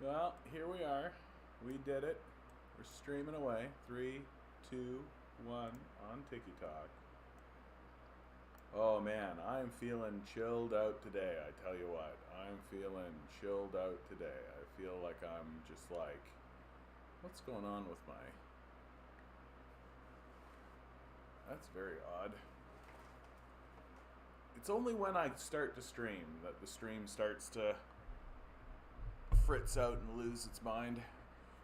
Well, here we are. We did it. We're streaming away. Three, two, one on TikTok. Oh man, I'm feeling chilled out today. I tell you what, I'm feeling chilled out today. I feel like I'm just like, what's going on with my. That's very odd. It's only when I start to stream that the stream starts to fritz out and lose its mind.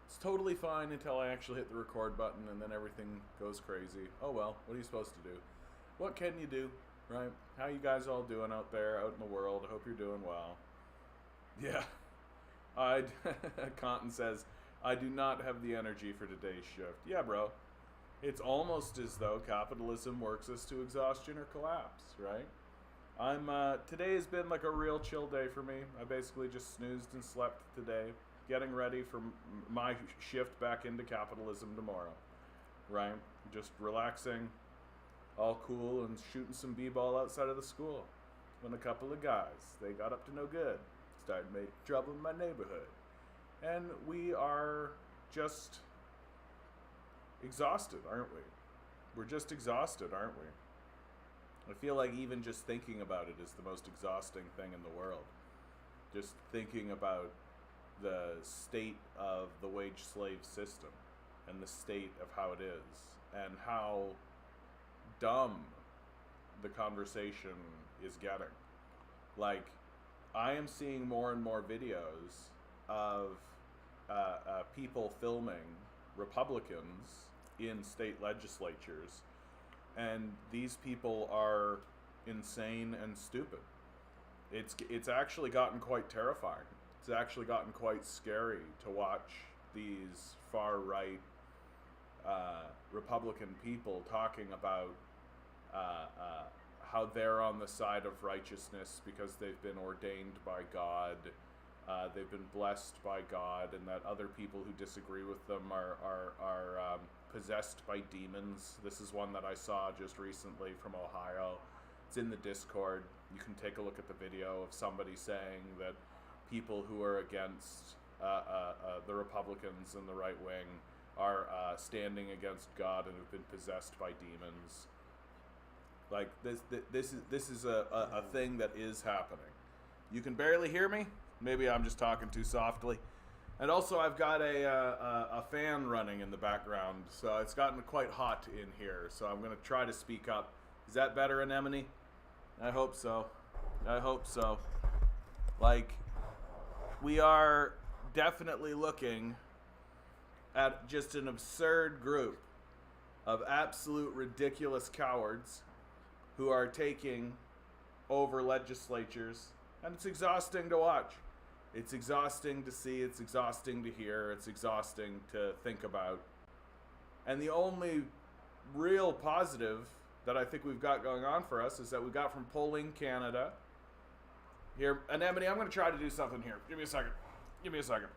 It's totally fine until I actually hit the record button and then everything goes crazy. Oh well, what are you supposed to do? What can you do, right? How you guys all doing out there, out in the world? I hope you're doing well. Yeah. Cotton says, I do not have the energy for today's shift. Yeah, bro. It's almost as though capitalism works us to exhaustion or collapse, right? Today has been like a real chill day for me. I basically just snoozed and slept today, getting ready for my shift back into capitalism tomorrow, right? Just relaxing, all cool, and shooting some b-ball outside of the school. When a couple of guys, they got up to no good, started making trouble in my neighborhood. And we are just exhausted, aren't we? We're just exhausted, aren't we? I feel like even just thinking about it is the most exhausting thing in the world. Just thinking about the state of the wage slave system and the state of how it is and how dumb the conversation is getting. Like, I am seeing more and more videos of people filming Republicans in state legislatures, and these people are insane and stupid. It's actually gotten quite terrifying. It's actually gotten quite scary to watch these far right Republican people talking about how they're on the side of righteousness because they've been ordained by God, they've been blessed by God, and that other people who disagree with them are possessed by demons. This is one that I saw just recently from Ohio. It's in the Discord. You can take a look at the video of somebody saying that people who are against the Republicans and the right wing are standing against God and have been possessed by demons. Like this is a thing that is happening. You can barely hear me. Maybe I'm just talking too softly. And also, I've got a fan running in the background, so it's gotten quite hot in here. So I'm going to try to speak up. Is that better, Anemone? I hope so. I hope so. Like, we are definitely looking at just an absurd group of absolute ridiculous cowards who are taking over legislatures, and it's exhausting to watch. It's exhausting to see, it's exhausting to hear, it's exhausting to think about. And the only real positive that I think we've got going on for us is that we got from Polling Canada. Here, Anemone, I'm going to try to do something here. Give me a second. Give me a second.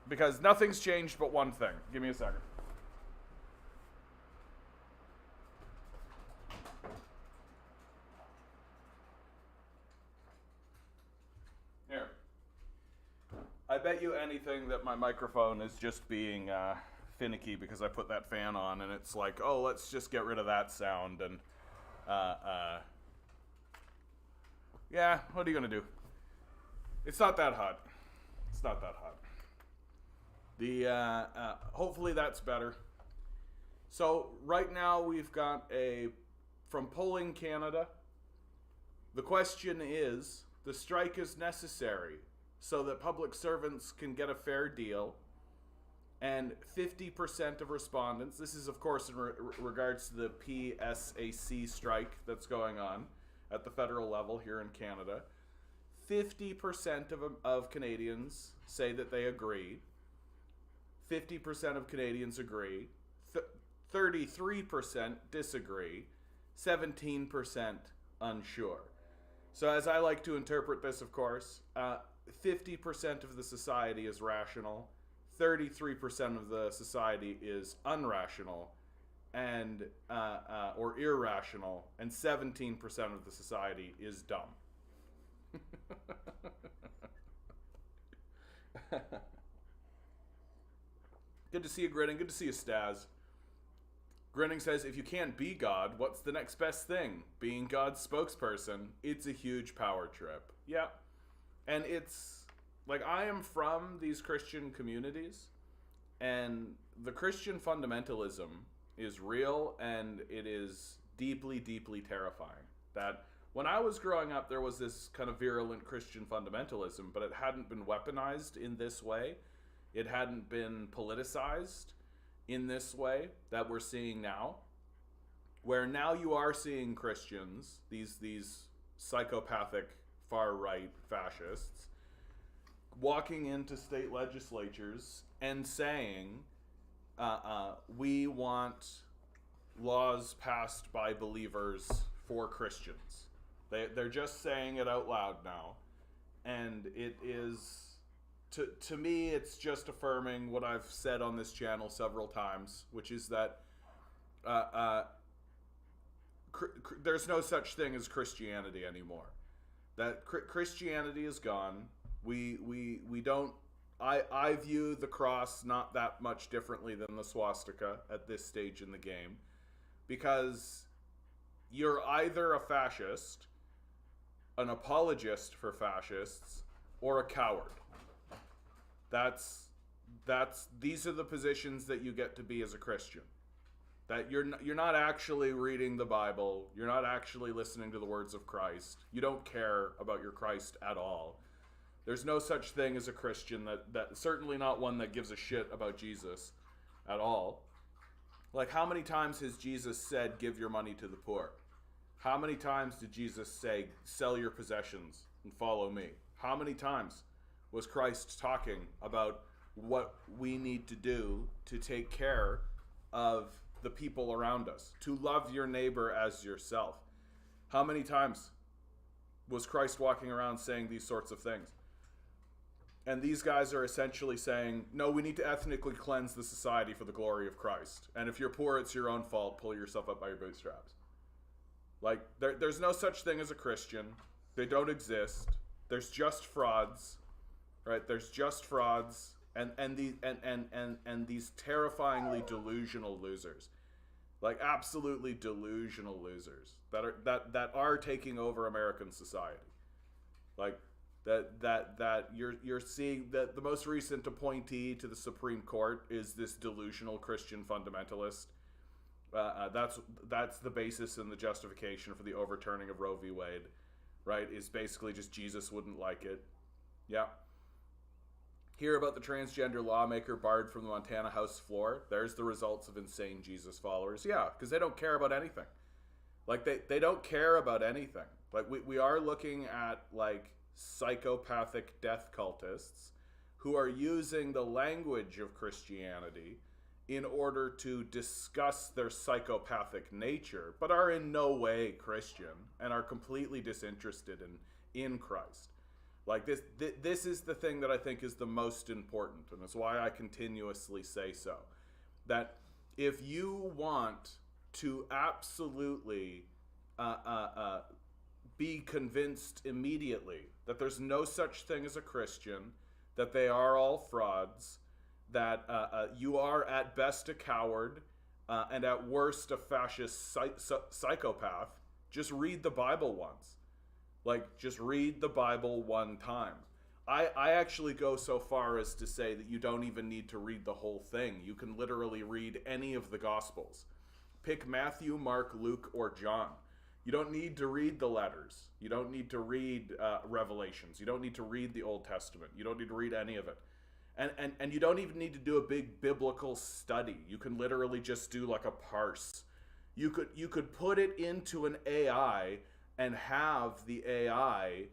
Because nothing's changed but one thing. Give me a second. Here. I bet you anything that my microphone is just being finicky because I put that fan on and it's like, oh, let's just get rid of that sound. And yeah, what are you going to do? It's not that hot. It's not that hot. Hopefully that's better. So right now we've got from Polling Canada. The question is, the strike is necessary so that public servants can get a fair deal, and 50% of respondents, this is of course in regards to the PSAC strike that's going on at the federal level here in Canada, 50% of Canadians say that they agree, 50% of Canadians agree, 33% disagree, 17% unsure. So as I like to interpret this, of course, 50% of the society is rational, 33% of the society is unrational, and or irrational, and 17% of the society is dumb. Good to see you, Grinning. Good to see you, Staz. Grinning says, if you can't be God, what's the next best thing? Being God's spokesperson. It's a huge power trip. Yeah. And it's, like, I am from these Christian communities, and the Christian fundamentalism is real, and it is deeply, deeply terrifying. That when I was growing up, there was this kind of virulent Christian fundamentalism, but it hadn't been weaponized in this way. It hadn't been politicized in this way that we're seeing now, where now you are seeing Christians, these psychopathic far-right fascists, walking into state legislatures and saying, we want laws passed by believers for Christians. They're just saying it out loud now. And it is, to me, it's just affirming what I've said on this channel several times, which is that there's no such thing as Christianity anymore. That Christianity is gone. We don't. I view the cross not that much differently than the swastika at this stage in the game, because you're either a fascist, an apologist for fascists, or a coward. These are the positions that you get to be as a Christian. That you're not actually reading the Bible, you're not actually listening to the words of Christ. You don't care about your Christ at all. There's no such thing as a Christian that certainly not one that gives a shit about Jesus at all. Like, how many times has Jesus said, give your money to the poor? How many times did Jesus say, sell your possessions and follow me? How many times was Christ talking about what we need to do to take care of the people around us, to love your neighbor as yourself? How many times was Christ walking around saying these sorts of things? And these guys are essentially saying, no, we need to ethnically cleanse the society for the glory of Christ. And if you're poor, it's your own fault. Pull yourself up by your bootstraps. Like, there's no such thing as a Christian. They don't exist. There's just frauds, right? There's just frauds and these terrifyingly delusional losers. Like, absolutely delusional losers that are taking over American society. Like, that you're seeing that the most recent appointee to the Supreme Court is this delusional Christian fundamentalist. That's the basis and the justification for the overturning of Roe v. Wade, right? Is basically just Jesus wouldn't like it. Yeah. Hear about the transgender lawmaker barred from the Montana House floor. There's the results of insane Jesus followers. Yeah, because they don't care about anything. Like, they don't care about anything. Like, we are looking at, like, psychopathic death cultists who are using the language of Christianity in order to discuss their psychopathic nature, but are in no way Christian and are completely disinterested in Christ. Like, this is the thing that I think is the most important, and it's why I continuously say so. That if you want to absolutely be convinced immediately that there's no such thing as a Christian, that they are all frauds, that you are at best a coward, and at worst a fascist psychopath, just read the Bible once. Like, just read the Bible one time. I actually go so far as to say that you don't even need to read the whole thing. You can literally read any of the Gospels. Pick Matthew, Mark, Luke, or John. You don't need to read the letters. You don't need to read Revelations. You don't need to read the Old Testament. You don't need to read any of it. And you don't even need to do a big biblical study. You can literally just do like a parse. You could put it into an AI and have the AI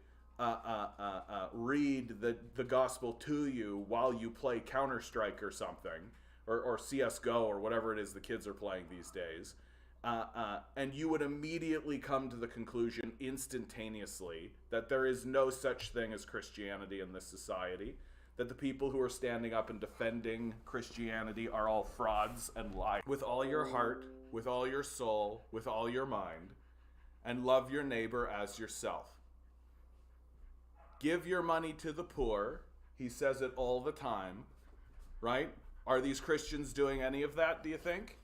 read the gospel to you while you play Counter-Strike or something, or CSGO or whatever it is the kids are playing these days. And you would immediately come to the conclusion instantaneously that there is no such thing as Christianity in this society, that the people who are standing up and defending Christianity are all frauds and liars. With all your heart, with all your soul, with all your mind, and love your neighbor as yourself. Give your money to the poor. He says it all the time, right? Are these Christians doing any of that, do you think?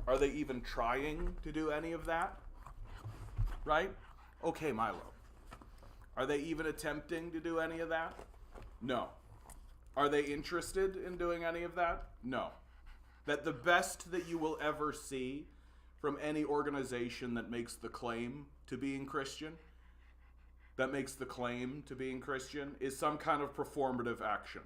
Are they even trying to do any of that? Right? Okay, Milo. Are they even attempting to do any of that? No. Are they interested in doing any of that? No. That the best that you will ever see from any organization that makes the claim to being Christian, is some kind of performative action.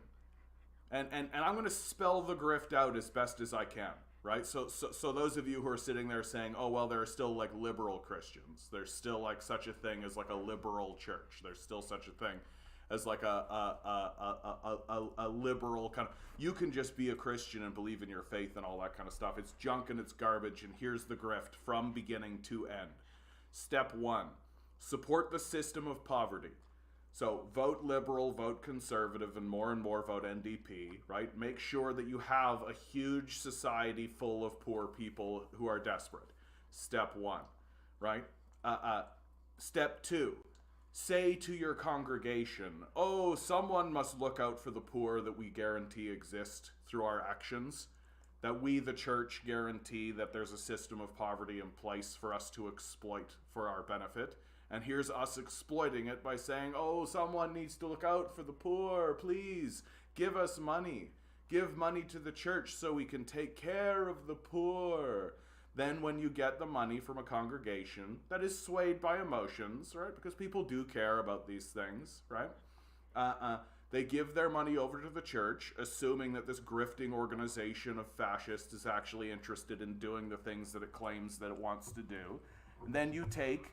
And I'm going to spell the grift out as best as I can, right? So those of you who are sitting there saying, oh, well, there are still like liberal Christians. There's still like such a thing as like a liberal church. There's still such a thing as like a liberal kind of, you can just be a Christian and believe in your faith and all that kind of stuff. It's junk and it's garbage, and here's the grift from beginning to end. Step 1, support the system of poverty. So vote liberal, vote conservative, and more vote NDP, right? Make sure that you have a huge society full of poor people who are desperate. Step 1, right? Step 2, say to your congregation, oh, someone must look out for the poor that we guarantee exist through our actions, that we, the church, guarantee that there's a system of poverty in place for us to exploit for our benefit. And here's us exploiting it by saying, oh, someone needs to look out for the poor, please, give us money. Give money to the church so we can take care of the poor. Then when you get the money from a congregation that is swayed by emotions, right, because people do care about these things, right, they give their money over to the church, assuming that this grifting organization of fascists is actually interested in doing the things that it claims that it wants to do. And then you take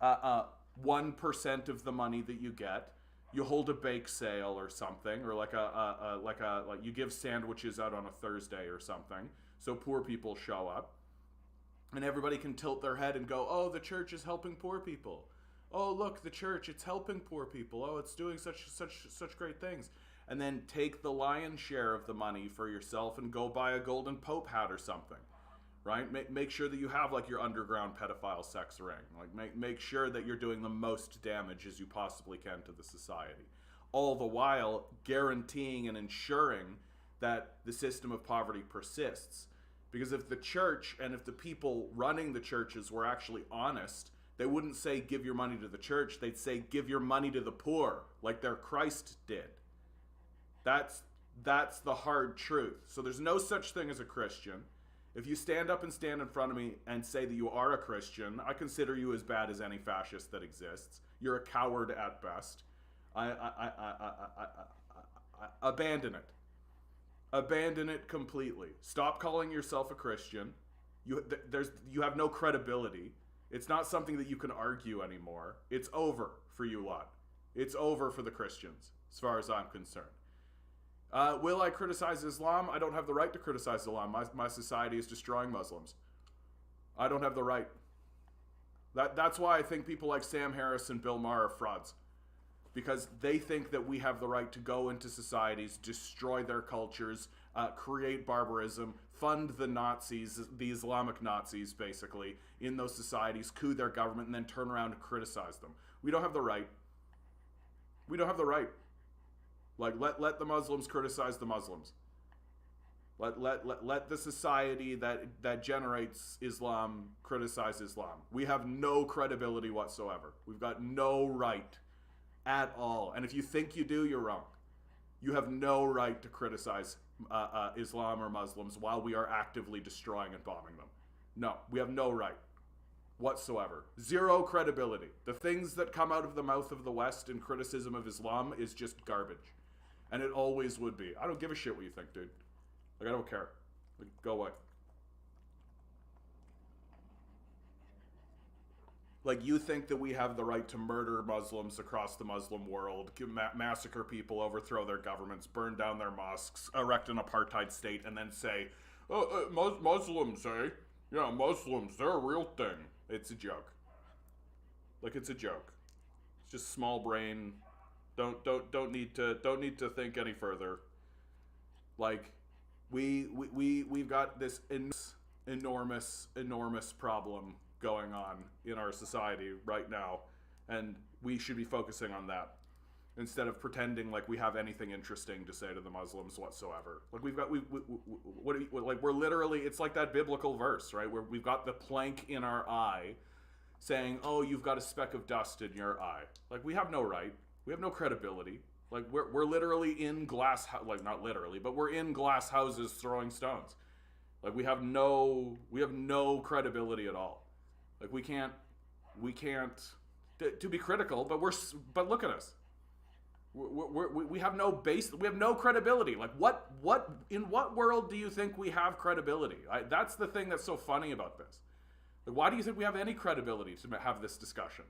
1% of the money that you get, you hold a bake sale or something, or like you give sandwiches out on a Thursday or something, so poor people show up, and everybody can tilt their head and go, oh, the church is helping poor people. Oh, look, the church, it's helping poor people. Oh, it's doing such great things. And then take the lion's share of the money for yourself and go buy a golden pope hat or something. Right? Make sure that you have like your underground pedophile sex ring. Like make sure that you're doing the most damage as you possibly can to the society. All the while guaranteeing and ensuring that the system of poverty persists. Because if the church and if the people running the churches were actually honest, they wouldn't say give your money to the church, they'd say give your money to the poor, like their Christ did. That's the hard truth. So there's no such thing as a Christian. If you stand up and stand in front of me and say that you are a Christian, I consider you as bad as any fascist that exists. You're a coward at best. Abandon it. Abandon it completely. Stop calling yourself a Christian. You have no credibility. It's not something that you can argue anymore. It's over for you lot. It's over for the Christians, as far as I'm concerned. Will I criticize Islam? I don't have the right to criticize Islam. My society is destroying Muslims. I don't have the right. That's why I think people like Sam Harris and Bill Maher are frauds. Because they think that we have the right to go into societies, destroy their cultures, create barbarism, fund the Nazis, the Islamic Nazis, basically, in those societies, coup their government, and then turn around and criticize them. We don't have the right. We don't have the right. Like, let the Muslims criticize the Muslims. Let the society that generates Islam criticize Islam. We have no credibility whatsoever. We've got no right at all. And if you think you do, you're wrong. You have no right to criticize Islam or Muslims while we are actively destroying and bombing them. No, we have no right whatsoever. Zero credibility. The things that come out of the mouth of the West in criticism of Islam is just garbage. And it always would be. I don't give a shit what you think, dude. Like, I don't care. Like, go away. Like, you think that we have the right to murder Muslims across the Muslim world, massacre people, overthrow their governments, burn down their mosques, erect an apartheid state, and then say, Muslims, eh? Yeah, Muslims, they're a real thing. It's a joke. Like, it's a joke. It's just small brain. Don't need to think any further. Like, we've got this enormous problem going on in our society right now, and we should be focusing on that. instead of pretending like we have anything interesting to say to the Muslims whatsoever. Like we're literally, it's like that biblical verse, right, where we've got the plank in our eye saying, oh, you've got a speck of dust in your eye. Like, we have no right, we have no credibility. Like, we're literally in glass, like, not literally, but we're in glass houses throwing stones. Like, we have no credibility at all. Like, we can't to be critical, but look at us. We have no base. We have no credibility. Like, in what world do you think we have credibility? That's the thing that's so funny about this. Like, why do you think we have any credibility to have this discussion?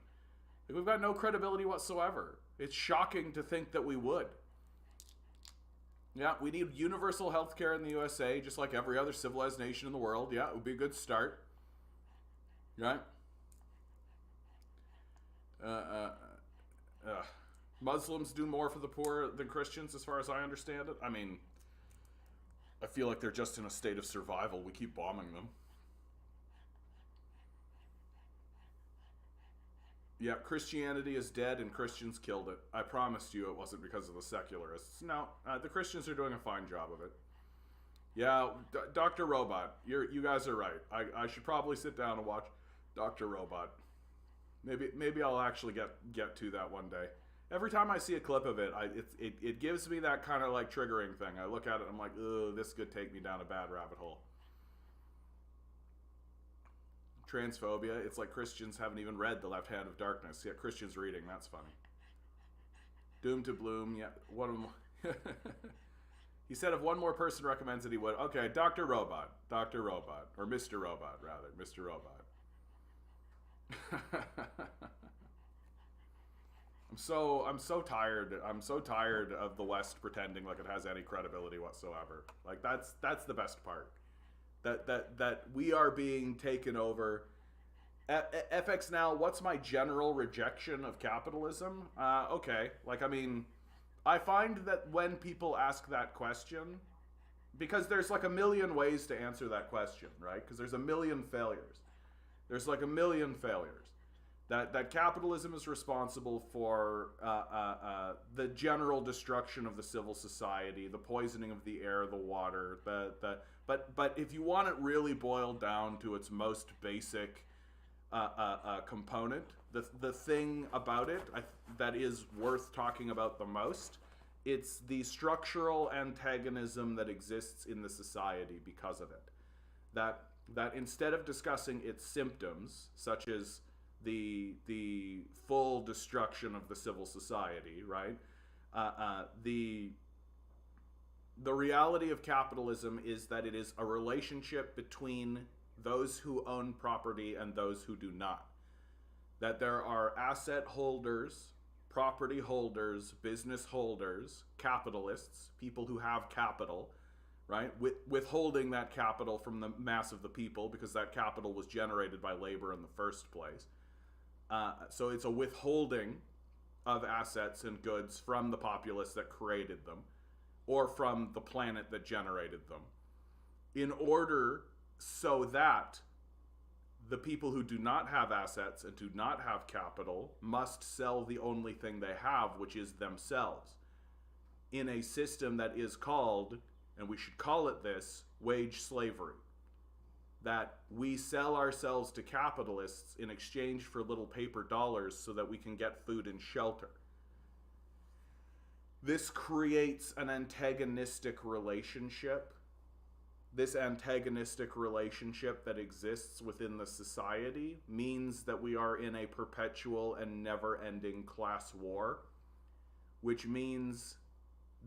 Like, we've got no credibility whatsoever. It's shocking to think that we would. Yeah, we need universal health care in the USA, just like every other civilized nation in the world. Yeah, it would be a good start. Right? Muslims do more for the poor than Christians, as far as I understand it. I mean, I feel like they're just in a state of survival. We keep bombing them. Yeah, Christianity is dead and Christians killed it. I promised you it wasn't because of the secularists. No, the Christians are doing a fine job of it. Yeah, Dr. Robot, you guys are right. I should probably sit down and watch Dr. Robot. Maybe I'll actually get to that one day. Every time I see a clip of it, it gives me that kind of like triggering thing. I look at it and I'm like, ugh, this could take me down a bad rabbit hole. Transphobia, it's like Christians haven't even read The Left Hand of Darkness. Yeah, Christians reading, that's funny. Doom to Bloom, yeah, one of them. He said if one more person recommends it, he would. Okay, Dr. Robot, or Mr. Robot, rather, Mr. Robot. I'm so tired. I'm so tired of the West pretending like it has any credibility whatsoever. Like, that's the best part. That we are being taken over. FX Now, what's my general rejection of capitalism? Okay, like, I mean, I find that when people ask that question, because there's like a million ways to answer that question, right? Because there's a million failures. There's like a million failures. That capitalism is responsible for the general destruction of the civil society, the poisoning of the air, the water, but if you want it really boiled down to its most basic component, the thing about it that is worth talking about the most, it's the structural antagonism that exists in the society because of it. That instead of discussing its symptoms, such as the full destruction of the civil society, right? The reality of capitalism is that it is a relationship between those who own property and those who do not. That there are asset holders, property holders, business holders, capitalists, people who have capital, right? Withholding that capital from the mass of the people because that capital was generated by labor in the first place. So it's a withholding of assets and goods from the populace that created them, or from the planet that generated them, in order so that the people who do not have assets and do not have capital must sell the only thing they have, which is themselves, in a system that is called, and we should call it this, wage slavery. That we sell ourselves to capitalists in exchange for little paper dollars so that we can get food and shelter. This creates an antagonistic relationship. This antagonistic relationship that exists within the society means that we are in a perpetual and never-ending class war, which means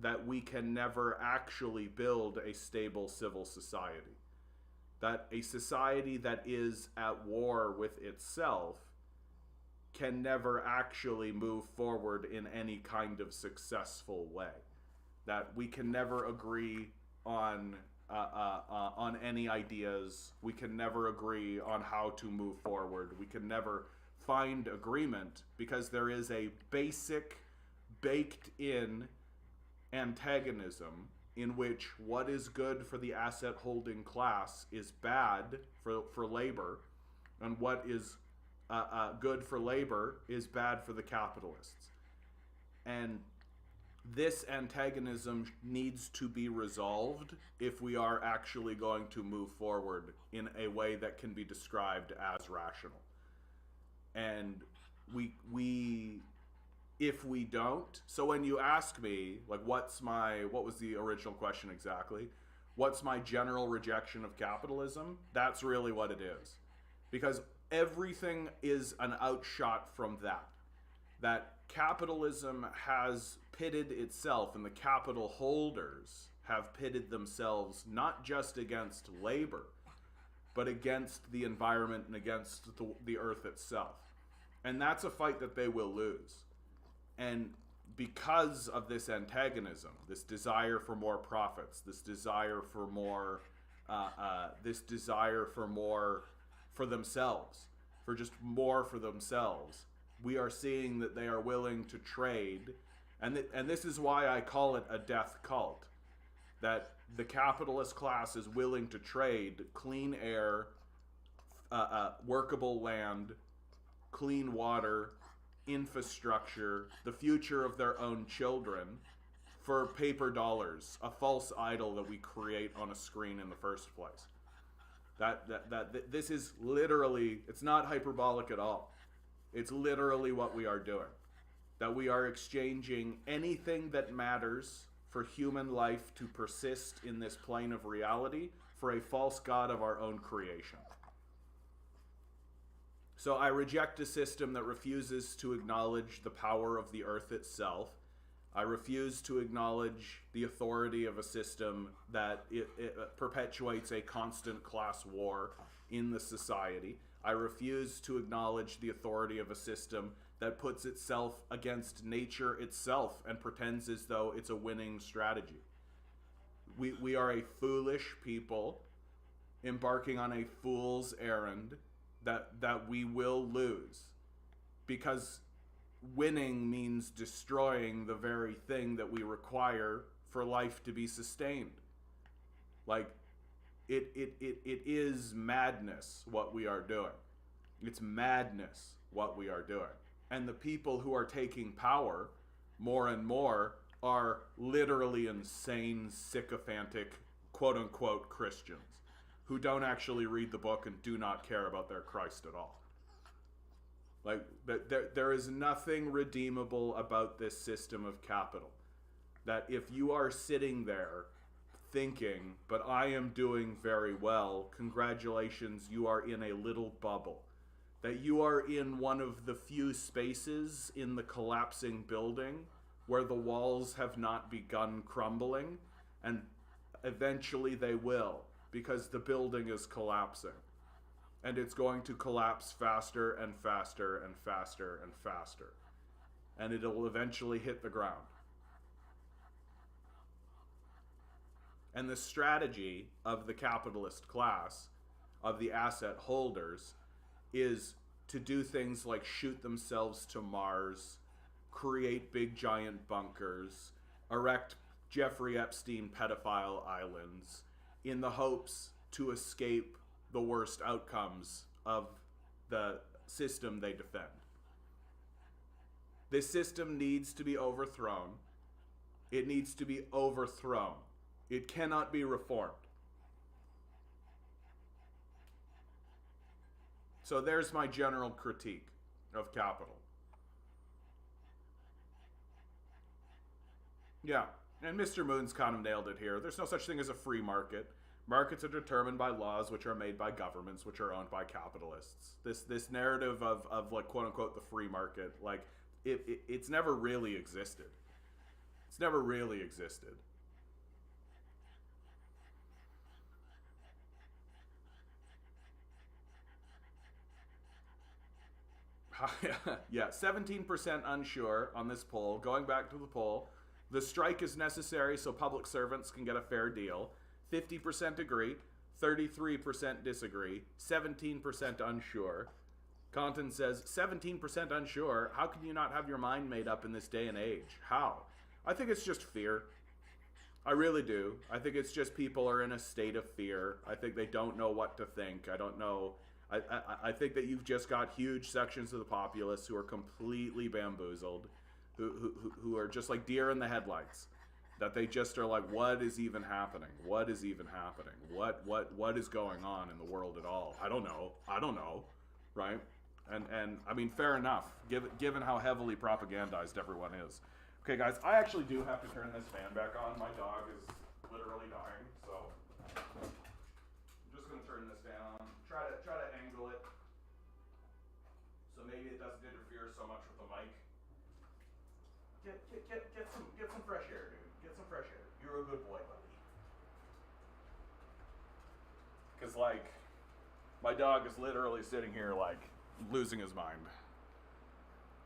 that we can never actually build a stable civil society. That a society that is at war with itself can never actually move forward in any kind of successful way. That we can never agree on any ideas. We can never agree on how to move forward. We can never find agreement because there is a basic, baked-in antagonism in which what is good for the asset holding class is bad for labor, and what is good for labor is bad for the capitalists. And this antagonism needs to be resolved if we are actually going to move forward in a way that can be described as rational. And we if we don't, so when you ask me, like, what was the original question exactly? What's my general rejection of capitalism? That's really what it is. Because everything is an outshot from that. That capitalism has pitted itself, and the capital holders have pitted themselves not just against labor, but against the environment and against the earth itself. And that's a fight that they will lose. And because of this antagonism, this desire for more profits, this desire for more for themselves, for just more for themselves, we are seeing that they are willing to trade. And this is why I call it a death cult. That the capitalist class is willing to trade clean air, workable land, clean water, infrastructure, the future of their own children, for paper dollars, a false idol that we create on a screen in the first place. This is literally, it's not hyperbolic at all. It's literally what we are doing. That we are exchanging anything that matters for human life to persist in this plane of reality for a false god of our own creation. So I reject a system that refuses to acknowledge the power of the earth itself. I refuse to acknowledge the authority of a system that it perpetuates a constant class war in the society. I refuse to acknowledge the authority of a system that puts itself against nature itself and pretends as though it's a winning strategy. We are a foolish people embarking on a fool's errand that we will lose, because winning means destroying the very thing that we require for life to be sustained. Like, it is madness what we are doing. It's madness what we are doing. And the people who are taking power more and more are literally insane, sycophantic, quote-unquote Christians who don't actually read the book and do not care about their Christ at all. Like, there is nothing redeemable about this system of capital. That if you are sitting there thinking, but I am doing very well, congratulations, you are in a little bubble. That you are in one of the few spaces in the collapsing building where the walls have not begun crumbling, and eventually they will, because the building is collapsing. And it's going to collapse faster and faster and faster and faster. And it'll eventually hit the ground. And the strategy of the capitalist class, of the asset holders, is to do things like shoot themselves to Mars, create big giant bunkers, erect Jeffrey Epstein pedophile islands, in the hopes to escape the worst outcomes of the system they defend. This system needs to be overthrown. It needs to be overthrown. It cannot be reformed. So there's my general critique of capital. Yeah, and Mr. Moon's kind of nailed it here. There's no such thing as a free market. Markets are determined by laws which are made by governments, which are owned by capitalists. This narrative of like, quote unquote, the free market, like, it's never really existed. It's never really existed. Yeah, 17% unsure on this poll. Going back to the poll, the strike is necessary so public servants can get a fair deal. 50% agree, 33% disagree, 17% unsure. Compton says, 17% unsure? How can you not have your mind made up in this day and age? How? I think it's just fear. I really do. I think it's just people are in a state of fear. I think they don't know what to think. I don't know. I think that you've just got huge sections of the populace who are completely bamboozled. who are just like deer in the headlights, that they just are like, what is even happening? What is even happening? What is going on in the world at all? I don't know, right? And I mean, fair enough, given how heavily propagandized everyone is. Okay, guys, I actually do have to turn this fan back on. My dog is literally dying, so I'm just gonna turn this fan on. Try to angle it so maybe it doesn't interfere so much with the mic. Get some fresh air, dude. Get some fresh air. You're a good boy, buddy. Cause like, my dog is literally sitting here like losing his mind.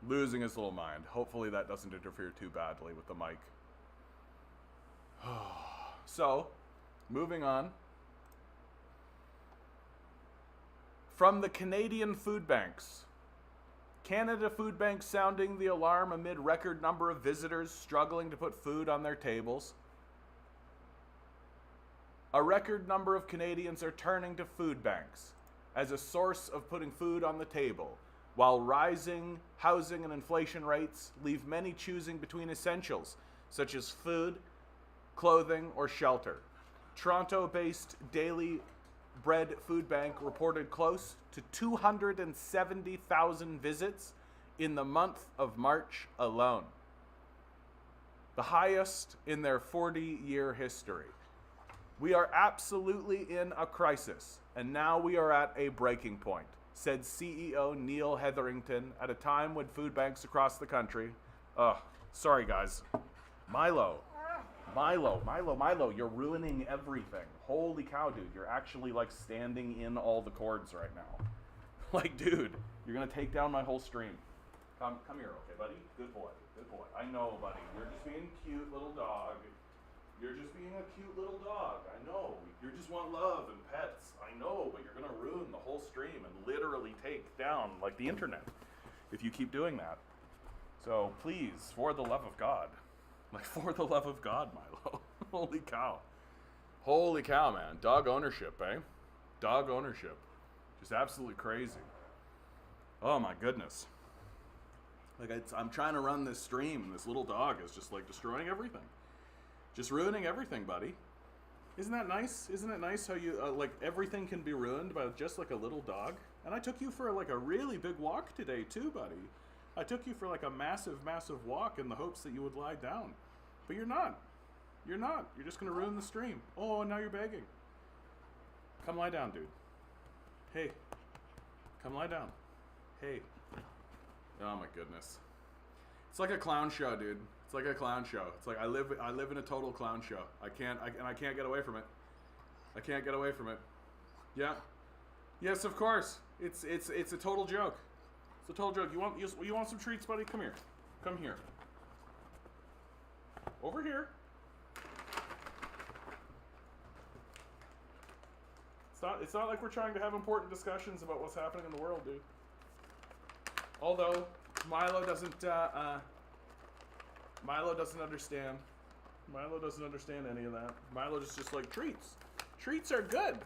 Losing his little mind. Hopefully that doesn't interfere too badly with the mic. So, moving on. From the Canadian food banks. Canada Food Bank sounding the alarm amid record number of visitors struggling to put food on their tables. A record number of Canadians are turning to food banks as a source of putting food on the table, while rising housing and inflation rates leave many choosing between essentials such as food, clothing, or shelter. Toronto-based Daily Bread Food Bank reported close to 270,000 visits in the month of March alone, the highest in their 40-year history. We are absolutely in a crisis, and now we are at a breaking point, said CEO Neil Hetherington at a time when food banks across the country... sorry guys. Milo, you're ruining everything. Holy cow, dude, you're actually like standing in all the cords right now. Like, dude, you're gonna take down my whole stream. Come here, okay, buddy? Good boy. I know, buddy, you're just being cute little dog. You're just being a cute little dog. I know. You just want love and pets. I know, but you're gonna ruin the whole stream and literally take down like the internet if you keep doing that. So please, for the love of God. Like, for the love of God, Milo. Holy cow. Holy cow, man. Dog ownership, eh? Dog ownership. Just absolutely crazy. Oh, my goodness. Like, I'm trying to run this stream, and this little dog is just, like, destroying everything. Just ruining everything, buddy. Isn't that nice? Isn't it nice how you, like, everything can be ruined by just, like, a little dog? And I took you for, like, a really big walk today, too, buddy. I took you for like a massive walk in the hopes that you would lie down. But you're not. You're not. You're just going to ruin the stream. Oh, and now you're begging. Come lie down, dude. Hey. Come lie down. Hey. Oh my goodness. It's like a clown show, dude. It's like a clown show. It's like I live in a total clown show. I can't get away from it. I can't get away from it. Yeah. Yes, of course. It's a total joke. It's a total joke. You want some treats, buddy? Come here. Come here. Over here. It's not like we're trying to have important discussions about what's happening in the world, dude. Although Milo doesn't understand. Milo doesn't understand any of that. Milo is just like, treats. Treats are good.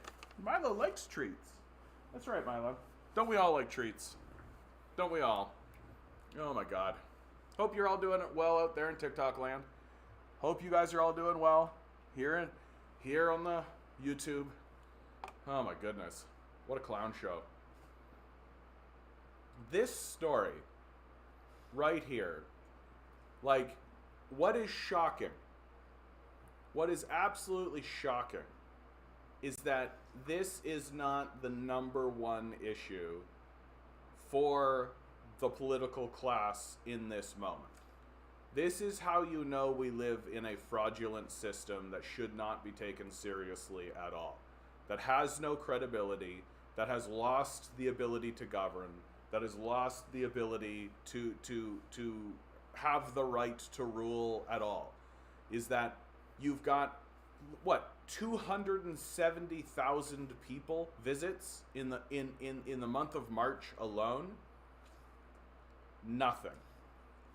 Milo likes treats. That's right, Milo. Don't we all like treats? Don't we all? Oh my God. Hope you're all doing well out there in TikTok land. Hope you guys are all doing well here on the YouTube. Oh my goodness. What a clown show. This story right here, like, what is shocking, what is absolutely shocking is that this is not the number one issue for the political class in this moment. This is how you know we live in a fraudulent system that should not be taken seriously at all, that has no credibility, that has lost the ability to govern, that has lost the ability to have the right to rule at all. Is that you've got, what, 270,000 people visits in the month of March alone? Nothing.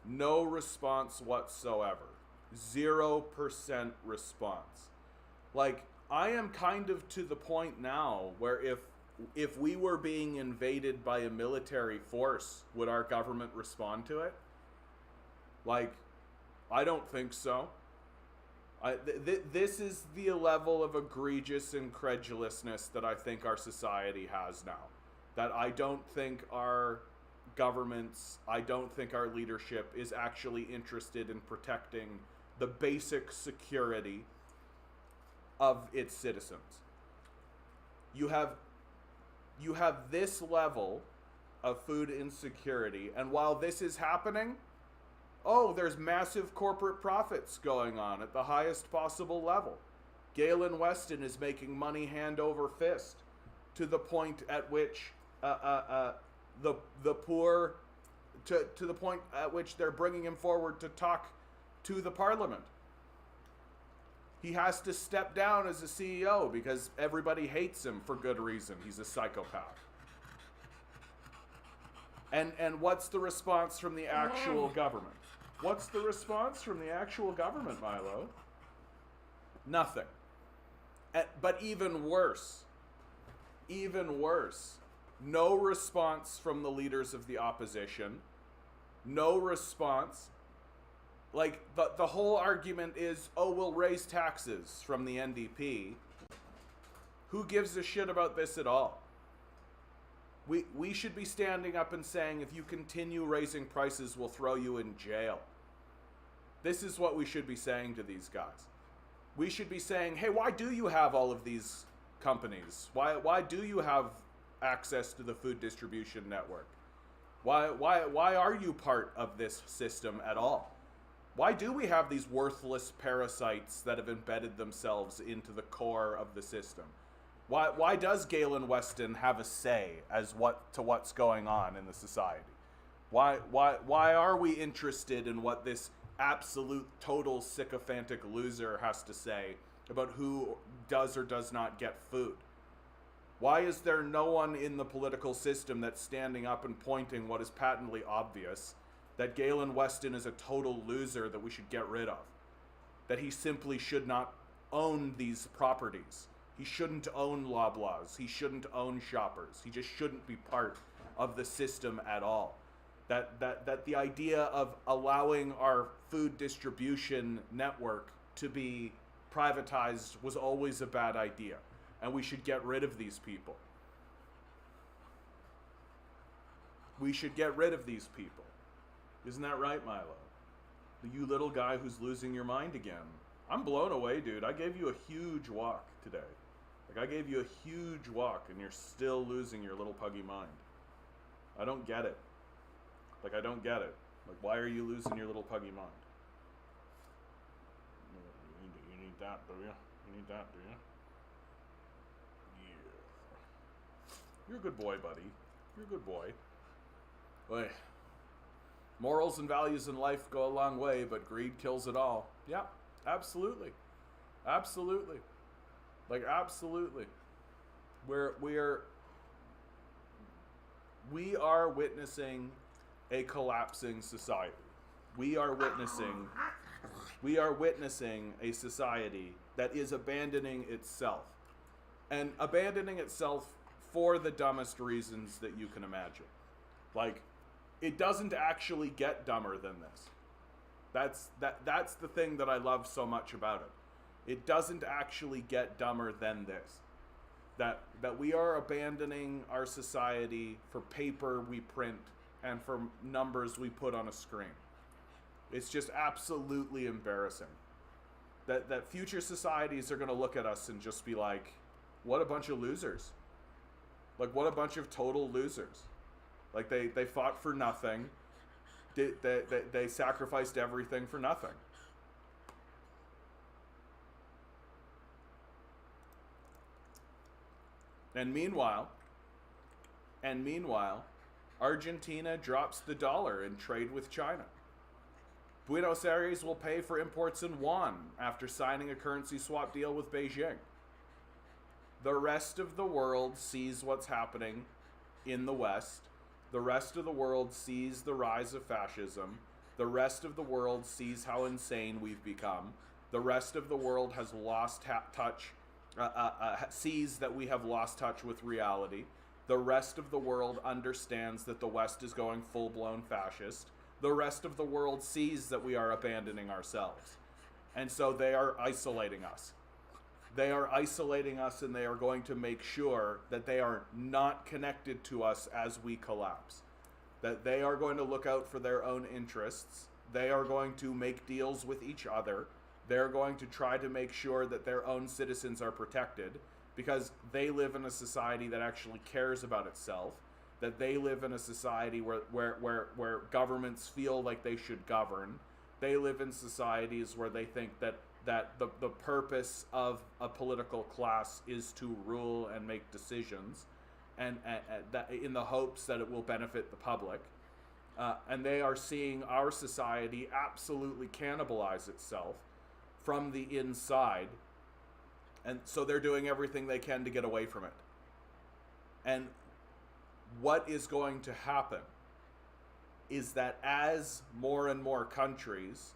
No response whatsoever. 0% response. Like, I am kind of to the point now where if we were being invaded by a military force, would our government respond to it? Like, I don't think so. This is the level of egregious incredulousness that I think our society has now. That I don't think our governments, I don't think our leadership is actually interested in protecting the basic security of its citizens. You have this level of food insecurity, and while this is happening, oh, there's massive corporate profits going on at the highest possible level. Galen Weston is making money hand over fist to the point at which the poor, to the point at which they're bringing him forward to talk to the parliament. He has to step down as a CEO because everybody hates him for good reason. He's a psychopath. And what's the response from the actual government? What's the response from the actual government, Milo? Nothing. But even worse, no response from the leaders of the opposition. No response. Like, the whole argument is, oh, we'll raise taxes from the NDP. Who gives a shit about this at all? We should be standing up and saying, if you continue raising prices, we'll throw you in jail. This is what we should be saying to these guys. We should be saying, hey, why do you have all of these companies? Why do you have access to the food distribution network? Why are you part of this system at all? Why do we have these worthless parasites that have embedded themselves into the core of the system? Why does Galen Weston have a say as to what's going on in the society? Why are we interested in what this absolute total sycophantic loser has to say about who does or does not get food? Why is there no one in the political system that's standing up and pointing what is patently obvious, that Galen Weston is a total loser that we should get rid of? That he simply should not own these properties. He shouldn't own Loblaws. He shouldn't own Shoppers. He just shouldn't be part of the system at all. That the idea of allowing our food distribution network to be privatized was always a bad idea. And we should get rid of these people. We should get rid of these people. Isn't that right, Milo? You little guy who's losing your mind again. I'm blown away, dude. I gave you a huge walk today. Like, I gave you a huge walk and you're still losing your little puggy mind. I don't get it. Like, I don't get it. Like, why are you losing your little puggy mind? You need that, do you? You need that, do you? Yeah. You're a good boy, buddy. You're a good boy. Boy. Morals and values in life go a long way, but greed kills it all. Yeah, absolutely. Absolutely. Like, absolutely. We are witnessing a collapsing society. We are witnessing a society that is abandoning itself. And abandoning itself for the dumbest reasons that you can imagine. Like, it doesn't actually get dumber than this. That's the thing that I love so much about it. It doesn't actually get dumber than this. That we are abandoning our society for paper we print and for numbers we put on a screen. It's just absolutely embarrassing. That future societies are going to look at us and just be like, what a bunch of losers. Like, what a bunch of total losers. Like, they fought for nothing. They sacrificed everything for nothing. And meanwhile, Argentina drops the dollar in trade with China. Buenos Aires will pay for imports in yuan after signing a currency swap deal with Beijing. The rest of the world sees what's happening in the West. The rest of the world sees the rise of fascism. The rest of the world sees how insane we've become. The rest of the world has lost touch, sees that we have lost touch with reality. The rest of the world understands that the West is going full-blown fascist. the rest of the world sees that we are abandoning ourselves. And so they are isolating us. They are isolating us, and they are going to make sure that they are not connected to us as we collapse. That they are going to look out for their own interests. They are going to make deals with each other. They're going to try to make sure that their own citizens are protected, because they live in a society that actually cares about itself, that they live in a society where governments feel like they should govern. They live in societies where they think that the purpose of a political class is to rule and make decisions, and that in the hopes that it will benefit the public. And they are seeing our society absolutely cannibalize itself from the inside. And so they're doing everything they can to get away from it. And what is going to happen is that as more and more countries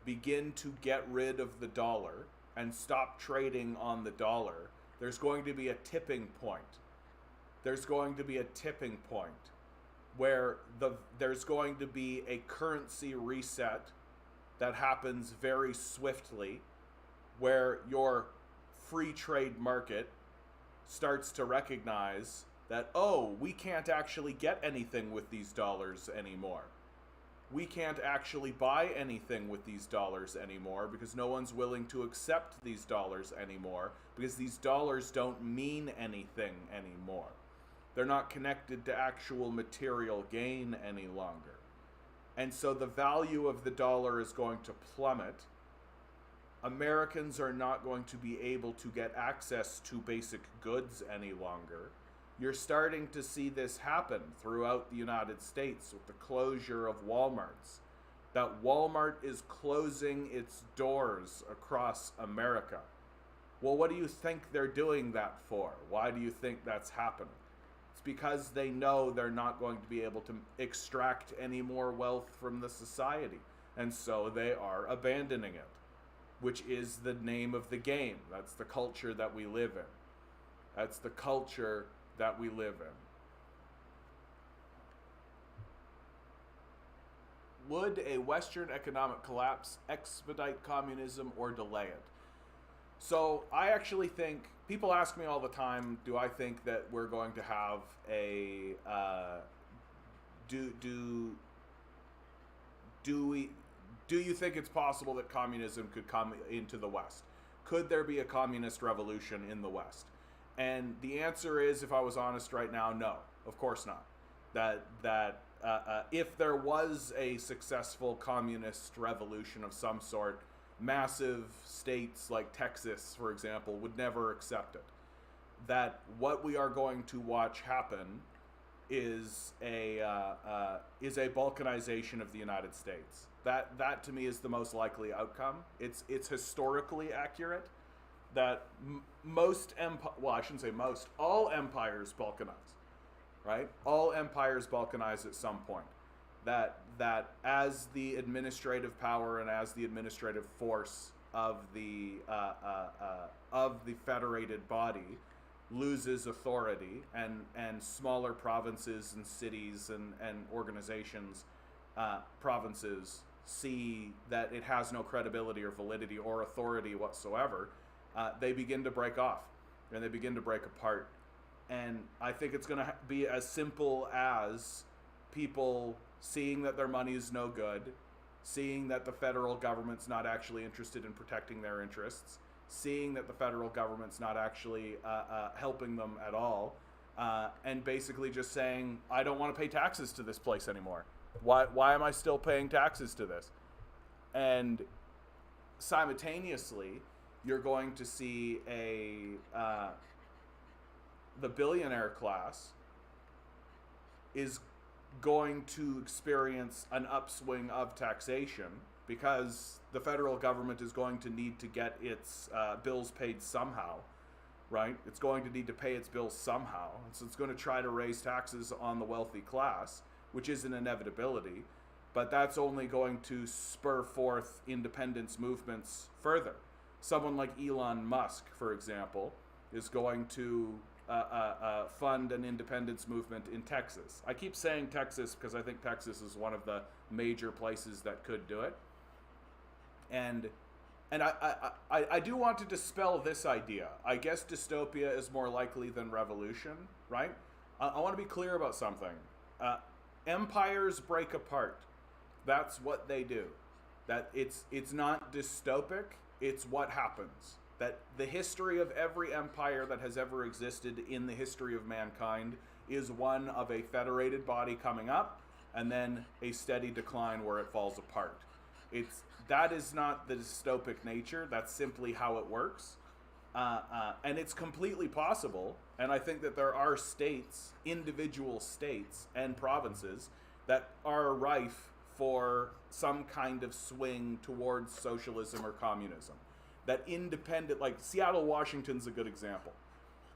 begin to get rid of the dollar and stop trading on the dollar, there's going to be a tipping point. There's going to be a tipping point where there's going to be a currency reset that happens very swiftly, where your free trade market starts to recognize that, oh, we can't actually get anything with these dollars anymore. We can't actually buy anything with these dollars anymore, because no one's willing to accept these dollars anymore, because these dollars don't mean anything anymore. They're not connected to actual material gain any longer. And so the value of the dollar is going to plummet. Americans are not going to be able to get access to basic goods any longer. You're starting to see this happen throughout the United States with the closure of Walmarts. That Walmart is closing its doors across America. Well, what do you think they're doing that for? Why do you think that's happening? It's because they know they're not going to be able to extract any more wealth from the society. And so they are abandoning it, which is the name of the game. That's the culture that we live in. That's the culture that we live in. Would a Western economic collapse expedite communism or delay it? So I actually think, people ask me all the time, do I think that we're going to have a, do you think it's possible that communism could come into the West? Could there be a communist revolution in the West? And the answer is, if I was honest right now, no, of course not. If there was a successful communist revolution of some sort, massive states like Texas, for example, would never accept it. That what we are going to watch happen is a balkanization of the United States. That to me is the most likely outcome. It's historically accurate that all empires balkanize, right? All empires balkanize at some point. That as the administrative power and as the administrative force of the federated body loses authority, and smaller provinces and cities and organizations, provinces see that it has no credibility or validity or authority whatsoever, they begin to break off and they begin to break apart. And I think it's going to be as simple as people seeing that their money is no good, seeing that the federal government's not actually interested in protecting their interests, seeing that the federal government's not actually helping them at all, and basically just saying, I don't want to pay taxes to this place anymore. Why am I still paying taxes to this? And simultaneously, you're going to see the billionaire class is going to experience an upswing of taxation, because the federal government is going to need to get its bills paid somehow, right? It's going to need to pay its bills somehow. So it's going to try to raise taxes on the wealthy class, which is an inevitability, but that's only going to spur forth independence movements further. Someone like Elon Musk, for example, is going to fund an independence movement in Texas. I keep saying Texas because I think Texas is one of the major places that could do it. And I do want to dispel this idea. I guess dystopia is more likely than revolution, right? I want to be clear about something. Empires break apart. That's what they do. That it's not dystopic, it's what happens. That the history of every empire that has ever existed in the history of mankind is one of a federated body coming up and then a steady decline where it falls apart. That is not the dystopic nature. That's simply how it works. And it's completely possible. And I think that there are states, individual states and provinces that are rife for some kind of swing towards socialism or communism. That independent, like Seattle, Washington's a good example.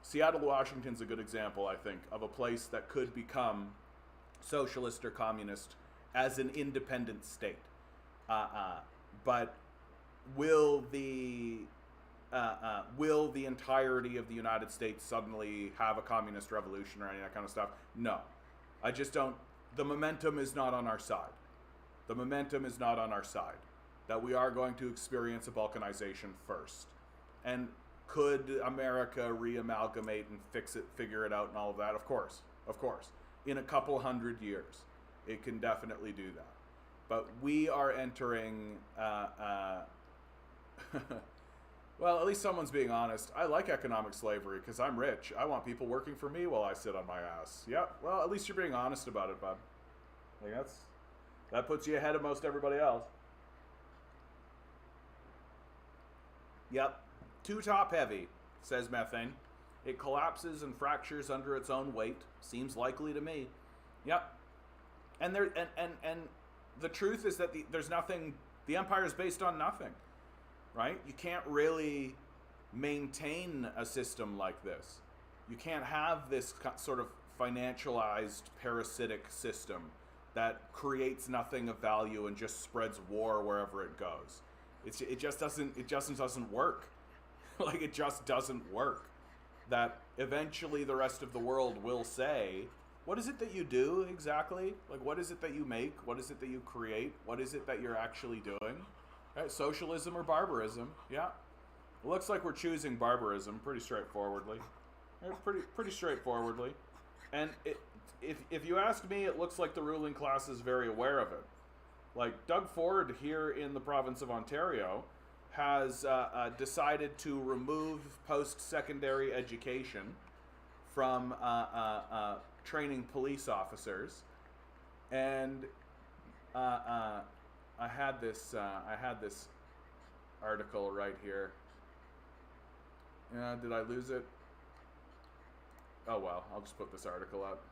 Seattle, Washington's a good example, I think, of a place that could become socialist or communist as an independent state. But will the entirety of the United States suddenly have a communist revolution or any of that kind of stuff? No. I just don't. The momentum is not on our side. The momentum is not on our side. That we are going to experience a balkanization first. And could America re-amalgamate and figure it out and all of that? Of course. In a couple hundred years, it can definitely do that. But we are entering, well, at least someone's being honest. I like economic slavery because I'm rich. I want people working for me while I sit on my ass. Yep, well, at least you're being honest about it, bud. Like that puts you ahead of most everybody else. Yep, too top heavy, says Methane. It collapses and fractures under its own weight. Seems likely to me. Yep. And the truth is that there's nothing, the empire is based on nothing, right? You can't really maintain a system like this. You can't have this sort of financialized parasitic system that creates nothing of value and just spreads war wherever it goes. It just doesn't work. Like, it just doesn't work. That eventually the rest of the world will say, what is it that you do exactly? Like, what is it that you make? What is it that you create? What is it that you're actually doing? Right? Socialism or barbarism? Yeah. It looks like we're choosing barbarism pretty straightforwardly. Pretty straightforwardly. And if you ask me, it looks like the ruling class is very aware of it. Like, Doug Ford here in the province of Ontario has decided to remove post-secondary education from training police officers, and I had this article right here. Did I lose it? Oh well, I'll just put this article up.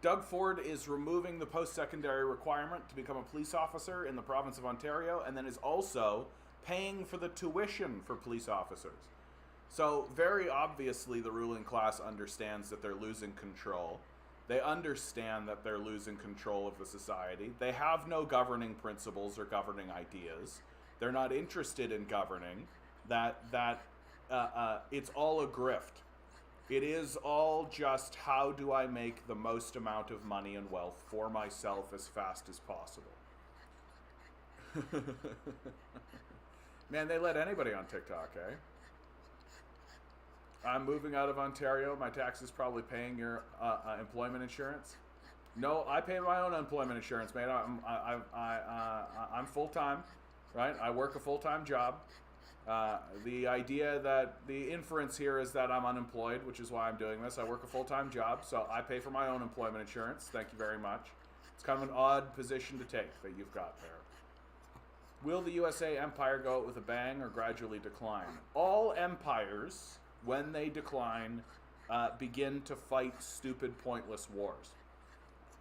Doug Ford is removing the post-secondary requirement to become a police officer in the province of Ontario, and then is also paying for the tuition for police officers. So very obviously the ruling class understands that they're losing control. They understand that they're losing control of the society. They have no governing principles or governing ideas. They're not interested in governing. It's all a grift. It is all just, how do I make the most amount of money and wealth for myself as fast as possible? Man, they let anybody on TikTok, eh? I'm moving out of Ontario. My taxes probably paying your employment insurance. No, I pay my own employment insurance, man. I'm full-time, right? I work a full-time job. The idea that the inference here is that I'm unemployed, which is why I'm doing this. I work a full-time job, so I pay for my own employment insurance. Thank you very much. It's kind of an odd position to take that you've got there. Will the USA empire go out with a bang or gradually decline? All empires, when they decline, begin to fight stupid, pointless wars.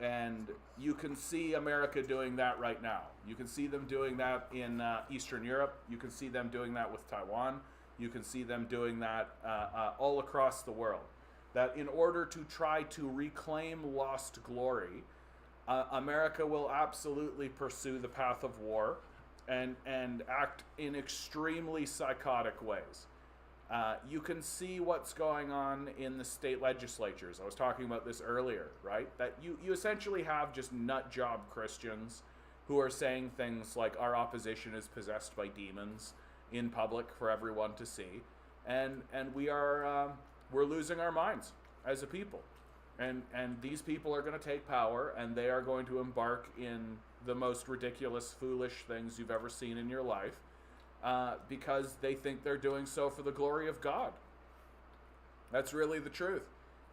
And you can see America doing that right now. You can see them doing that in Eastern Europe. You can see them doing that with Taiwan. You can see them doing that all across the world. That in order to try to reclaim lost glory, America will absolutely pursue the path of war and act in extremely psychotic ways. You can see what's going on in the state legislatures. I was talking about this earlier, right? That you essentially have just nut job Christians who are saying things like our opposition is possessed by demons in public for everyone to see, and we're losing our minds as a people, and these people are going to take power, and they are going to embark in the most ridiculous, foolish things you've ever seen in your life, because they think they're doing so for the glory of God. That's really the truth.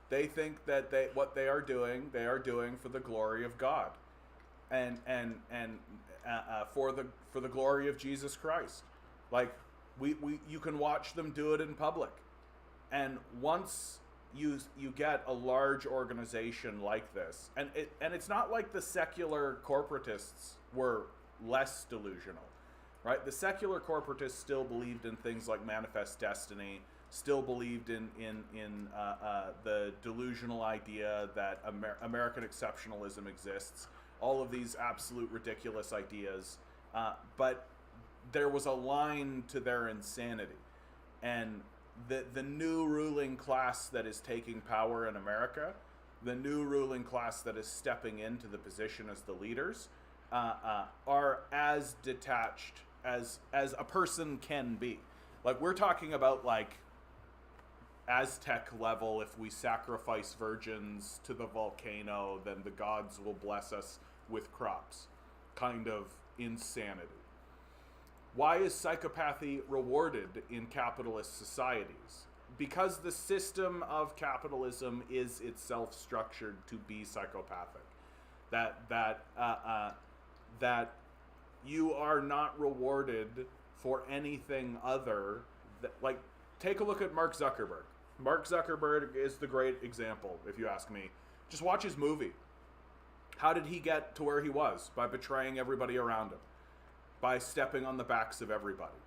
They think that what they are doing for the glory of God, and for the glory of Jesus Christ. Like you can watch them do it in public, and once you get a large organization like this, and it's not like the secular corporatists were less delusional. Right, the secular corporatists still believed in things like manifest destiny, still believed in the delusional idea that American exceptionalism exists, all of these absolute ridiculous ideas, but there was a line to their insanity. And the new ruling class that is taking power in America, the new ruling class that is stepping into the position as the leaders, are as detached as a person can be. Like, we're talking about like Aztec level, if we sacrifice virgins to the volcano, then the gods will bless us with crops kind of insanity. Why is psychopathy rewarded in capitalist societies? Because the system of capitalism is itself structured to be psychopathic. That you are not rewarded for anything other than, like, take a look at Mark Zuckerberg. Mark Zuckerberg is the great example, if you ask me. Just watch his movie. How did he get to where he was? By betraying everybody around him, by stepping on the backs of everybody.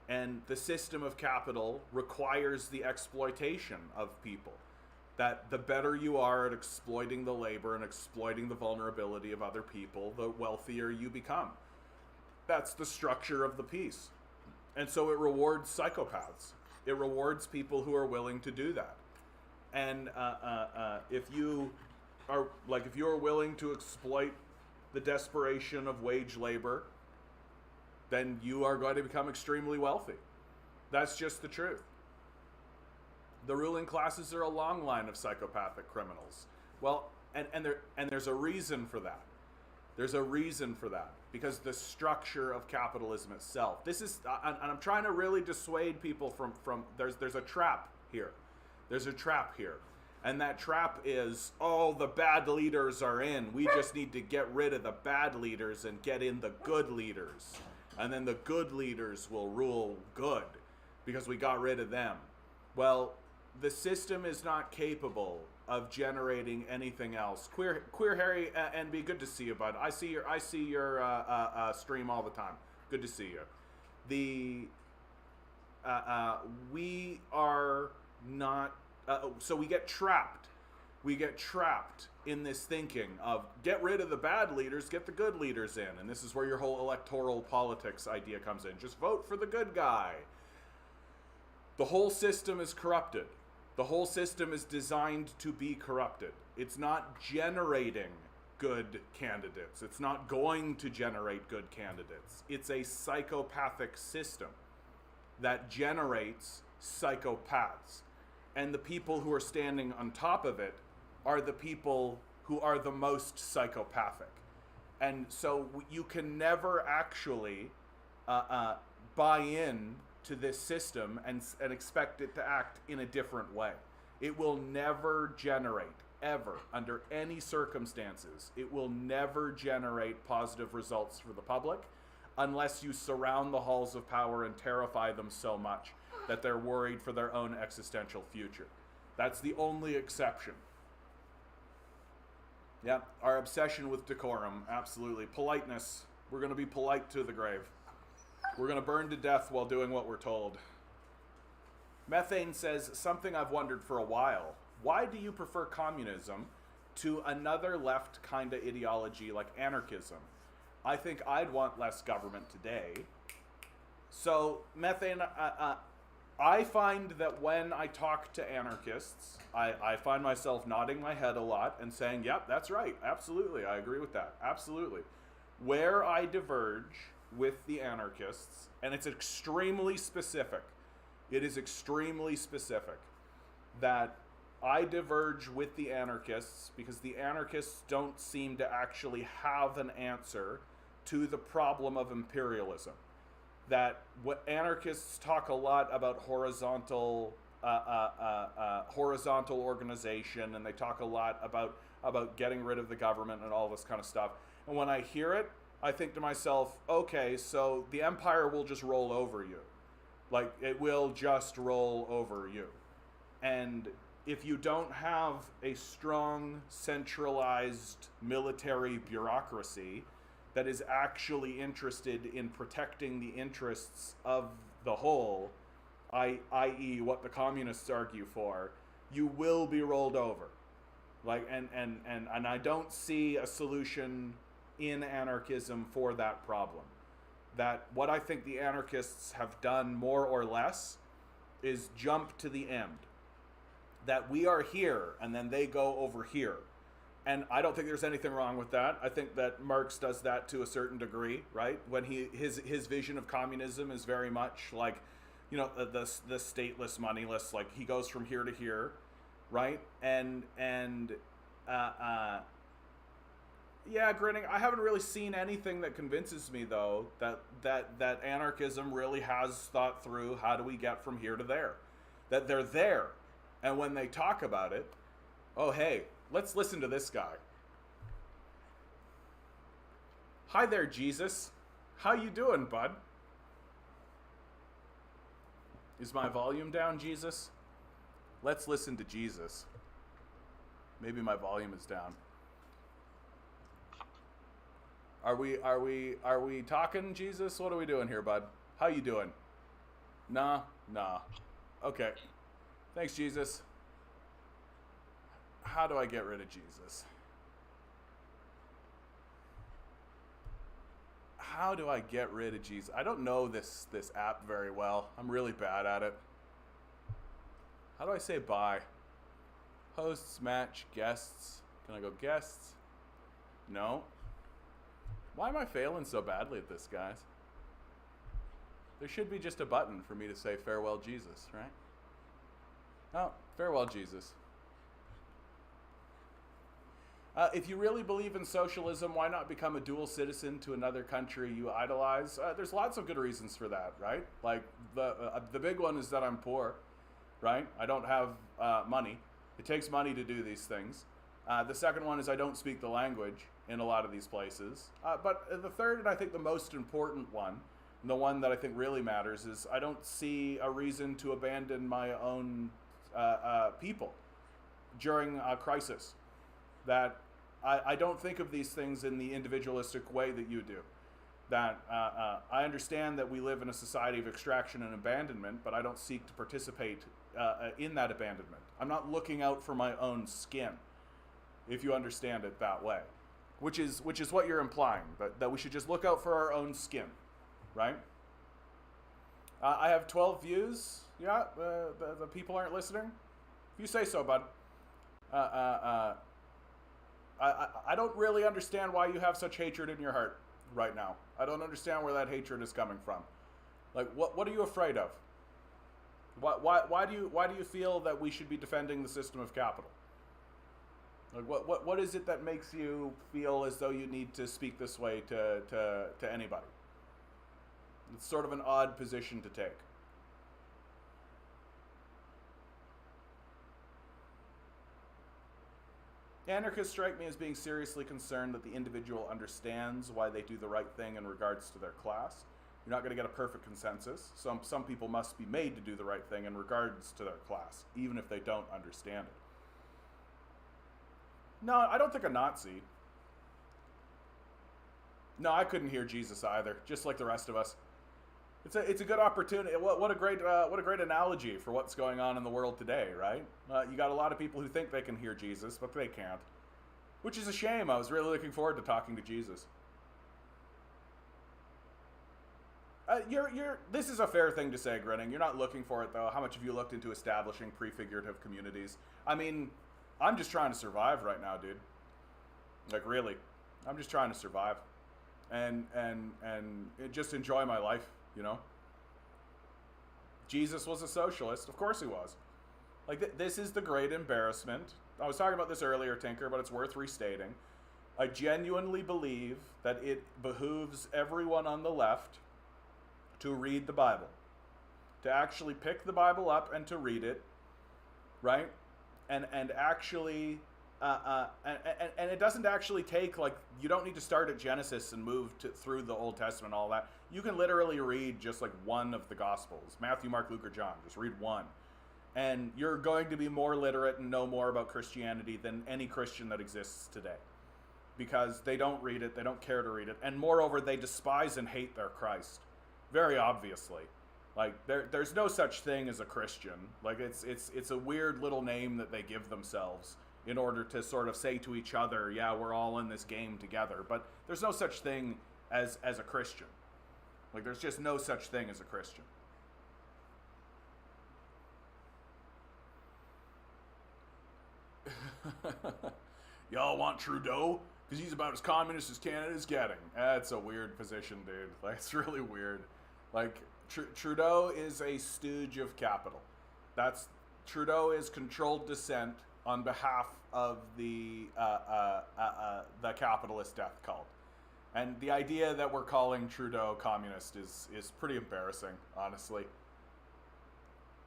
And the system of capital requires the exploitation of people. That the better you are at exploiting the labor and exploiting the vulnerability of other people, the wealthier you become. That's the structure of the piece. And so it rewards psychopaths. It rewards people who are willing to do that. And if you are willing to exploit the desperation of wage labor, then you are going to become extremely wealthy. That's just the truth. The ruling classes are a long line of psychopathic criminals. Well, and there's a reason for that. There's a reason for that, because the structure of capitalism itself. This is, and I'm trying to really dissuade people from there's a trap here. There's a trap here. And that trap is, oh, the bad leaders are in. We just need to get rid of the bad leaders and get in the good leaders. And then the good leaders will rule good because we got rid of them. Well, the system is not capable of generating anything else. Queer Harry, and be good to see you, bud. I see your stream all the time. Good to see you. We are not. So we get trapped. We get trapped in this thinking of get rid of the bad leaders, get the good leaders in, and this is where your whole electoral politics idea comes in. Just vote for the good guy. The whole system is corrupted. The whole system is designed to be corrupted. It's not generating good candidates. It's not going to generate good candidates. It's a psychopathic system that generates psychopaths. And the people who are standing on top of it are the people who are the most psychopathic. And so you can never actually buy in to this system and expect it to act in a different way. It will never generate, ever, under any circumstances, it will never generate positive results for the public unless you surround the halls of power and terrify them so much that they're worried for their own existential future. That's the only exception. Yeah, our obsession with decorum, absolutely. Politeness, we're going to be polite to the grave. We're going to burn to death while doing what we're told. Methane says, something I've wondered for a while. Why do you prefer communism to another left kind of ideology like anarchism? I think I'd want less government today. So, Methane, I find that when I talk to anarchists, I find myself nodding my head a lot and saying, yep, that's right. Absolutely. I agree with that. Absolutely. Where I diverge with the anarchists, and it's extremely specific, it is extremely specific, that I diverge with the anarchists because the anarchists don't seem to actually have an answer to the problem of imperialism. That what anarchists talk a lot about horizontal organization, and they talk a lot about getting rid of the government and all this kind of stuff. And when I hear it, I think to myself, okay, so the empire will just roll over you. Like, it will just roll over you. And if you don't have a strong, centralized military bureaucracy that is actually interested in protecting the interests of the whole, i.e. what the communists argue for, you will be rolled over. Like, and I don't see a solution in anarchism for that problem. That what I think the anarchists have done more or less is jump to the end. That we are here and then they go over here. And I don't think there's anything wrong with that. I think that Marx does that to a certain degree, right? When his vision of communism is very much like, you know, the stateless, moneyless, like he goes from here to here, right? And yeah, grinning. I haven't really seen anything that convinces me though that anarchism really has thought through how do we get from here to there. That they're there, and when they talk about it, oh hey, let's listen to this guy. Hi there, Jesus. How you doing, bud? Is my volume down, Jesus? Let's listen to Jesus. Maybe my volume is down. Are we talking, Jesus? What are we doing here, bud? How you doing? Nah. Okay. Thanks, Jesus. How do I get rid of Jesus? How do I get rid of Jesus? I don't know this app very well. I'm really bad at it. How do I say bye? Hosts, match, guests. Can I go guests? No. Why am I failing so badly at this, guys? There should be just a button for me to say farewell, Jesus, right? Oh, farewell, Jesus. If you really believe in socialism, why not become a dual citizen to another country you idolize? There's lots of good reasons for that, right? Like, the big one is that I'm poor, right? I don't have money. It takes money to do these things. The second one is I don't speak the language in a lot of these places. But the third, and I think the most important one, and the one that I think really matters, is I don't see a reason to abandon my own people during a crisis. That I don't think of these things in the individualistic way that you do. That I understand that we live in a society of extraction and abandonment, but I don't seek to participate in that abandonment. I'm not looking out for my own skin, if you understand it that way, which is what you're implying, that we should just look out for our own skin, right? I have 12 views. Yeah, the people aren't listening. If you say so, bud. I don't really understand why you have such hatred in your heart right now. I don't understand where that hatred is coming from. Like, what are you afraid of? Why do you feel that we should be defending the system of capital? Like, what is it that makes you feel as though you need to speak this way to anybody? It's sort of an odd position to take. Anarchists strike me as being seriously concerned that the individual understands why they do the right thing in regards to their class. You're not going to get a perfect consensus. Some people must be made to do the right thing in regards to their class, even if they don't understand it. No, I don't think a Nazi. No, I couldn't hear Jesus either, just like the rest of us. It's a good opportunity. What a great analogy for what's going on in the world today, right? You got a lot of people who think they can hear Jesus, but they can't, which is a shame. I was really looking forward to talking to Jesus. This is a fair thing to say, Grinning. You're not looking for it, though. How much have you looked into establishing prefigurative communities? I mean, I'm just trying to survive right now, dude. Like, really. I'm just trying to survive. And just enjoy my life, you know? Jesus was a socialist. Of course he was. Like, this is the great embarrassment. I was talking about this earlier, Tinker, but it's worth restating. I genuinely believe that it behooves everyone on the left to read the Bible, to actually pick the Bible up and to read it, right? And actually, and it doesn't actually take, like, you don't need to start at Genesis and move through the Old Testament and all that. You can literally read just like one of the Gospels, Matthew, Mark, Luke, or John. Just read one. And you're going to be more literate and know more about Christianity than any Christian that exists today. Because they don't read it, they don't care to read it, and moreover, they despise and hate their Christ. Very obviously. Like, there's no such thing as a Christian. Like, it's a weird little name that they give themselves in order to sort of say to each other, yeah, we're all in this game together. But there's no such thing as a Christian. Like, there's just no such thing as a Christian. Y'all want Trudeau? Because he's about as communist as Canada's getting. That's a weird position, dude. Like, it's really weird. Like, Trudeau is a stooge of capital. Trudeau is controlled dissent on behalf of the capitalist death cult. And the idea that we're calling Trudeau communist is pretty embarrassing, honestly.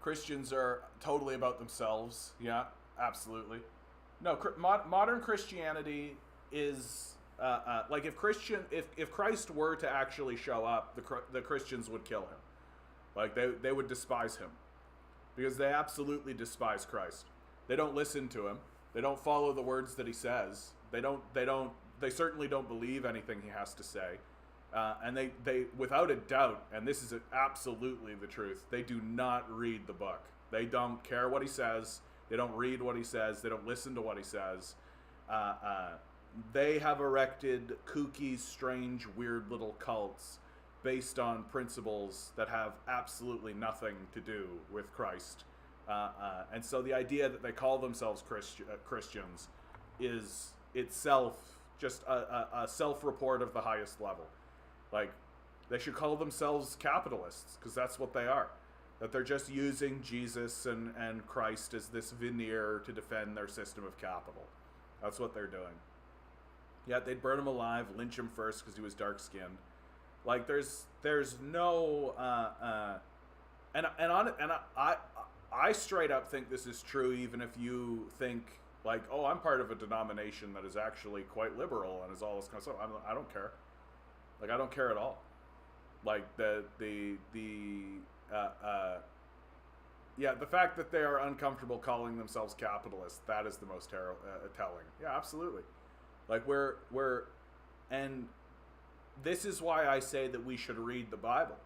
Christians are totally about themselves. Yeah, absolutely. No, modern Christianity is like, if Christ were to actually show up, the Christians would kill him. Like, they would despise him, because they absolutely despise Christ. They don't listen to him. They don't follow the words that he says. They certainly don't believe anything he has to say. And they without a doubt, and this is absolutely the truth, they do not read the book. They don't care what he says. They don't read what he says. They don't listen to what he says. They have erected kooky, strange, weird little cults based on principles that have absolutely nothing to do with Christ. And so the idea that they call themselves Christians is itself just a self-report of the highest level. Like, they should call themselves capitalists, because that's what they are. That they're just using Jesus and Christ as this veneer to defend their system of capital. That's what they're doing. Yeah, they'd burn him alive, lynch him first because he was dark-skinned. Like, there's no I straight up think this is true, even if you think, like, oh, I'm part of a denomination that is actually quite liberal and is all this kind of stuff. I don't care. Like, I don't care at all. Like, the fact that they are uncomfortable calling themselves capitalists, that is the most telling. Yeah, absolutely. Like, and this is why I say that we should read the Bible.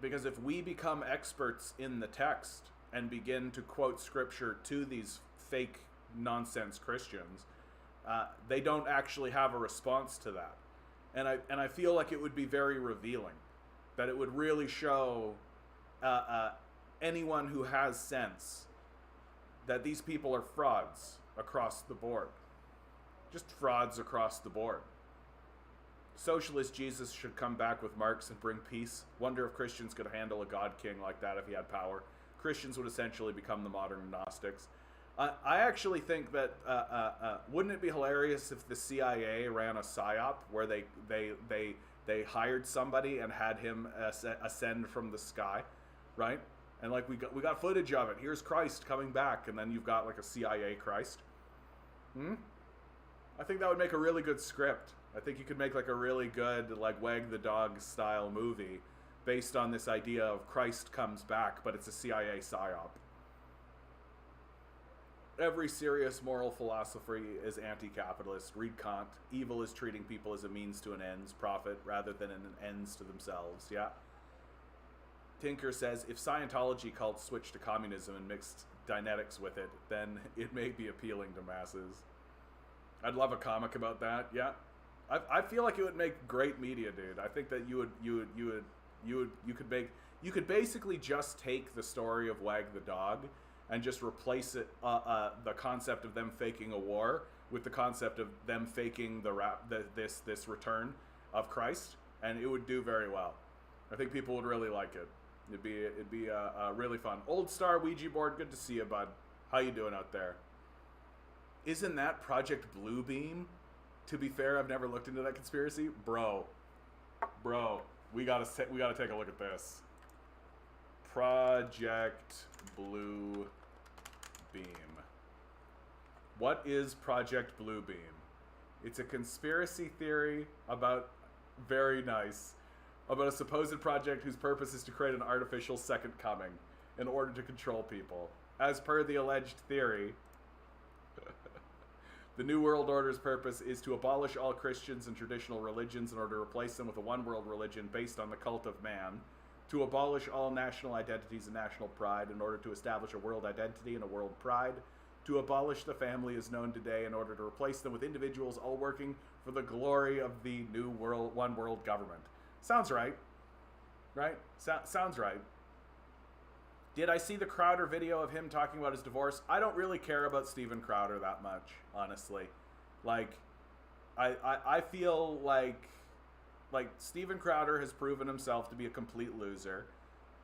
Because if we become experts in the text and begin to quote scripture to these fake nonsense Christians, they don't actually have a response to that. And I feel like it would be very revealing. That it would really show anyone who has sense that these people are frauds across the board. Just frauds across the board. Socialist Jesus should come back with Marx and bring peace. Wonder if Christians could handle a God king like that if he had power. Christians would essentially become the modern Gnostics. I actually think that wouldn't it be hilarious if the CIA ran a psyop where they hired somebody and had him ascend from the sky, right? And like we got footage of it. Here's Christ coming back, and then you've got like a CIA Christ. I think that would make a really good script. I think you could make like a really good, like, Wag the Dog style movie based on this idea of Christ comes back, but it's a CIA psyop. Every serious moral philosophy is anti-capitalist. Read Kant. Evil is treating people as a means to an ends profit rather than an ends to themselves. Yeah. Tinker says, if Scientology cults switch to communism and mixed Dianetics with it, then it may be appealing to masses. I'd love a comic about that. Yeah. I feel like it would make great media, dude. I think that you would You could basically just take the story of Wag the Dog and just replace it, the concept of them faking a war with the concept of them faking this return of Christ, and it would do very well. I think people would really like it. It'd be really fun. Old Star Ouija board, good to see you, bud. How you doing out there? Isn't that Project Bluebeam? To be fair, I've never looked into that conspiracy, bro. We gotta take a look at this. Project Bluebeam. What is Project Bluebeam? It's a conspiracy theory about a supposed project whose purpose is to create an artificial second coming in order to control people. As per the alleged theory, the New World Order's purpose is to abolish all Christians and traditional religions in order to replace them with a one-world religion based on the cult of man, to abolish all national identities and national pride in order to establish a world identity and a world pride, to abolish the family as known today in order to replace them with individuals all working for the glory of the new world, one world government. Sounds right. Right? Sounds right. Did I see the Crowder video of him talking about his divorce? I don't really care about Steven Crowder that much, honestly. Like, I feel like Steven Crowder has proven himself to be a complete loser.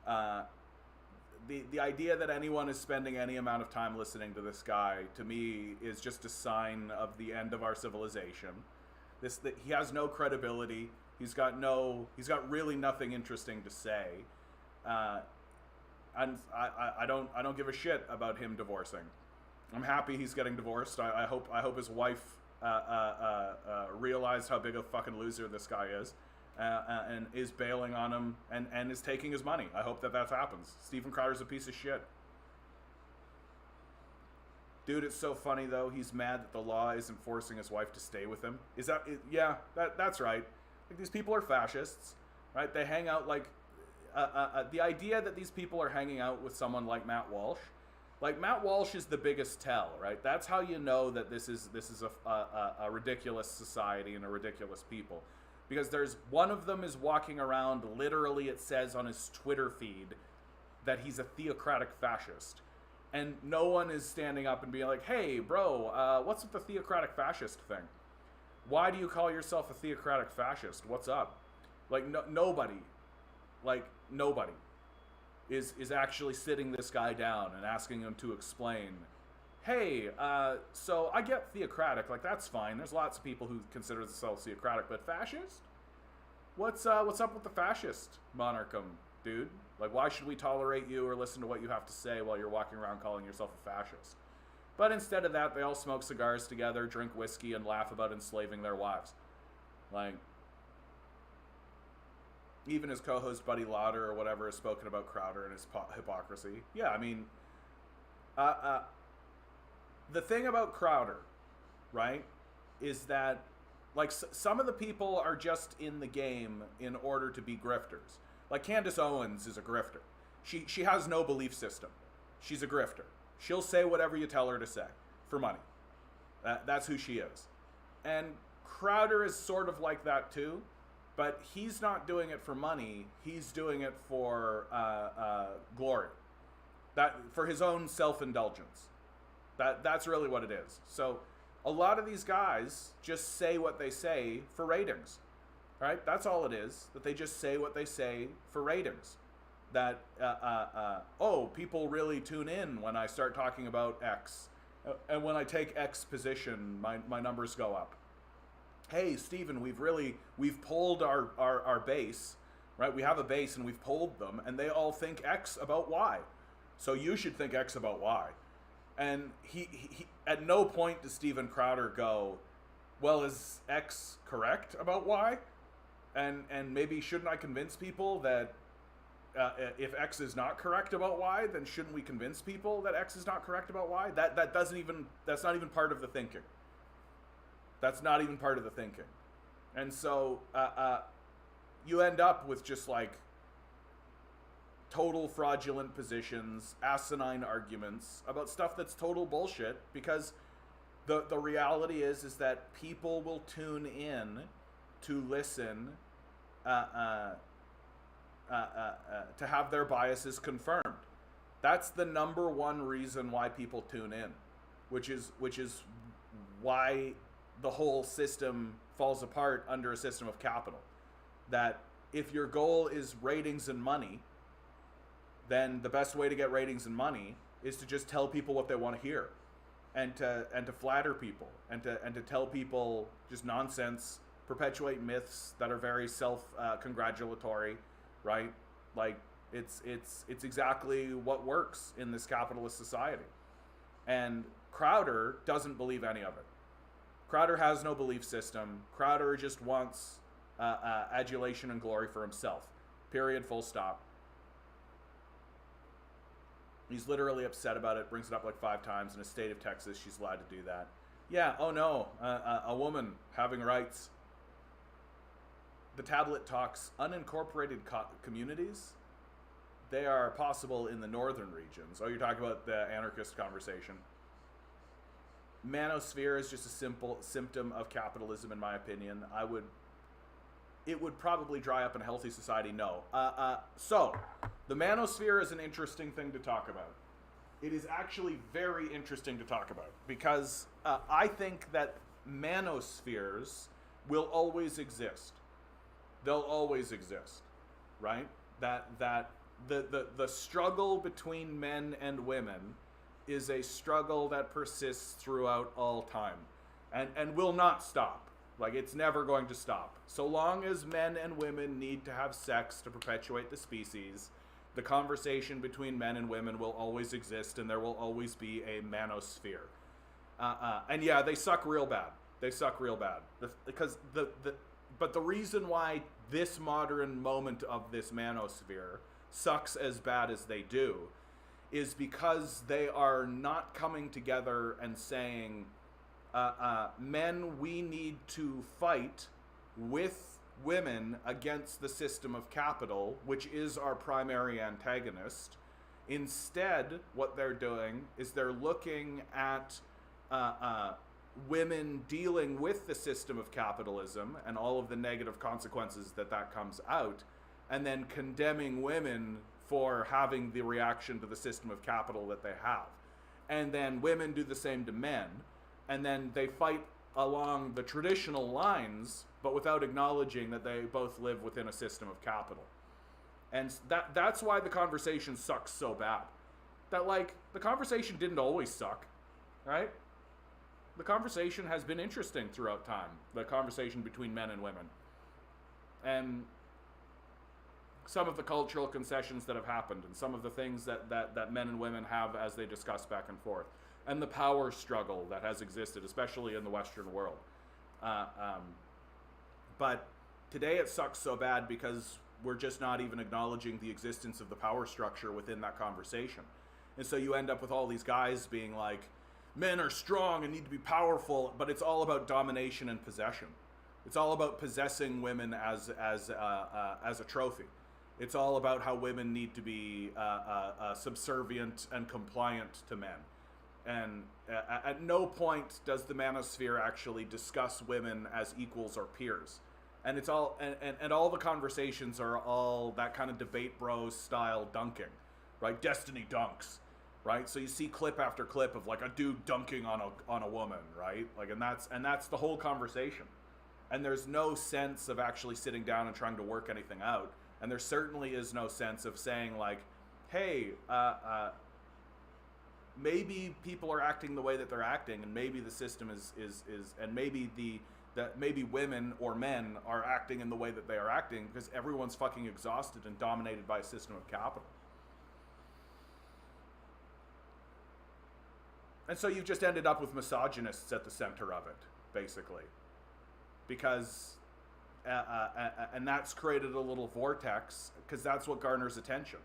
The idea that anyone is spending any amount of time listening to this guy, to me, is just a sign of the end of our civilization. That he has no credibility. He's got really nothing interesting to say. And I don't give a shit about him divorcing. I'm happy he's getting divorced. I hope his wife realized how big a fucking loser this guy is, and is bailing on him and is taking his money. I hope that happens. Steven Crowder's a piece of shit. Dude, it's so funny though. He's mad that the law isn't forcing his wife to stay with him. Yeah, that's right. Like, these people are fascists, right? They hang out like. The idea that these people are hanging out with someone like Matt Walsh, is the biggest tell, right? That's how you know that this is a ridiculous society and a ridiculous people, because there's one of them is walking around, literally it says on his Twitter feed that he's a theocratic fascist, and no one is standing up and being like, hey bro, what's with the theocratic fascist thing? Why do you call yourself a theocratic fascist? What's up? Like, nobody is actually sitting this guy down and asking him to explain, hey, so I get theocratic, like, that's fine. There's lots of people who consider themselves theocratic, but fascist? What's up with the fascist monarchism, dude? Like, why should we tolerate you or listen to what you have to say while you're walking around calling yourself a fascist? But instead of that, they all smoke cigars together, drink whiskey, and laugh about enslaving their wives. Like, even his co-host Buddy Lauder or whatever has spoken about Crowder and his hypocrisy. Yeah, I mean, the thing about Crowder, right, is that, like, some of the people are just in the game in order to be grifters. Like, Candace Owens is a grifter. She has no belief system. She's a grifter. She'll say whatever you tell her to say for money. That's who she is. And Crowder is sort of like that too. But he's not doing it for money. He's doing it for glory, for his own self-indulgence. That's really what it is. So a lot of these guys just say what they say for ratings, right? That's all it is. That they just say what they say for ratings. That people really tune in when I start talking about X, and when I take X position, my numbers go up. Hey, Steven, we've polled our base, right? We have a base and we've polled them, and they all think X about Y. So you should think X about Y. And he at no point does Steven Crowder go, well, is X correct about Y? And maybe shouldn't I convince people that if X is not correct about Y, then shouldn't we convince people that X is not correct about Y? That's not even part of the thinking. That's not even part of the thinking. And so you end up with just like total fraudulent positions, asinine arguments about stuff that's total bullshit, because the reality is that people will tune in to listen to have their biases confirmed. That's the number one reason why people tune in, which is why the whole system falls apart under a system of capital. That if your goal is ratings and money, then the best way to get ratings and money is to just tell people what they want to hear, and to flatter people, and to tell people just nonsense, perpetuate myths that are very self-congratulatory, right? Like it's exactly what works in this capitalist society. And Crowder doesn't believe any of it. Crowder has no belief system. Crowder just wants adulation and glory for himself. Period. Full stop. He's literally upset about it, brings it up like 5 times. In a state of Texas, she's allowed to do that. Yeah, oh no, a woman having rights. The tablet talks unincorporated communities. They are possible in the northern regions. Oh, you're talking about the anarchist conversation. Manosphere is just a simple symptom of capitalism, in my opinion. It would probably dry up in a healthy society. No. So, the manosphere is an interesting thing to talk about. It is actually very interesting to talk about because I think that manospheres will always exist. They'll always exist, right? That the struggle between men and women is a struggle that persists throughout all time and will not stop. Like, it's never going to stop. So long as men and women need to have sex to perpetuate the species, the conversation between men and women will always exist, and there will always be a manosphere. And yeah, they suck real bad. They suck real bad. But the reason why this modern moment of this manosphere sucks as bad as they do is because they are not coming together and saying, men, we need to fight with women against the system of capital, which is our primary antagonist. Instead, what they're doing is they're looking at women dealing with the system of capitalism and all of the negative consequences that comes out, and then condemning women for having the reaction to the system of capital that they have. And then women do the same to men, and then they fight along the traditional lines, but without acknowledging that they both live within a system of capital. And that's why the conversation sucks so bad. That, like, the conversation didn't always suck, right? The conversation has been interesting throughout time, the conversation between men and women. And some of the cultural concessions that have happened, and some of the things that men and women have as they discuss back and forth, and the power struggle that has existed, especially in the Western world. But today it sucks so bad because we're just not even acknowledging the existence of the power structure within that conversation. And so you end up with all these guys being like, men are strong and need to be powerful, but it's all about domination and possession. It's all about possessing women as a trophy. It's all about how women need to be subservient and compliant to men. And at no point does the manosphere actually discuss women as equals or peers. And it's all and all the conversations are all that kind of debate bros style dunking, right? Destiny dunks, right? So you see clip after clip of like a dude dunking on a woman, right? Like, and that's the whole conversation. And there's no sense of actually sitting down and trying to work anything out. And there certainly is no sense of saying like, hey, maybe people are acting the way that they're acting, and maybe the system is and maybe maybe women or men are acting in the way that they are acting because everyone's fucking exhausted and dominated by a system of capital. And so you've just ended up with misogynists at the center of it, basically. Because, and that's created a little vortex, because that's what garners attention.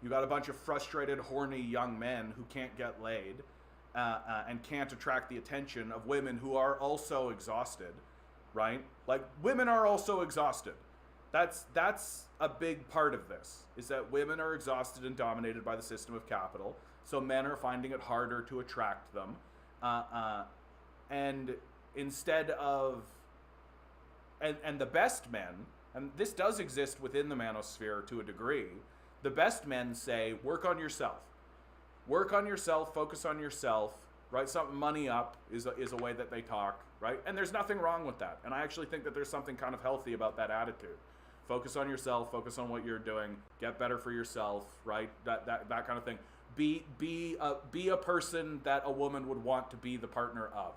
You got a bunch of frustrated, horny young men who can't get laid, and can't attract the attention of women who are also exhausted, right? Like, women are also exhausted. That's a big part of this, is that women are exhausted and dominated by the system of capital, so men are finding it harder to attract them, and instead of, and the best men and this does exist within the manosphere to a degree, the best men say, work on yourself. Work on yourself, focus on yourself, right? Something money up is a way that they talk, right? And there's nothing wrong with that. And I actually think that there's something kind of healthy about that attitude. Focus on yourself, focus on what you're doing, get better for yourself, right? That kind of thing. Be a person that a woman would want to be the partner of,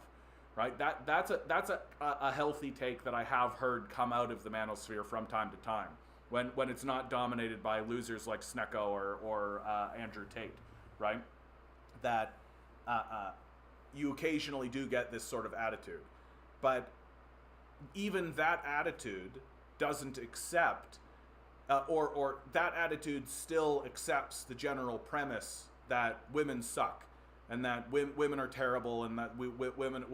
right? That's a healthy take that I have heard come out of the manosphere from time to time, when it's not dominated by losers like Snecko or Andrew Tate, right? That you occasionally do get this sort of attitude, but even that attitude doesn't accept, or that attitude still accepts the general premise that women suck, and that women are terrible, and that women,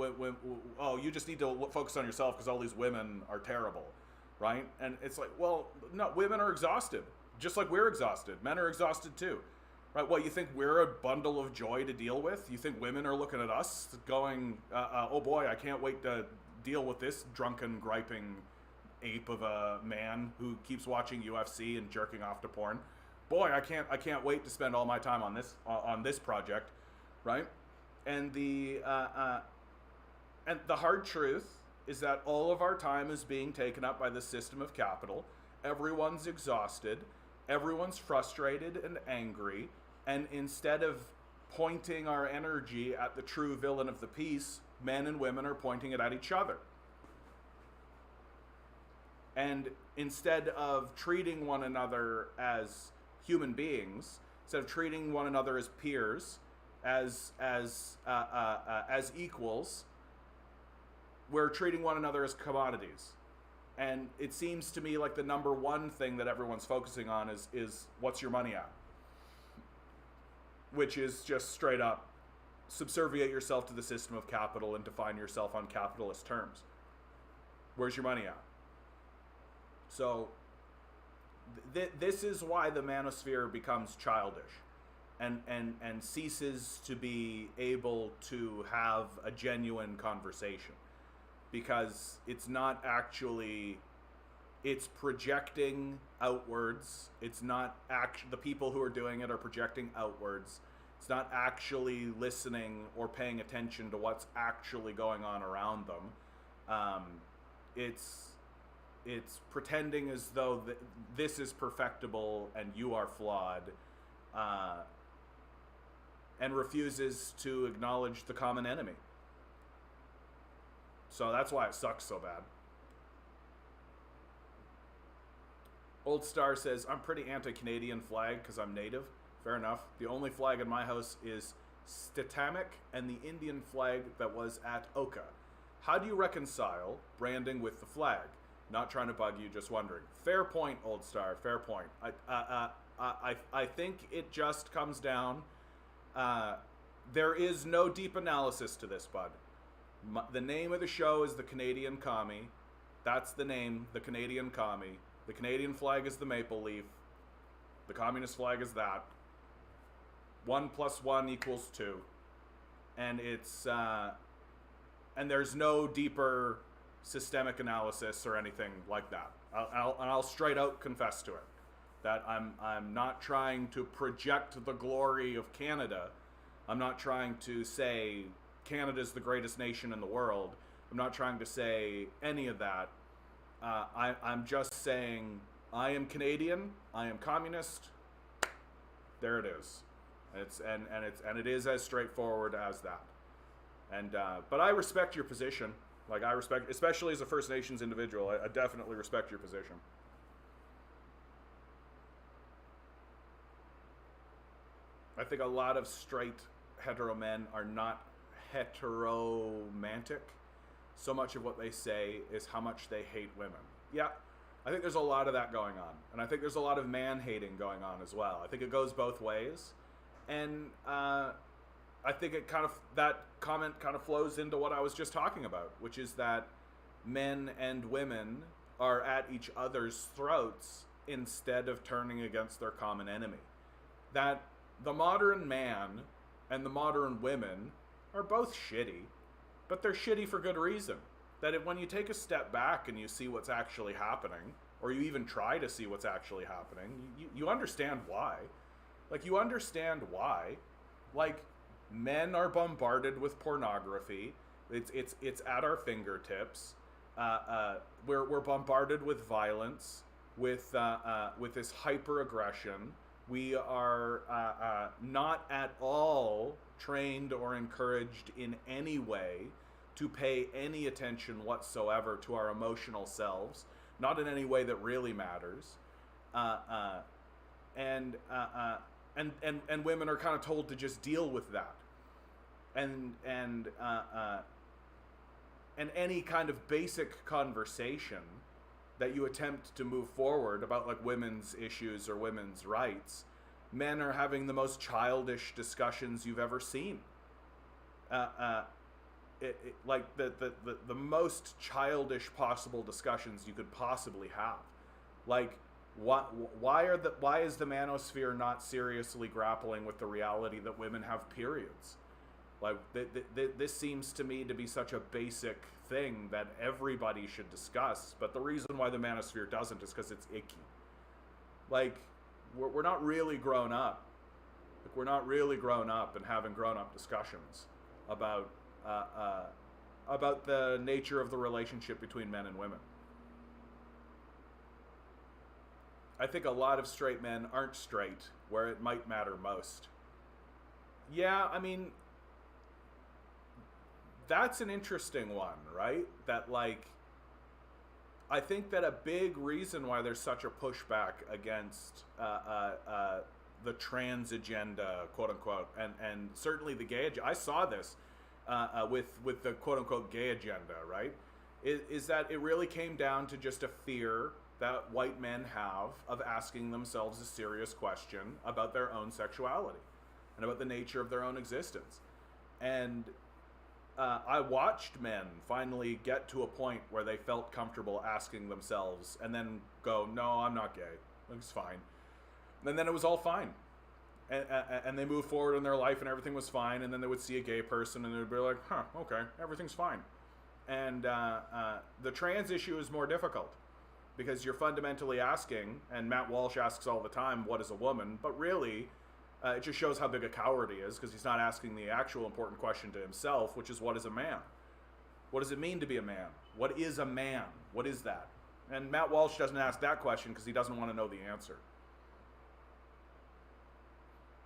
oh, you just need to focus on yourself because all these women are terrible, right? And it's like, well, no, women are exhausted, just like we're exhausted. Men are exhausted too, right? Well, you think we're a bundle of joy to deal with? You think women are looking at us going, oh boy, I can't wait to deal with this drunken, griping ape of a man who keeps watching UFC and jerking off to porn. Boy, I can't wait to spend all my time on this project, right? And the hard truth is that all of our time is being taken up by the system of capital. Everyone's exhausted, everyone's frustrated and angry, and instead of pointing our energy at the true villain of the piece, men and women are pointing it at each other. And instead of treating one another as human beings, instead of treating one another as peers, as equals, we're treating one another as commodities. And it seems to me like the number one thing that everyone's focusing on is what's your money at? Which is just straight up subserviate yourself to the system of capital and define yourself on capitalist terms. Where's your money at? So this is why the manosphere becomes childish and ceases to be able to have a genuine conversation, because it's not actually, it's projecting outwards. It's not the people who are doing it are projecting outwards. It's not actually listening or paying attention to what's actually going on around them. It's pretending as though this is perfectible and you are flawed, and refuses to acknowledge the common enemy. So that's why it sucks so bad. Old Star says, I'm pretty anti-Canadian flag because I'm native. Fair enough. The only flag in my house is Stitamic and the Indian flag that was at Oka. How do you reconcile branding with the flag? Not trying to bug you, just wondering. Fair point, Old Star. Fair point. I think it just comes down. There is no deep analysis to this, bud. The name of the show is the Canadian Commie. That's the name, the Canadian Commie. The Canadian flag is the maple leaf. The communist flag is that. 1 + 1 = 2. And it's and there's no deeper systemic analysis or anything like that. I'll straight out confess to it, that I'm not trying to project the glory of Canada. I'm not trying to say Canada's the greatest nation in the world. I'm not trying to say any of that. I'm just saying I am Canadian. I am communist. There it is. It is as straightforward as that. And but I respect your position. Like, I respect, especially as a First Nations individual, I definitely respect your position. I think a lot of straight hetero men are not heteromantic. So much of what they say is how much they hate women. Yeah, I think there's a lot of that going on. And I think there's a lot of man-hating going on as well. I think it goes both ways. And I think that comment kind of flows into what I was just talking about, which is that men and women are at each other's throats instead of turning against their common enemy. That the modern man and the modern women are both shitty, but they're shitty for good reason. That when you take a step back and you see what's actually happening, or you even try to see what's actually happening, you understand why. Like, you understand why. Like, men are bombarded with pornography. It's at our fingertips. We're bombarded with violence, with this hyper aggression. We are not at all trained or encouraged in any way to pay any attention whatsoever to our emotional selves, not in any way that really matters. And women are kind of told to just deal with that. And any kind of basic conversation that you attempt to move forward about like women's issues or women's rights, men are having the most childish discussions you've ever seen. Like the most childish possible discussions you could possibly have. Like, why is the manosphere not seriously grappling with the reality that women have periods? Like, this seems to me to be such a basic thing that everybody should discuss, but the reason why the manosphere doesn't is because it's icky. Like, we're not really grown up. Like, we're not really grown up and having grown-up discussions about the nature of the relationship between men and women. I think a lot of straight men aren't straight where it might matter most. Yeah, I mean, that's an interesting one, right? That, like, I think that a big reason why there's such a pushback against the trans agenda, quote unquote, and certainly the gay agenda. I saw this with the quote unquote gay agenda, right? Is that it really came down to just a fear that white men have of asking themselves a serious question about their own sexuality and about the nature of their own existence. And I watched men finally get to a point where they felt comfortable asking themselves and then go, no, I'm not gay. It's fine. And then it was all fine. And they moved forward in their life and everything was fine. And then they would see a gay person and they'd be like, huh, okay, everything's fine. And the trans issue is more difficult because you're fundamentally asking, and Matt Walsh asks all the time, what is a woman? But really, it just shows how big a coward he is because he's not asking the actual important question to himself, which is, what is a man? What does it mean to be a man? What is a man? What is that? And Matt Walsh doesn't ask that question because he doesn't want to know the answer.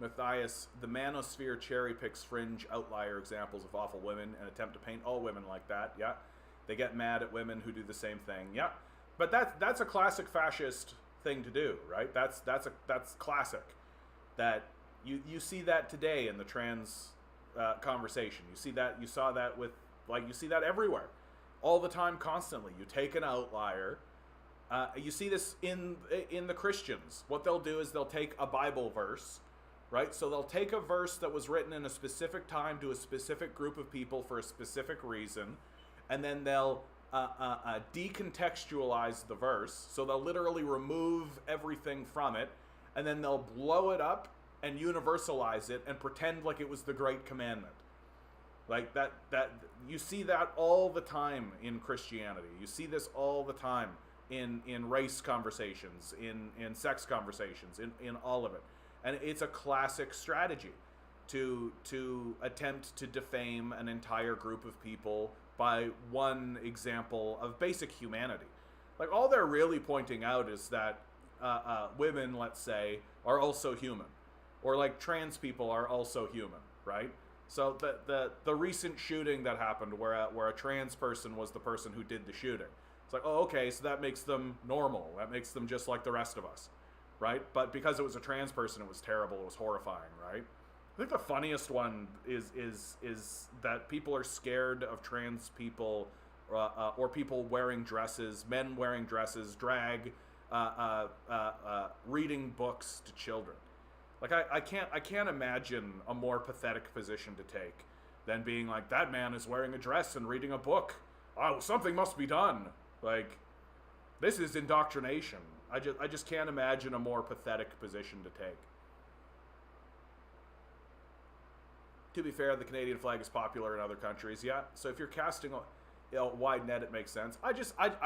Matthias, the manosphere cherry picks fringe outlier examples of awful women and attempt to paint all women like that. Yeah. They get mad at women who do the same thing. Yeah. But that's a classic fascist thing to do, right? That's classic. That you see that today in the trans conversation. You saw that with, like, you see that everywhere, all the time, constantly. You take an outlier. You see this in the Christians. What they'll do is they'll take a Bible verse, right? So they'll take a verse that was written in a specific time to a specific group of people for a specific reason, and then they'll decontextualize the verse. So they'll literally remove everything from it, and then they'll blow it up and universalize it and pretend like it was the Great Commandment. Like that you see that all the time in Christianity. You see this all the time in race conversations, in sex conversations, in all of it. And it's a classic strategy to attempt to defame an entire group of people by one example of basic humanity. Like, all they're really pointing out is that women, let's say, are also human. Or like trans people are also human, right? So the recent shooting that happened where a trans person was the person who did the shooting. It's like, oh, okay, so that makes them normal. That makes them just like the rest of us, right? But because it was a trans person, it was terrible. It was horrifying, right? I think the funniest one is that people are scared of trans people or people wearing dresses, men wearing dresses, drag, reading books to children. Like, I can't imagine a more pathetic position to take than being like, that man is wearing a dress and reading a book. Oh, something must be done. Like, this is indoctrination. I just can't imagine a more pathetic position to take. To be fair, the Canadian flag is popular in other countries. Yeah, so if you're casting... wide net, it makes sense. I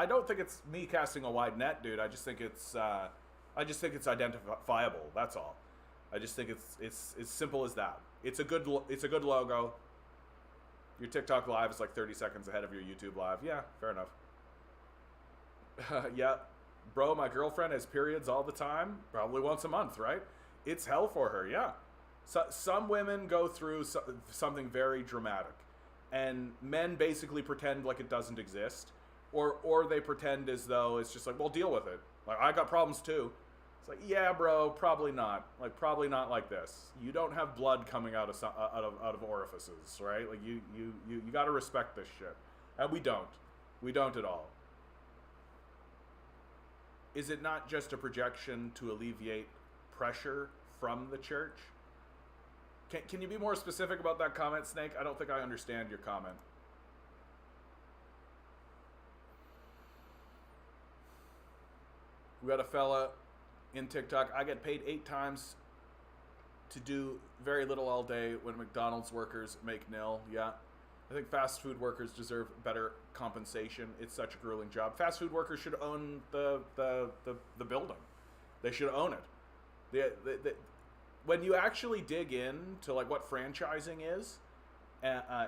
don't think it's me casting a wide net, dude. I just think it's identifiable. That's all. I just think it's as simple as that. It's a good logo. Your TikTok live is like 30 seconds ahead of your YouTube live. Yeah, fair enough. Yeah, bro, my girlfriend has periods all the time, probably once a month, right? It's hell for her. Yeah. So some women go through something very dramatic, and men basically pretend like it doesn't exist, or they pretend as though it's just like, well, deal with it. Like, I got problems too. It's like, yeah, bro, probably not. Like, probably not like this. You don't have blood coming out of orifices, right? Like, you got to respect this shit, and we don't. We don't at all. Is it not just a projection to alleviate pressure from the church? Can you be more specific about that comment, Snake? I don't think I understand your comment. We got a fella in TikTok. I get paid 8 times to do very little all day when McDonald's workers make nil. Yeah. I think fast food workers deserve better compensation. It's such a grueling job. Fast food workers should own the building. They should own it. When you actually dig into like what franchising is,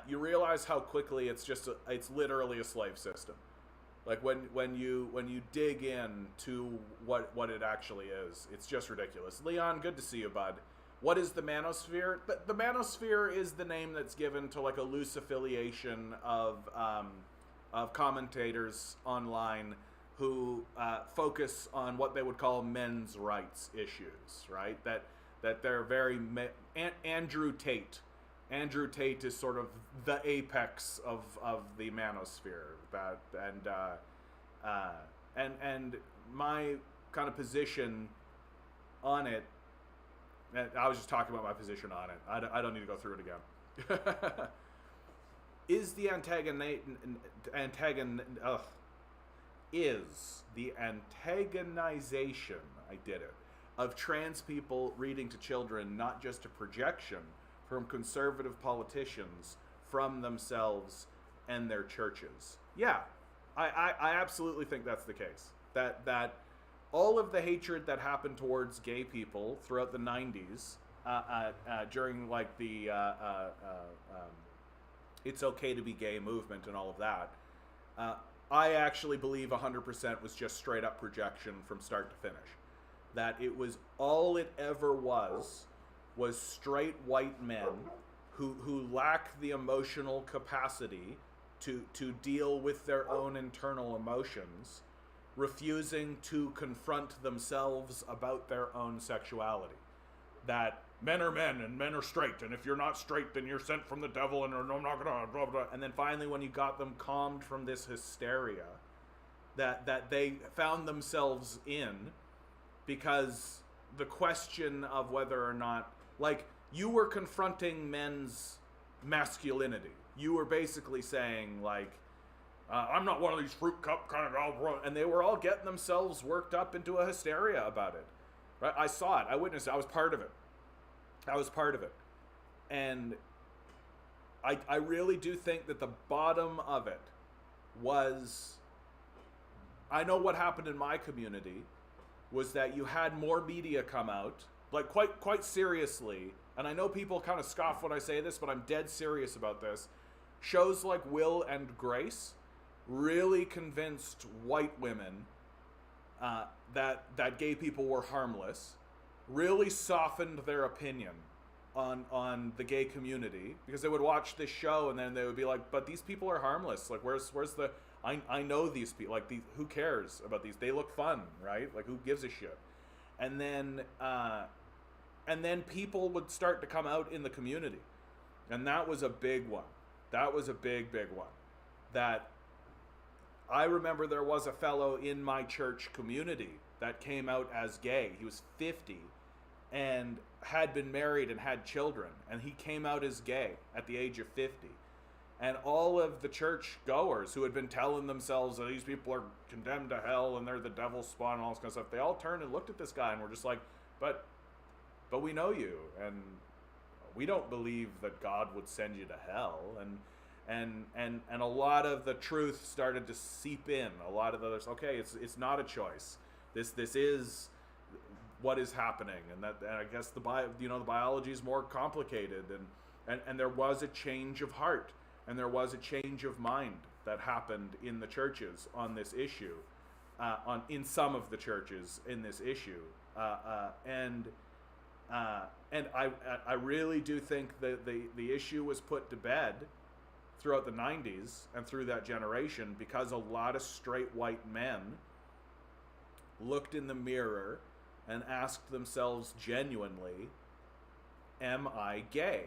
you realize how quickly it's literally a slave system. Like when you dig into what it actually is, it's just ridiculous. Leon, good to see you, bud. What is the manosphere? The manosphere is the name that's given to like a loose affiliation of commentators online who focus on what they would call men's rights issues, right? That they're very Andrew Tate. Andrew Tate is sort of the apex of the manosphere. And my kind of position on it. I was just talking about my position on it. I don't need to go through it again. Is the antagonization, I did it, of trans people reading to children not just a projection from conservative politicians from themselves and their churches? Yeah, I absolutely think that's the case. That all of the hatred that happened towards gay people throughout the 90s, during like the It's Okay to Be Gay movement and all of that, I actually believe 100% was just straight up projection from start to finish. That it was all it ever was straight white men who lack the emotional capacity to deal with their own internal emotions, refusing to confront themselves about their own sexuality. That men are men and men are straight, and if you're not straight, then you're sent from the devil, and I'm not gonna blah blah. And then finally, when you got them calmed from this hysteria that they found themselves in, because the question of whether or not, like, you were confronting men's masculinity. You were basically saying, like, I'm not one of these fruit cup kind of guys. And they were all getting themselves worked up into a hysteria about it. Right? I saw it. I witnessed it. I was part of it. And I really do think that the bottom of it was, I know what happened in my community was that you had more media come out, like quite seriously. And I know people kind of scoff when I say this, but I'm dead serious about this. Shows like Will and Grace really convinced white women that gay people were harmless, really softened their opinion on the gay community, because they would watch this show and then they would be like, but these people are harmless. Like, where's the, I know these people, like, these, who cares about these? They look fun, right? Like, who gives a shit? And then people would start to come out in the community. And that was a big one. That was a big one. That I remember there was a fellow in my church community that came out as gay. He was 50 and had been married and had children. And he came out as gay at the age of 50. And all of the church goers who had been telling themselves that these people are condemned to hell and they're the devil's spawn and all this kind of stuff, they all turned and looked at this guy and were just like, but we know you, and we don't believe that God would send you to hell. and a lot of the truth started to seep in. A lot of others, okay, it's not a choice. This is what is happening, and I guess the biology is more complicated, and there was a change of heart, and there was a change of mind that happened in the churches on this issue, in some of the churches in this issue, and I really do think that the issue was put to bed throughout the 90s and through that generation because a lot of straight white men looked in the mirror and asked themselves genuinely, am I gay?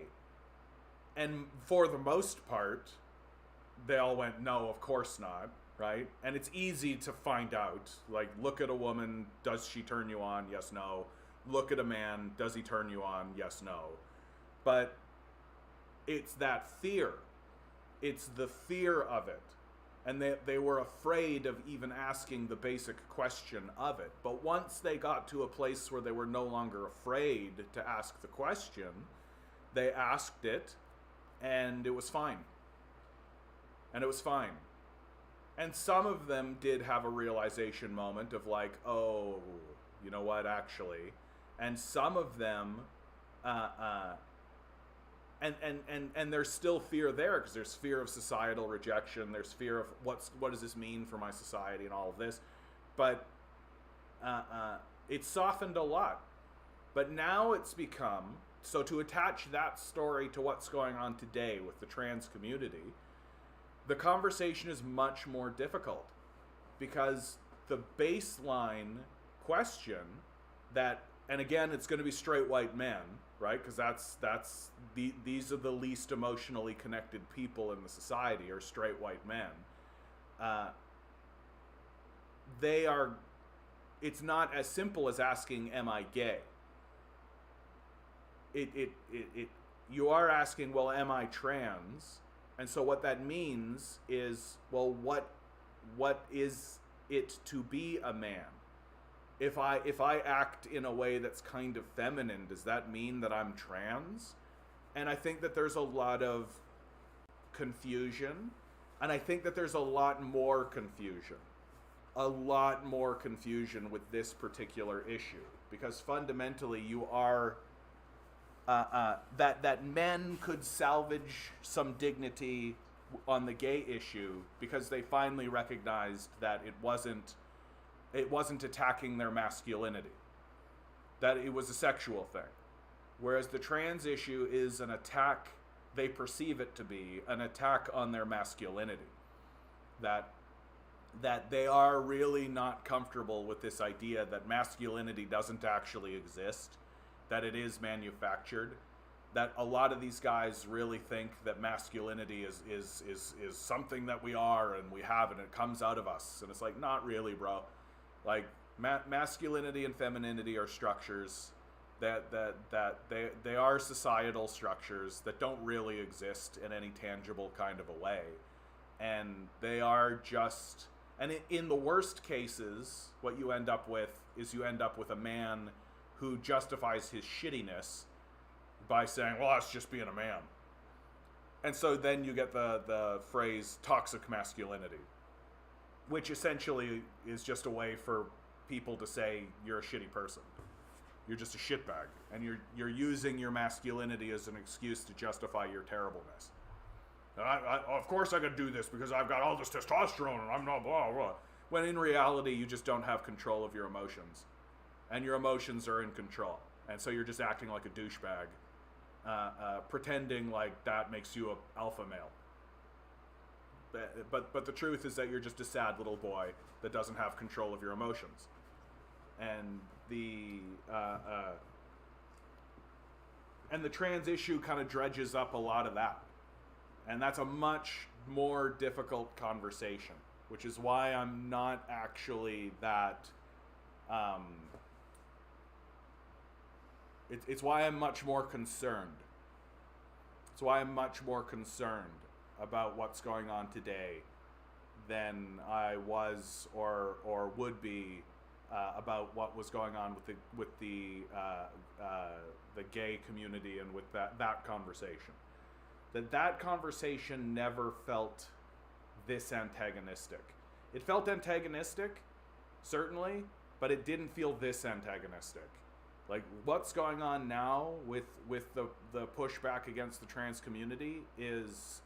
And for the most part, they all went, no, of course not, right? And it's easy to find out. Like, look at a woman, does she turn you on? Yes, no. Look at a man, does he turn you on? Yes, no. But it's that fear. It's the fear of it. And they were afraid of even asking the basic question of it. But once they got to a place where they were no longer afraid to ask the question, they asked it, and it was fine. And it was fine. And some of them did have a realization moment of like, oh, you know what, actually. And some of them, and there's still fear there because there's fear of societal rejection. There's fear of what does this mean for my society and all of this. But it's softened a lot. But now it's become, so to attach that story to what's going on today with the trans community, the conversation is much more difficult because the baseline question that, and again, it's going to be straight white men, right? Because these are the least emotionally connected people in the society, are straight white men. It's not as simple as asking, am I gay? You are asking, well, am I trans? And so what that means is, well, what is it to be a man? If I act in a way that's kind of feminine, does that mean that I'm trans? And I think that there's a lot of confusion, and I think that there's a lot more confusion with this particular issue, because fundamentally you are that men could salvage some dignity on the gay issue because they finally recognized that it wasn't attacking their masculinity, that it was a sexual thing. Whereas the trans issue is an attack, they perceive it to be an attack on their masculinity. That they are really not comfortable with this idea that masculinity doesn't actually exist, that it is manufactured, that a lot of these guys really think that masculinity is something that we are and we have and it comes out of us. And it's like, not really, bro. Like, masculinity and femininity are structures that they are societal structures that don't really exist in any tangible kind of a way. And they are just, and in the worst cases, what you end up with is you end up with a man who justifies his shittiness by saying, well, that's just being a man. And so then you get the phrase toxic masculinity, which essentially is just a way for people to say you're a shitty person. You're just a shitbag. And you're using your masculinity as an excuse to justify your terribleness. Of course I could do this because I've got all this testosterone and I'm not blah, blah. When in reality, you just don't have control of your emotions. And your emotions are in control. And so you're just acting like a douchebag, pretending like that makes you an alpha male. But the truth is that you're just a sad little boy that doesn't have control of your emotions. And the trans issue kind of dredges up a lot of that. And that's a much more difficult conversation, which is why I'm not actually that... It's why I'm much more concerned. It's why I'm much more concerned about what's going on today than I was or would be about what was going on with the gay community and with that conversation. that conversation never felt this antagonistic. It felt antagonistic, certainly, but it didn't feel this antagonistic. Like, what's going on now with the pushback against the trans community is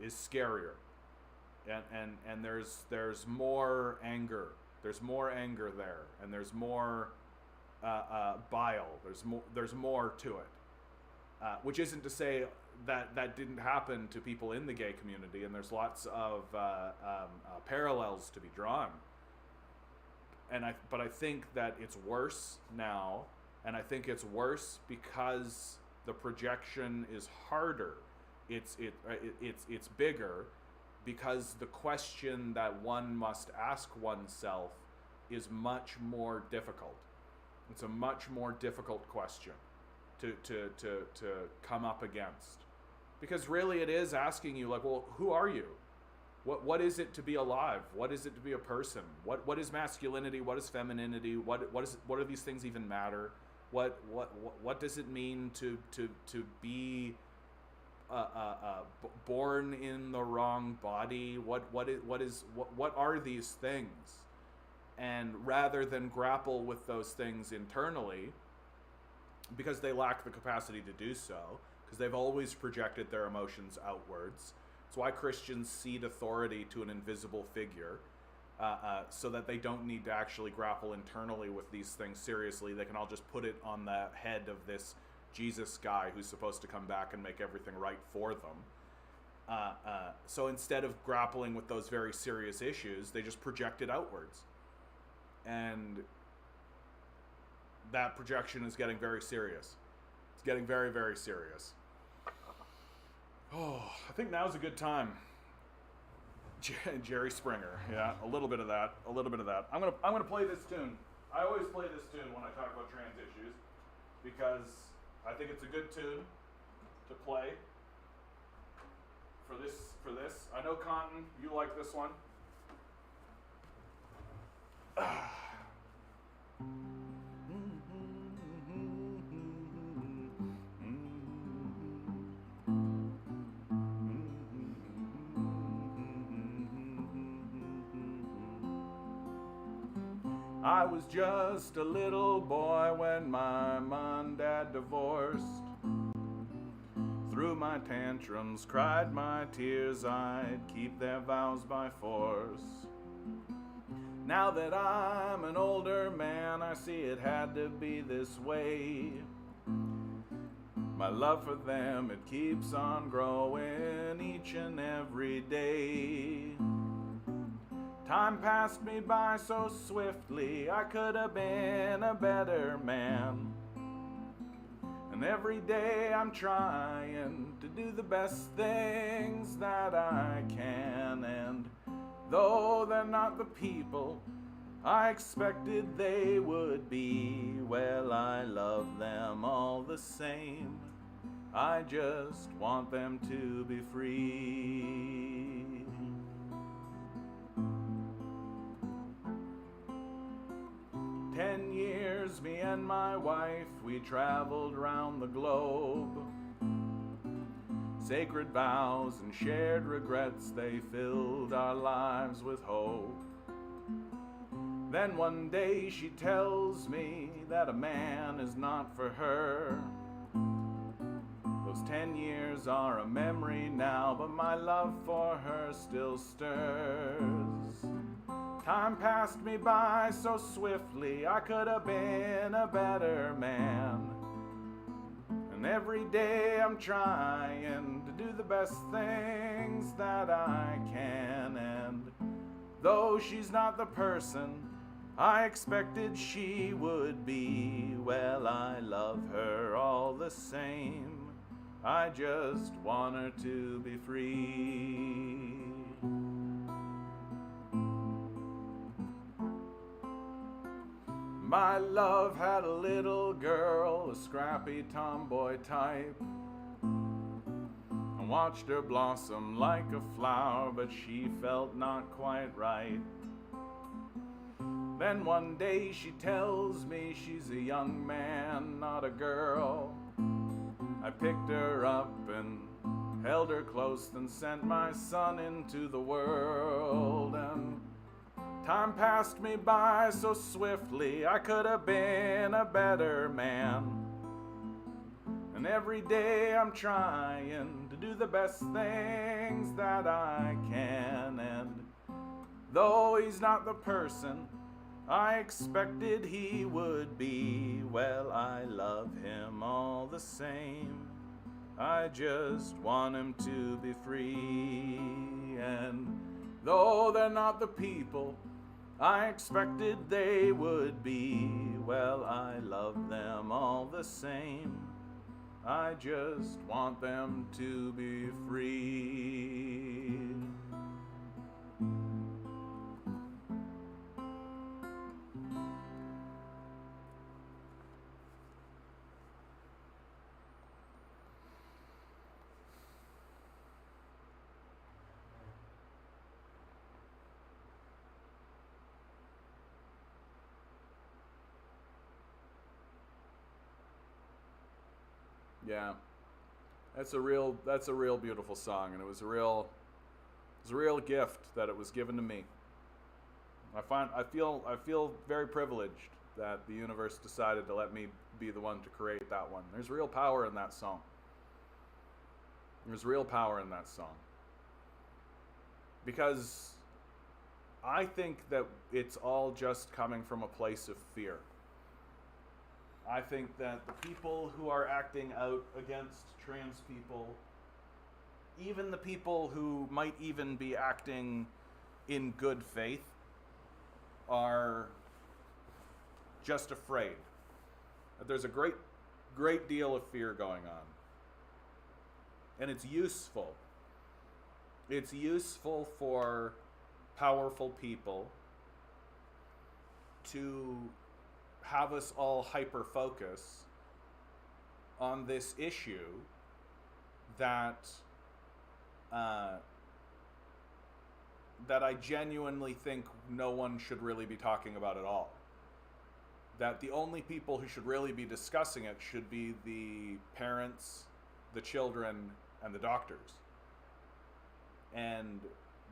scarier, and there's more anger. There's more anger there, and there's more bile. There's more to it, which isn't to say that didn't happen to people in the gay community, and there's lots of parallels to be drawn. But I think that it's worse now, and I think it's worse because the projection is harder. It's bigger, because the question that one must ask oneself is much more difficult. It's a much more difficult question to come up against, because really it is asking you, like, well, who are you? What is it to be alive? What is it to be a person? What is masculinity? What is femininity? What do these things even matter? What does it mean to be born in the wrong body? What are these things? And rather than grapple with those things internally, because they lack the capacity to do so, because they've always projected their emotions outwards. It's why Christians cede authority to an invisible figure, so that they don't need to actually grapple internally with these things seriously. They can all just put it on the head of this Jesus guy who's supposed to come back and make everything right for them. So instead of grappling with those very serious issues, they just project it outwards. And that projection is getting very serious. It's getting very, very serious. Oh, I think now's a good time. Jerry Springer, yeah, a little bit of that. I'm gonna play this tune. I always play this tune when I talk about trans issues, because I think it's a good tune to play for this. I know, Conton, you like this one. I was just a little boy when my mom and dad divorced. Through my tantrums, cried my tears, I'd keep their vows by force. Now that I'm an older man, I see it had to be this way. My love for them, it keeps on growing each and every day. Time passed me by so swiftly, I could have been a better man. And every day I'm trying to do the best things that I can. And though they're not the people I expected they would be, well, I love them all the same. I just want them to be free. 10 years, me and my wife, we traveled round the globe. Sacred vows and shared regrets, they filled our lives with hope. Then one day she tells me that a man is not for her. Those 10 years are a memory now, but my love for her still stirs. Time passed me by so swiftly, I could have been a better man. And every day I'm trying to do the best things that I can. And though she's not the person I expected she would be, well, I love her all the same. I just want her to be free. My love had a little girl, a scrappy tomboy type. I watched her blossom like a flower, but she felt not quite right. Then one day she tells me she's a young man, not a girl. I picked her up and held her close, then sent my son into the world. And time passed me by so swiftly, I could have been a better man. And every day I'm trying to do the best things that I can. And though he's not the person I expected he would be, well, I love him all the same. I just want him to be free. And though they're not the people I expected they would be, well, I love them all the same. I just want them to be free. Yeah, that's a real beautiful song, and it was a real gift that it was given to me. I feel very privileged that the universe decided to let me be the one to create that one. There's real power in that song. There's real power in that song. Because I think that it's all just coming from a place of fear. I think that the people who are acting out against trans people, even the people who might even be acting in good faith, are just afraid. There's a great deal of fear going on. And it's useful. It's useful for powerful people to have us all hyper-focus on this issue that I genuinely think no one should really be talking about at all. That the only people who should really be discussing it should be the parents, the children, and the doctors. And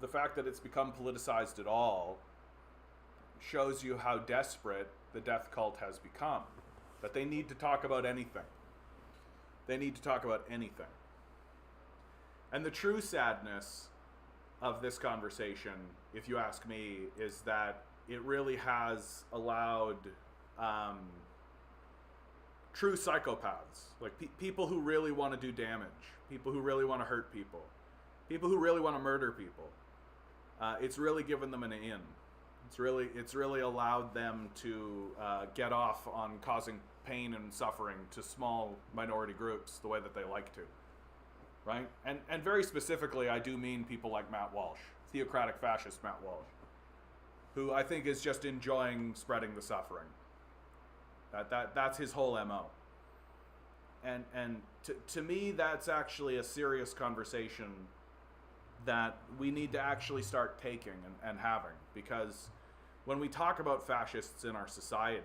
the fact that it's become politicized at all shows you how desperate the death cult has become. That they need to talk about anything. They need to talk about anything. And the true sadness of this conversation, if you ask me, is that it really has allowed true psychopaths, like people who really want to do damage, people who really want to hurt people, people who really want to murder people. It's really given them an in. It's really allowed them to get off on causing pain and suffering to small minority groups the way that they like to, right? And very specifically, I do mean people like Matt Walsh, theocratic fascist Matt Walsh, who I think is just enjoying spreading the suffering. That's his whole MO. And to me, that's actually a serious conversation that we need to actually start taking and having, because when we talk about fascists in our society,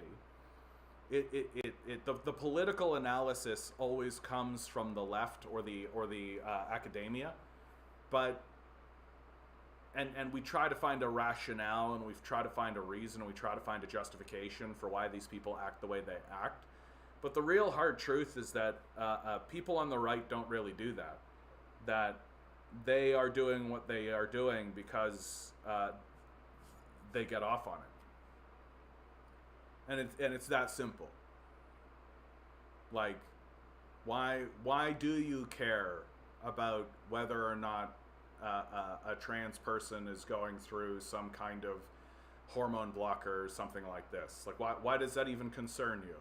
the political analysis always comes from the left or the academia, but and we try to find a rationale, and we try to find a reason, and we try to find a justification for why these people act the way they act. But the real hard truth is that people on the right don't really do that. That they are doing what they are doing because they get off on it. And it's that simple. Like, why do you care about whether or not a trans person is going through some kind of hormone blocker or something like this? Like, why does that even concern you?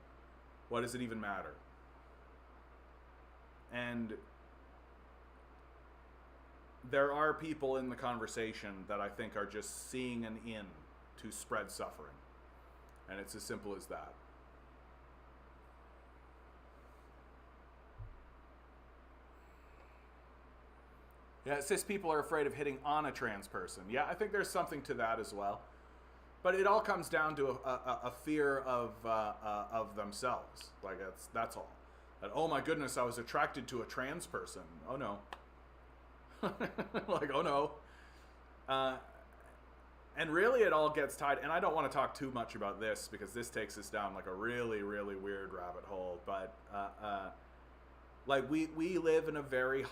Why does it even matter? And there are people in the conversation that I think are just seeing an in to spread suffering. And it's as simple as that. Yeah, it says people are afraid of hitting on a trans person. Yeah, I think there's something to that as well. But it all comes down to a fear of themselves. Like, that's all. That, oh my goodness, I was attracted to a trans person. Oh no. Like, oh no. And really it all gets tied, and I don't want to talk too much about this because this takes us down like a really, really weird rabbit hole, but like we live in a very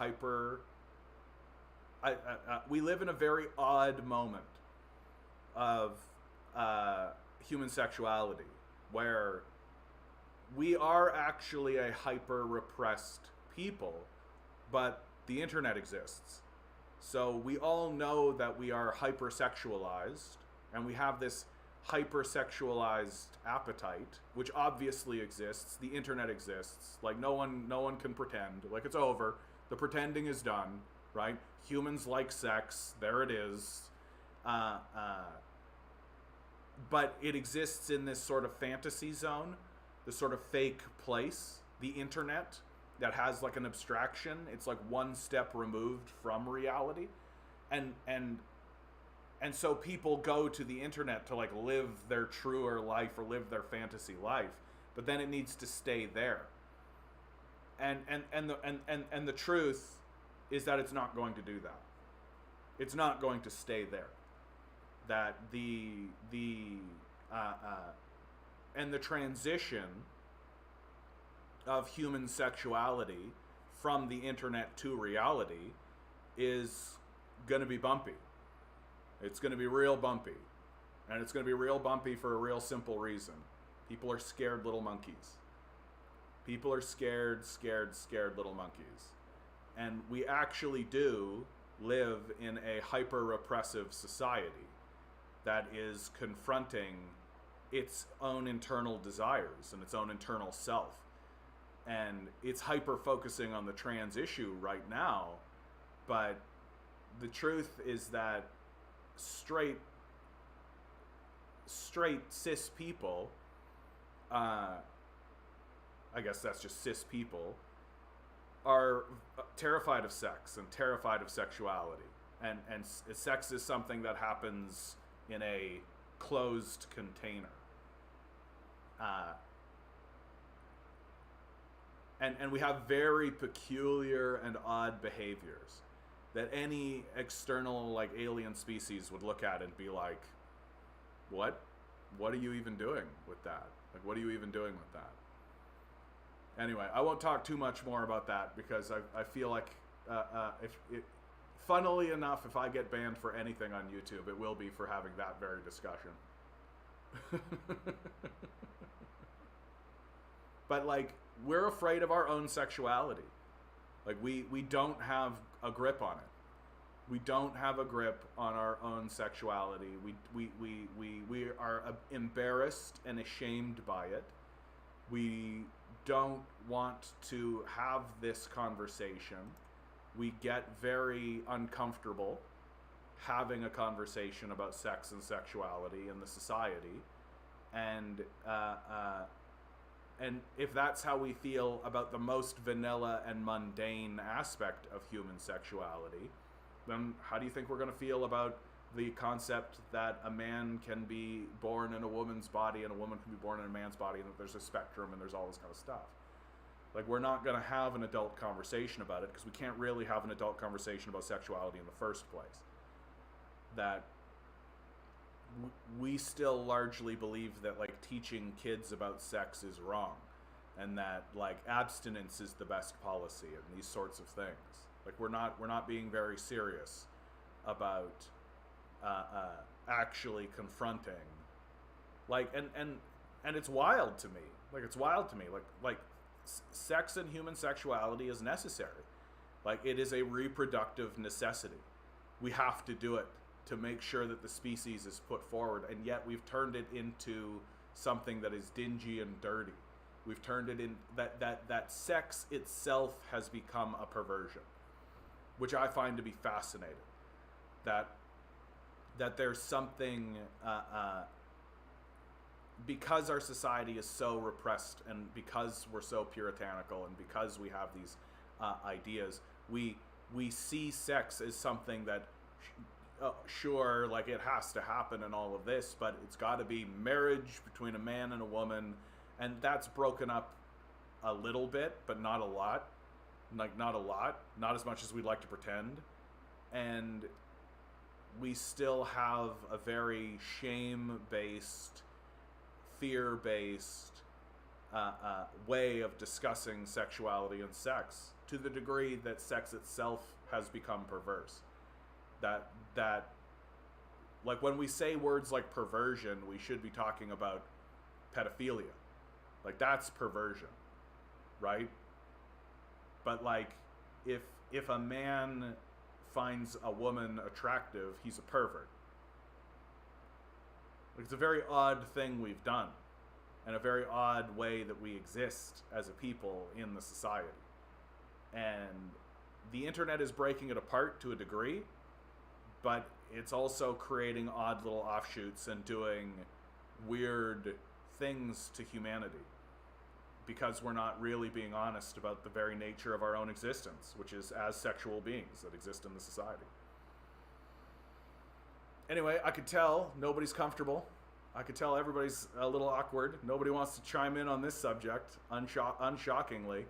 we live in a very odd moment of human sexuality where we are actually a hyper repressed people, but the internet exists. So we all know that we are hypersexualized, and we have this hypersexualized appetite, which obviously exists. The internet exists. Like no one can pretend. Like it's over. The pretending is done, right? Humans like sex. There it is. But it exists in this sort of fantasy zone, this sort of fake place, the internet, that has like an abstraction. It's like one step removed from reality. And so people go to the internet to like live their truer life or live their fantasy life, but then it needs to stay there. And the truth is that it's not going to do that. It's not going to stay there. That and the transition of human sexuality from the internet to reality is going to be bumpy. It's going to be real bumpy. And it's going to be real bumpy for a real simple reason. People are scared little monkeys. People are scared little monkeys. And we actually do live in a hyper-repressive society that is confronting its own internal desires and its own internal self. And it's hyper-focusing on the trans issue right now, but the truth is that straight cis people, I guess that's just cis people, are terrified of sex and terrified of sexuality. And sex is something that happens in a closed container. And we have very peculiar and odd behaviors that any external, like, alien species would look at and be like, what? What are you even doing with that? Like, what are you even doing with that? Anyway, I won't talk too much more about that because I feel like, funnily enough, if I get banned for anything on YouTube, it will be for having that very discussion. But, like, we're afraid of our own sexuality. Like, we don't have a grip on it. We don't have a grip on our own sexuality. We are embarrassed and ashamed by it. We don't want to have this conversation. We get very uncomfortable having a conversation about sex and sexuality in the society. And if that's how we feel about the most vanilla and mundane aspect of human sexuality, then how do you think we're going to feel about the concept that a man can be born in a woman's body and a woman can be born in a man's body, and that there's a spectrum and there's all this kind of stuff? Like, we're not going to have an adult conversation about it because we can't really have an adult conversation about sexuality in the first place. That we still largely believe that, like, teaching kids about sex is wrong, and that, like, abstinence is the best policy and these sorts of things. Like, we're not being very serious about actually confronting, like, and it's wild to me. Like, it's wild to me. Like sex and human sexuality is necessary. Like, it is a reproductive necessity. We have to do it to make sure that the species is put forward, and yet we've turned it into something that is dingy and dirty. We've turned it in that sex itself has become a perversion, which I find to be fascinating. That there's something because our society is so repressed, and because we're so puritanical, and because we have these ideas, we see sex as something that sure, like, it has to happen and all of this, but it's got to be marriage between a man and a woman, and that's broken up a little bit, but not a lot. Like, not a lot. Not as much as we'd like to pretend. And we still have a very shame-based, fear-based way of discussing sexuality and sex, to the degree that sex itself has become perverse. That like, when we say words like perversion, we should be talking about pedophilia. Like, that's perversion, right? But, like, if a man finds a woman attractive, he's a pervert. Like, it's a very odd thing we've done, and a very odd way that we exist as a people in the society. And the internet is breaking it apart to a degree, but it's also creating odd little offshoots and doing weird things to humanity, because we're not really being honest about the very nature of our own existence, which is as sexual beings that exist in the society. Anyway, I could tell nobody's comfortable. I could tell everybody's a little awkward. Nobody wants to chime in on this subject, unshockingly.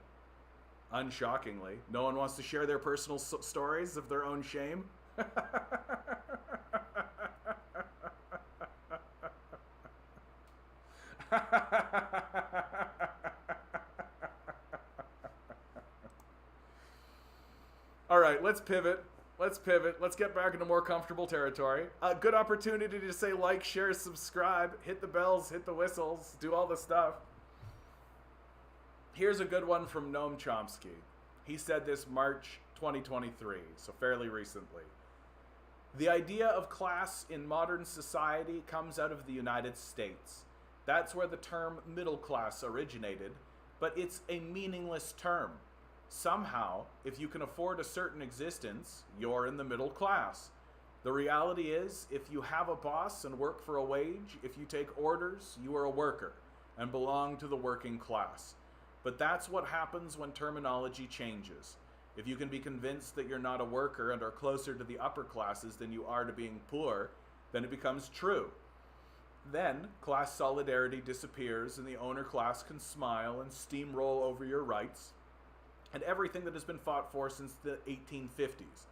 No one wants to share their personal stories of their own shame. All right, let's pivot. Let's get back into more comfortable territory. A good opportunity to say like, share, subscribe, hit the bells, hit the whistles, do all the stuff. Here's a good one from Noam Chomsky. He said this March 2023, so fairly recently. The idea of class in modern society comes out of the United States. That's where the term middle class originated, but it's a meaningless term. Somehow, if you can afford a certain existence, you're in the middle class. The reality is, if you have a boss and work for a wage, if you take orders, you are a worker and belong to the working class. But that's what happens when terminology changes. If you can be convinced that you're not a worker and are closer to the upper classes than you are to being poor, then it becomes true. Then, class solidarity disappears and the owner class can smile and steamroll over your rights and everything that has been fought for since the 1850s.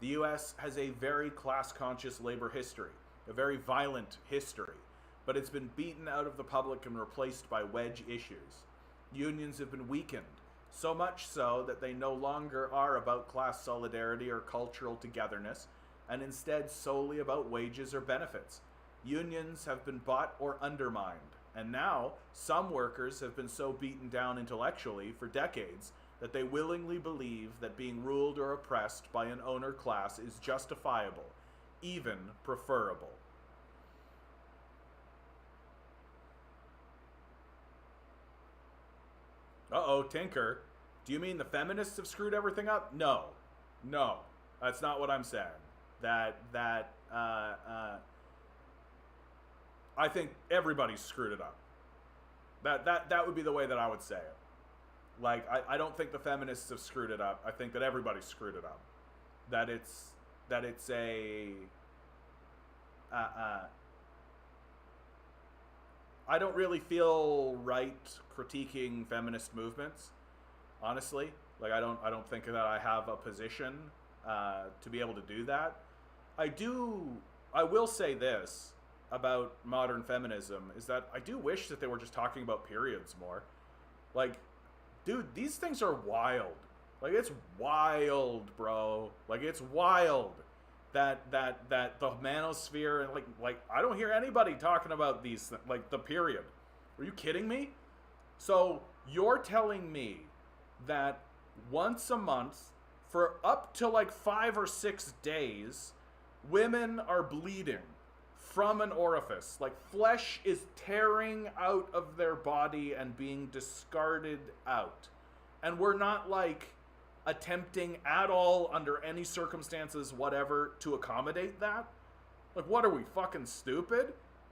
The US has a very class-conscious labor history, a very violent history, but it's been beaten out of the public and replaced by wedge issues. Unions have been weakened, so much so that they no longer are about class solidarity or cultural togetherness, and instead solely about wages or benefits. Unions have been bought or undermined, and now some workers have been so beaten down intellectually for decades that they willingly believe that being ruled or oppressed by an owner class is justifiable, even preferable. Uh-oh, Tinker. Do you mean the feminists have screwed everything up? No, that's not what I'm saying. I think everybody's screwed it up. That would be the way that I would say it. Like, I don't think the feminists have screwed it up. I think that everybody screwed it up. That it's a... I don't really feel right critiquing feminist movements, honestly. Like, I don't think that I have a position to be able to do that. I will say this about modern feminism, is that I do wish that they were just talking about periods more. Like, dude, these things are wild. Like, it's wild, bro. Like, it's wild that the manosphere, and like I don't hear anybody talking about these, like, the period. Are you kidding me? So you're telling me that once a month for up to like 5 or 6 days, women are bleeding from an orifice. Like, flesh is tearing out of their body and being discarded out. And we're not, like, attempting at all, under any circumstances whatever, to accommodate that? Like, what are we, fucking stupid?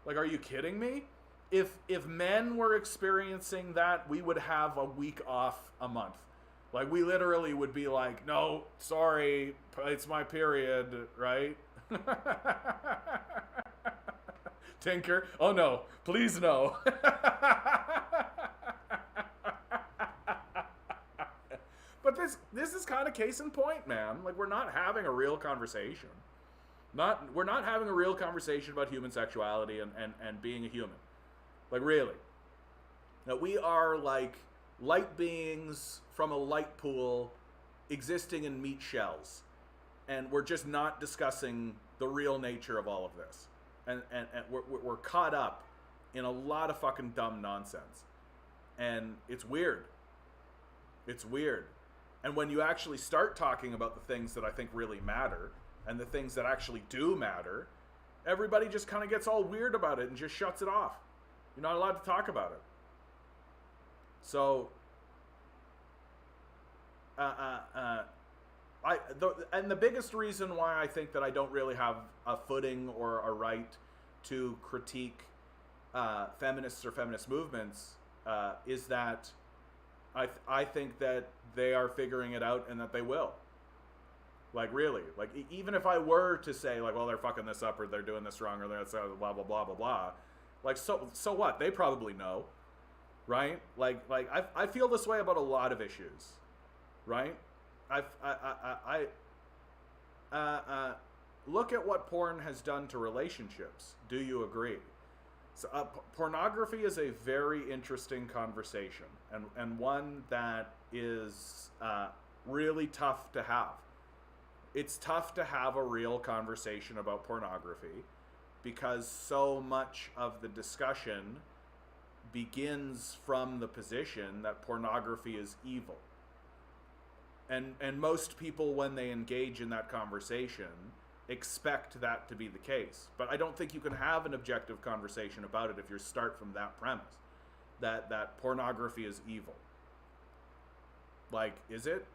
Like, are you kidding me? If men were experiencing that, we would have a week off a month. Like, we literally would be like, no, sorry, it's my period, right? Tinker, oh no, please no. kind of case in point, man. Like, we're not having a real conversation. We're not having a real conversation about human sexuality and being a human. Like, really. Now, we are like light beings from a light pool existing in meat shells. And we're just not discussing the real nature of all of this. And we're caught up in a lot of fucking dumb nonsense. And it's weird. It's weird. And when you actually start talking about the things that I think really matter, and the things that actually do matter, everybody just kind of gets all weird about it and just shuts it off. You're not allowed to talk about it. So, and the biggest reason why I think that I don't really have a footing or a right to critique feminists or feminist movements is that I think that they are figuring it out and that they will. Like, really. Like, even if I were to say, like, well, they're fucking this up or they're doing this wrong or that's blah, blah, blah, blah, blah. Like, so what? They probably know. Right? Like I feel this way about a lot of issues. Right? Look at what porn has done to relationships. Do you agree? So, pornography is a very interesting conversation and one that is really tough to have. It's tough to have a real conversation about pornography because so much of the discussion begins from the position that pornography is evil. And most people, when they engage in that conversation, expect that to be the case. But I don't think you can have an objective conversation about it if you start from that premise, that pornography is evil. Like, is it?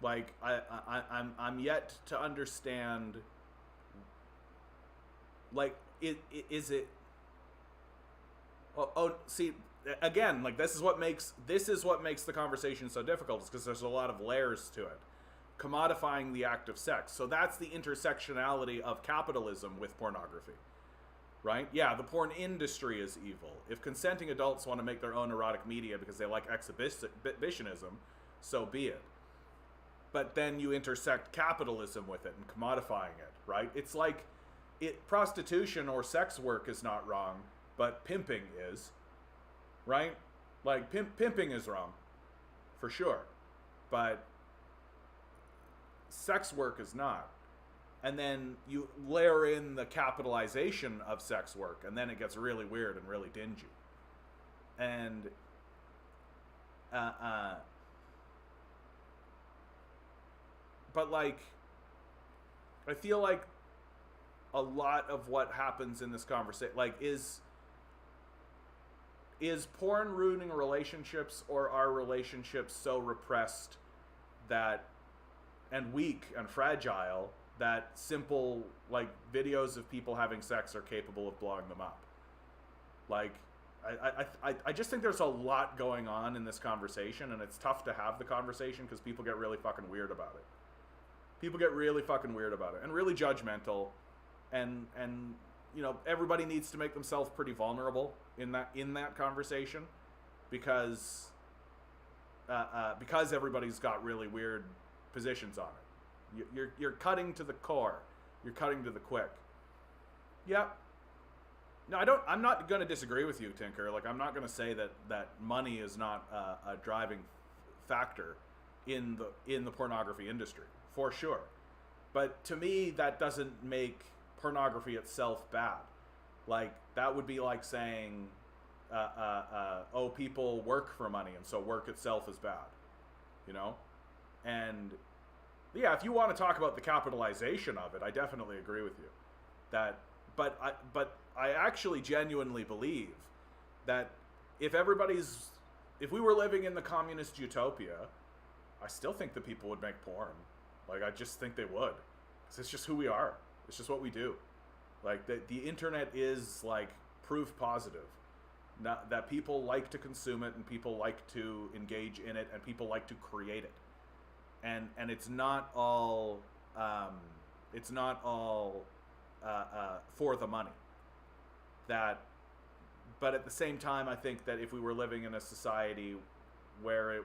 Like, I'm yet to understand. Like, is it? See, again, like, this is what makes the conversation so difficult, is because there's a lot of layers to it. Commodifying the act of sex. So that's the intersectionality of capitalism with pornography. Right? Yeah, the porn industry is evil. If consenting adults want to make their own erotic media because they like exhibitionism, so be it. But then you intersect capitalism with it and commodifying it, right? It's like prostitution or sex work is not wrong, but pimping is, right? Like, pimping is wrong, for sure. But sex work is not. And then you layer in the capitalization of sex work, and then it gets really weird and really dingy. And but, like, I feel like a lot of what happens in this conversation, like, is porn ruining relationships, or are relationships so repressed that, and weak and fragile, that simple, like, videos of people having sex are capable of blowing them up? Like, I just think there's a lot going on in this conversation, and it's tough to have the conversation because people get really fucking weird about it. People get really fucking weird about it and really judgmental, and you know, everybody needs to make themselves pretty vulnerable in that conversation, because everybody's got really weird positions on it. You're cutting to the core. You're cutting to the quick. Yeah. No, I'm not going to disagree with you, Tinker. Like, I'm not going to say that money is not a driving factor in the pornography industry, for sure. But to me, that doesn't make pornography itself bad. Like, that would be like saying, oh, people work for money, and so work itself is bad. You know? And yeah, if you want to talk about the capitalization of it, I definitely agree with you. But I actually genuinely believe that if we were living in the communist utopia, I still think that people would make porn. Like, I just think they would. 'Cause it's just who we are. It's just what we do. Like, the internet is, like, proof positive. That people like to consume it, and people like to engage in it, and people like to create it. And it's not all for the money. But at the same time, I think that if we were living in a society where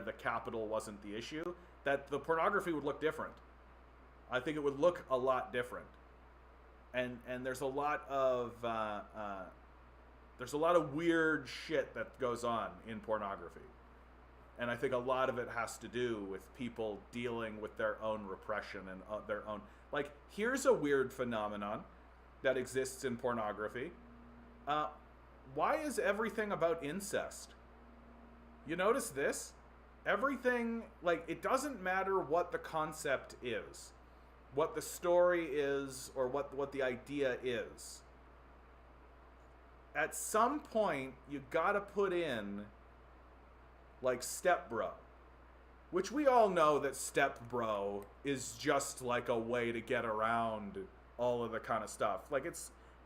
the capital wasn't the issue, that the pornography would look different. I think it would look a lot different. And there's a lot of weird shit that goes on in pornography. And I think a lot of it has to do with people dealing with their own repression and their own... Like, here's a weird phenomenon that exists in pornography. Why is everything about incest? You notice this? Everything, like, it doesn't matter what the concept is, what the story is, or what the idea is. At some point, you gotta put in, like, stepbro. Which we all know that stepbro is just like a way to get around all of the kind of stuff. Like,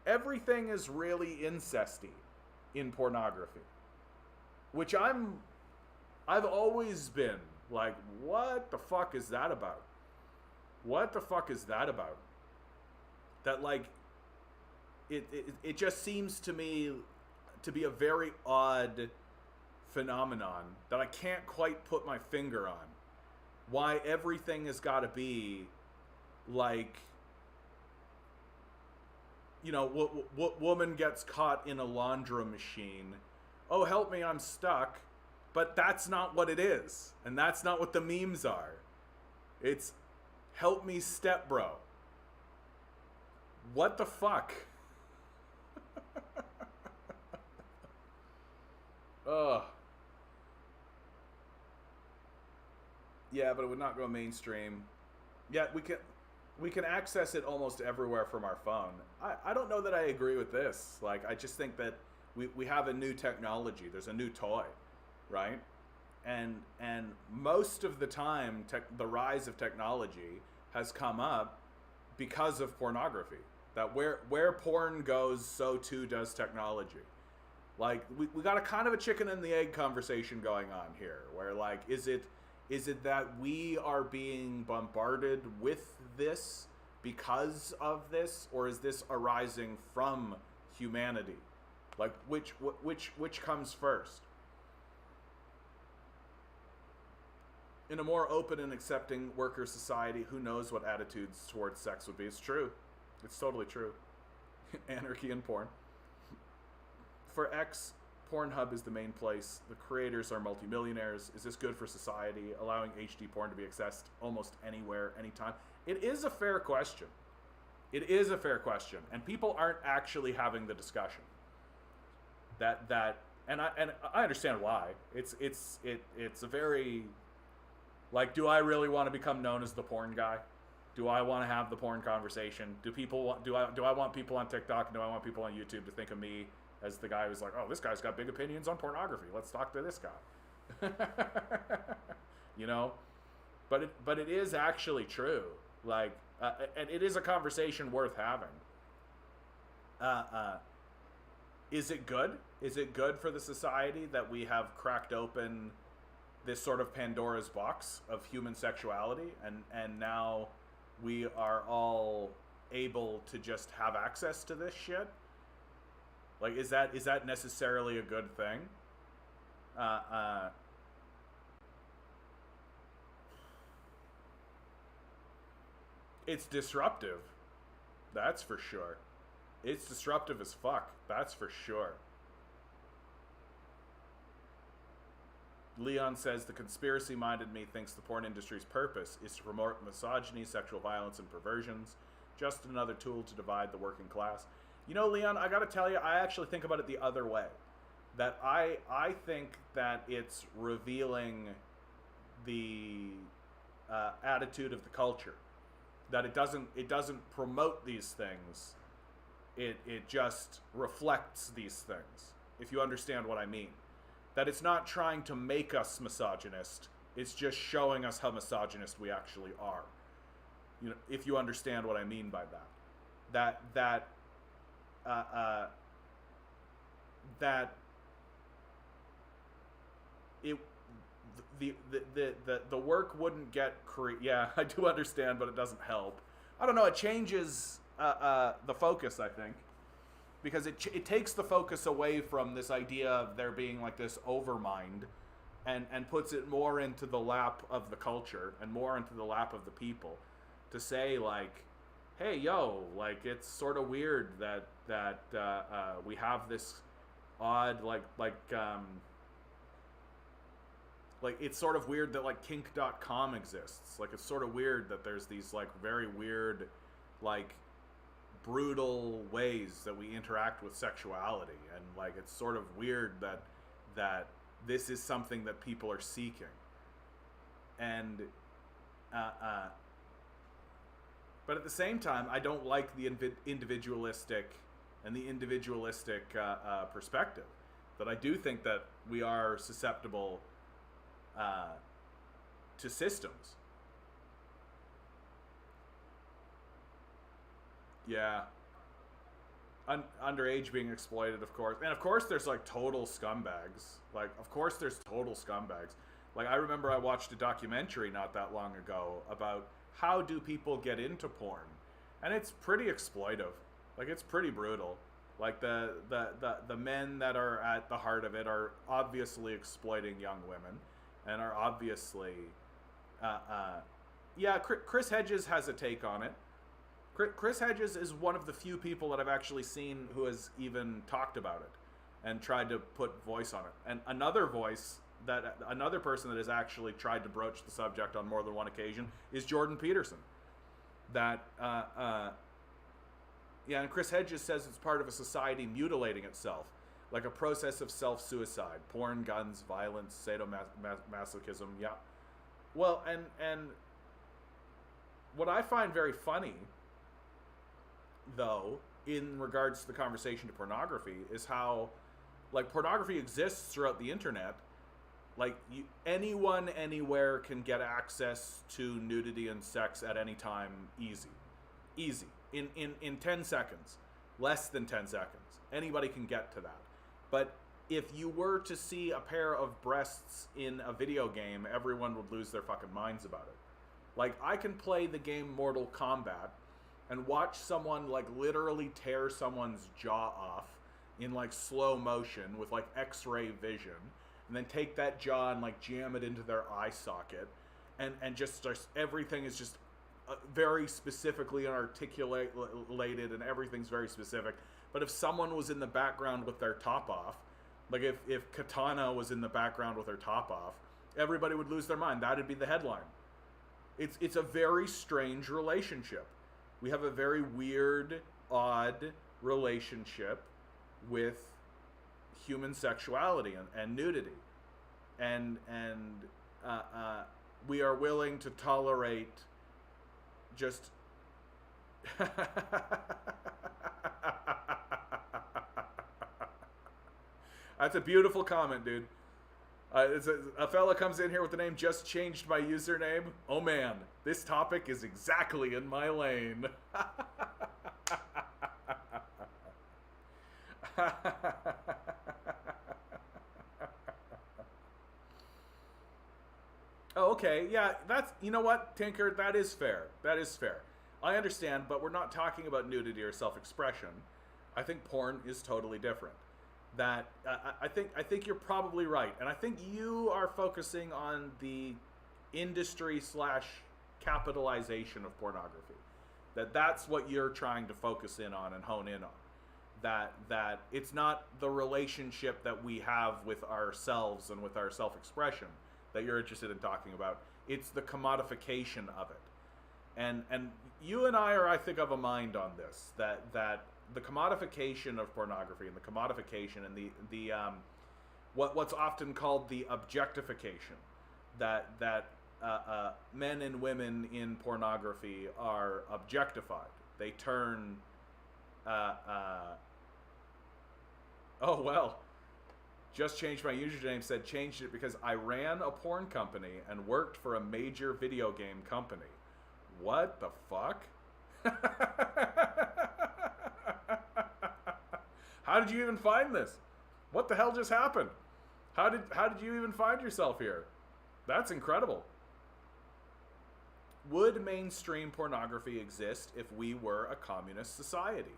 everything is really incesty in pornography. Which I've always been like, what the fuck is that about? What the fuck is that about? That, like, it just seems to me to be a very odd phenomenon that I can't quite put my finger on. Why everything has got to be like, you know, what woman gets caught in a laundry machine? Oh, help me, I'm stuck. But that's not what it is. And that's not what the memes are. It's, help me, stepbro. What the fuck? Ugh. Yeah, but it would not go mainstream. Yeah, we can access it almost everywhere from our phone. I don't know that I agree with this. Like, I just think that we have a new technology. There's a new toy, right? And most of the time, the rise of technology has come up because of pornography. That where porn goes, so too does technology. Like, we got a kind of a chicken and the egg conversation going on here, where, like, is it that we are being bombarded with this because of this, or is this arising from humanity? Like, which comes first? In a more open and accepting worker society, who knows what attitudes towards sex would be? It's true. It's totally true. Anarchy and porn. For X, Pornhub is the main place. The creators are multimillionaires. Is this good for society, allowing HD porn to be accessed almost anywhere, anytime? It is a fair question. It is a fair question, and people aren't actually having the discussion. And I understand why. It's a very, like, do I really want to become known as the porn guy? Do I want to have the porn conversation? Do I want people on TikTok and do I want people on YouTube to think of me as the guy who's like, oh, this guy's got big opinions on pornography, let's talk to this guy? You know? But it is actually true. Like, and it is a conversation worth having. Is it good? Is it good for the society that we have cracked open this sort of Pandora's box of human sexuality, and now we are all able to just have access to this shit? Like, is that necessarily a good thing? It's disruptive. That's for sure. It's disruptive as fuck. That's for sure. Leon says, the conspiracy-minded me thinks the porn industry's purpose is to promote misogyny, sexual violence, and perversions. Just another tool to divide the working class. You know, Leon, I gotta tell you, I actually think about it the other way. That I think that it's revealing the attitude of the culture. That it doesn't promote these things. It just reflects these things, if you understand what I mean. That it's not trying to make us misogynist, it's just showing us how misogynist we actually are. You know, if you understand what I mean by that. The work wouldn't get yeah, I do understand, but it doesn't help. I don't know, it changes the focus, I think, because it takes the focus away from this idea of there being like this overmind and puts it more into the lap of the culture and more into the lap of the people, to say like, hey, yo, like, it's sort of weird that we have this odd like it's sort of weird that like kink.com exists. Like, it's sort of weird that there's these like very weird, like, brutal ways that we interact with sexuality, and like it's sort of weird that this is something that people are seeking. And but at the same time, I don't like the individualistic perspective. That I do think that we are susceptible to systems. Yeah. Underage being exploited, of course. And of course there's like total scumbags. Like, of course there's total scumbags. Like, I remember I watched a documentary not that long ago about how do people get into porn. And it's pretty exploitive. Like, it's pretty brutal. Like, the men that are at the heart of it are obviously exploiting young women, and are obviously yeah, Chris Hedges has a take on it. Chris Hedges is one of the few people that I've actually seen who has even talked about it and tried to put voice on it. And another person that has actually tried to broach the subject on more than one occasion is Jordan Peterson. That yeah, and Chris Hedges says it's part of a society mutilating itself, like a process of self-suicide, porn, guns, violence, sadomasochism. Yeah. Well, and what I find very funny, though, in regards to the conversation to pornography, is how, like, pornography exists throughout the internet. Like, anyone, anywhere can get access to nudity and sex at any time, easy. In 10 seconds, less than 10 seconds. Anybody can get to that. But if you were to see a pair of breasts in a video game, everyone would lose their fucking minds about it. Like, I can play the game Mortal Kombat and watch someone, like, literally tear someone's jaw off in, like, slow motion with, like, X-ray vision, and then take that jaw and, like, jam it into their eye socket, and just everything is just very specifically articulated, and everything's very specific. But if someone was in the background with their top off, like if Katana was in the background with her top off, everybody would lose their mind. That'd be the headline. It's a very strange relationship. We have a very weird, odd relationship with human sexuality and nudity, and we are willing to tolerate just That's a beautiful comment, dude. A fella comes in here with the name "Just Changed My Username." Oh man, this topic is exactly in my lane. Oh, okay, yeah, that's, you know what, Tinker, that is fair. That is fair. I understand, but we're not talking about nudity or self-expression. I think porn is totally different. That I think you're probably right, and I think you are focusing on the industry / capitalization of pornography. That's what you're trying to focus in on and hone in on. That it's not the relationship that we have with ourselves and with our self-expression that you're interested in talking about. It's the commodification of it. And you and I are, I think, of a mind on this, that the commodification of pornography and the commodification and the what's often called the objectification, that men and women in pornography are objectified. They turn oh well, Just Changed My Username said changed it because I ran a porn company and worked for a major video game company. What the fuck? How did you even find this? What the hell just happened? How did you even find yourself here? That's incredible. Would mainstream pornography exist if we were a communist society?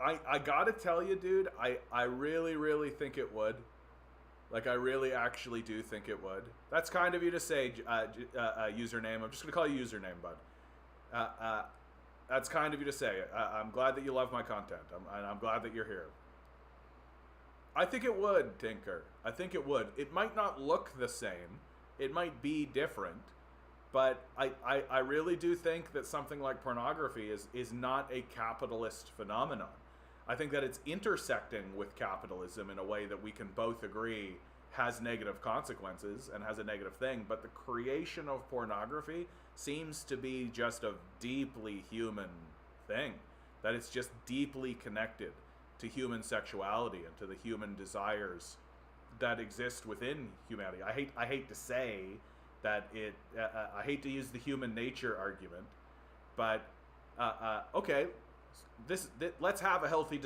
I gotta tell you, dude, I really, really think it would. Like, I really actually do think it would. That's kind of you to say, username. I'm just going to call you username, bud. That's kind of you to say. I'm glad that you love my content. I'm glad that you're here. I think it would, Tinker. I think it would. It might not look the same. It might be different. But I really do think that something like pornography is not a capitalist phenomenon. I think that it's intersecting with capitalism in a way that we can both agree has negative consequences and has a negative thing. But the creation of pornography seems to be just a deeply human thing. That it's just deeply connected to human sexuality and to the human desires that exist within humanity. I hate to say that I hate to use the human nature argument, but okay, let's have a healthy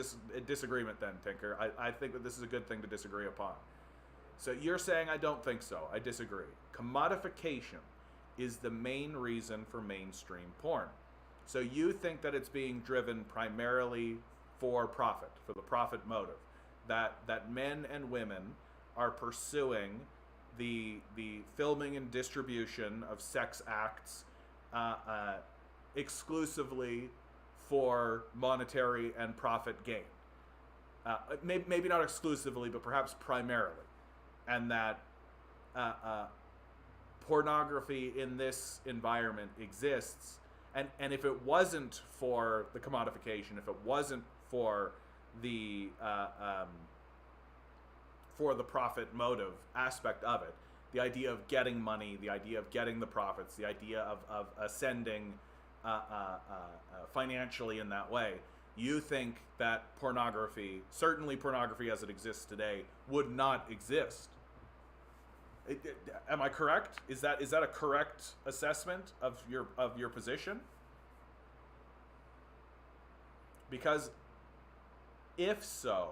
disagreement then, Tinker. I think that this is a good thing to disagree upon. So you're saying I don't think so. I disagree. Commodification is the main reason for mainstream porn. So you think that it's being driven primarily for profit, for the profit motive, that men and women are pursuing the filming and distribution of sex acts exclusively for monetary and profit gain. Maybe not exclusively, but perhaps primarily. And that pornography in this environment exists. And if it wasn't for the commodification, if it wasn't for the profit motive aspect of it, the idea of getting money, the idea of getting the profits, the idea of ascending financially in that way, you think that pornography, certainly pornography as it exists today, would not exist. Am I correct? Is that a correct assessment of your position? Because if so,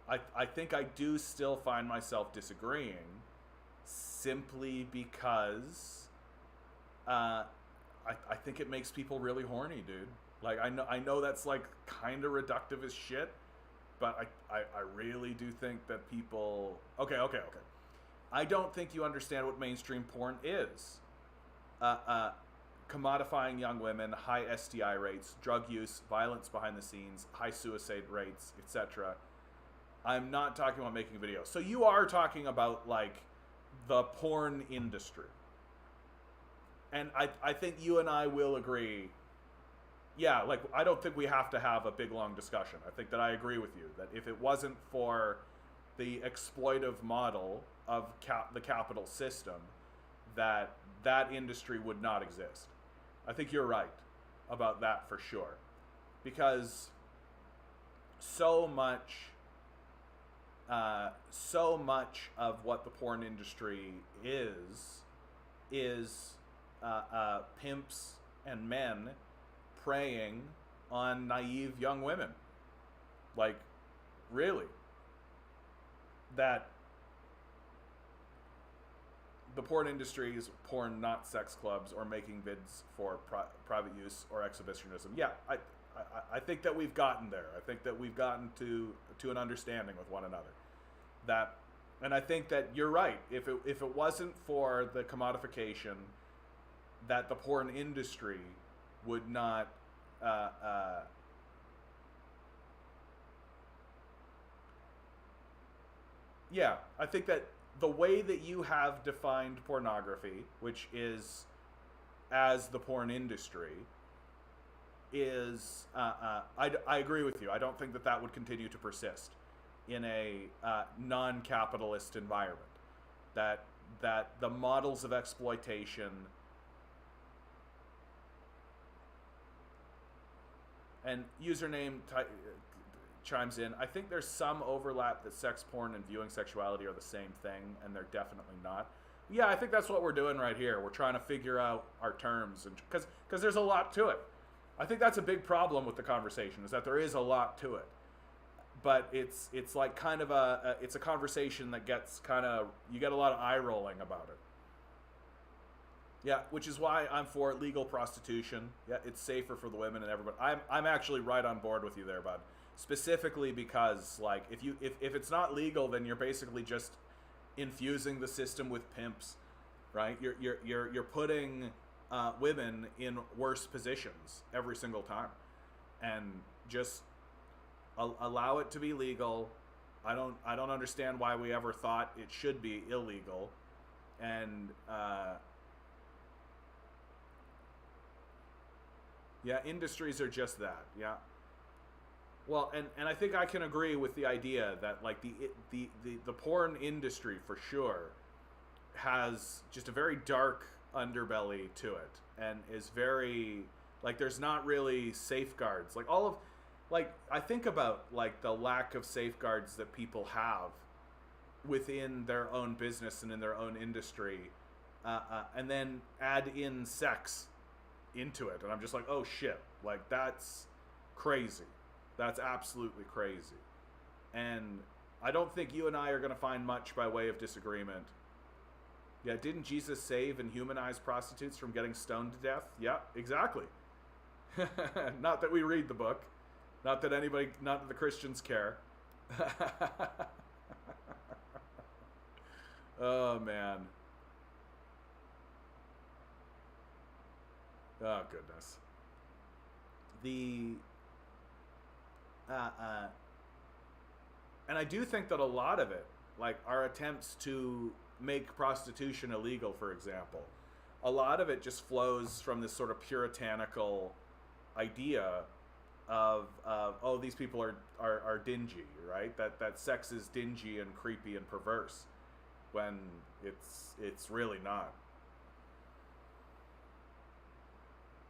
I think I do still find myself disagreeing, simply because I think it makes people really horny, dude. Like, I know that's like kind of reductive as shit, but I really do think that people... Okay. I don't think you understand what mainstream porn is. Commodifying young women, high STI rates, drug use, violence behind the scenes, high suicide rates, etc. I'm not talking about making videos. So you are talking about, like, the porn industry. And I think you and I will agree. Yeah, like, I don't think we have to have a big, long discussion. I think that I agree with you, that if it wasn't for the exploitive model of the capital system, that industry would not exist. I think you're right about that for sure. Because so much of what the porn industry is pimps and men preying on naive young women. Like, really. That the porn industry is porn, not sex clubs or making vids for private use or exhibitionism. Yeah, I think that we've gotten there. I think that we've gotten to an understanding with one another. And I think that you're right. If it wasn't for the commodification, that the porn industry would not yeah, I think that the way that you have defined pornography, which is as the porn industry, is I agree with you. I don't think that would continue to persist in a non-capitalist environment. That the models of exploitation and username chimes in. I think there's some overlap that sex porn and viewing sexuality are the same thing, and they're definitely not. Yeah, I think that's what we're doing right here. We're trying to figure out our terms, and because there's a lot to it. I think that's a big problem with the conversation, is that there is a lot to it. But it's like kind of it's a conversation that gets you get a lot of eye rolling about it. Yeah, which is why I'm for legal prostitution. Yeah, it's safer for the women and everybody. I'm actually right on board with you there, bud. specifically because, like, if it's not legal, then you're basically just infusing the system with pimps, right? You're putting women in worse positions every single time, and just allow it to be legal. I don't understand why we ever thought it should be illegal, and yeah, industries are just that. Yeah. Well, and I think I can agree with the idea that, like, the porn industry for sure has just a very dark underbelly to it, and is very, like, there's not really safeguards. Like, all of, like, I think about, like, the lack of safeguards that people have within their own business and in their own industry, and then add in sex into it, and I'm just like, oh shit, like, that's crazy. That's absolutely crazy. And I don't think you and I are going to find much by way of disagreement. Yeah, didn't Jesus save and humanize prostitutes from getting stoned to death? Yeah, exactly. Not that we read the book. Not that the Christians care. Oh, man. Oh, goodness. And I do think that a lot of it, like our attempts to make prostitution illegal, for example, a lot of it just flows from this sort of puritanical idea of oh, these people are dingy, right? That sex is dingy and creepy and perverse, when it's really not.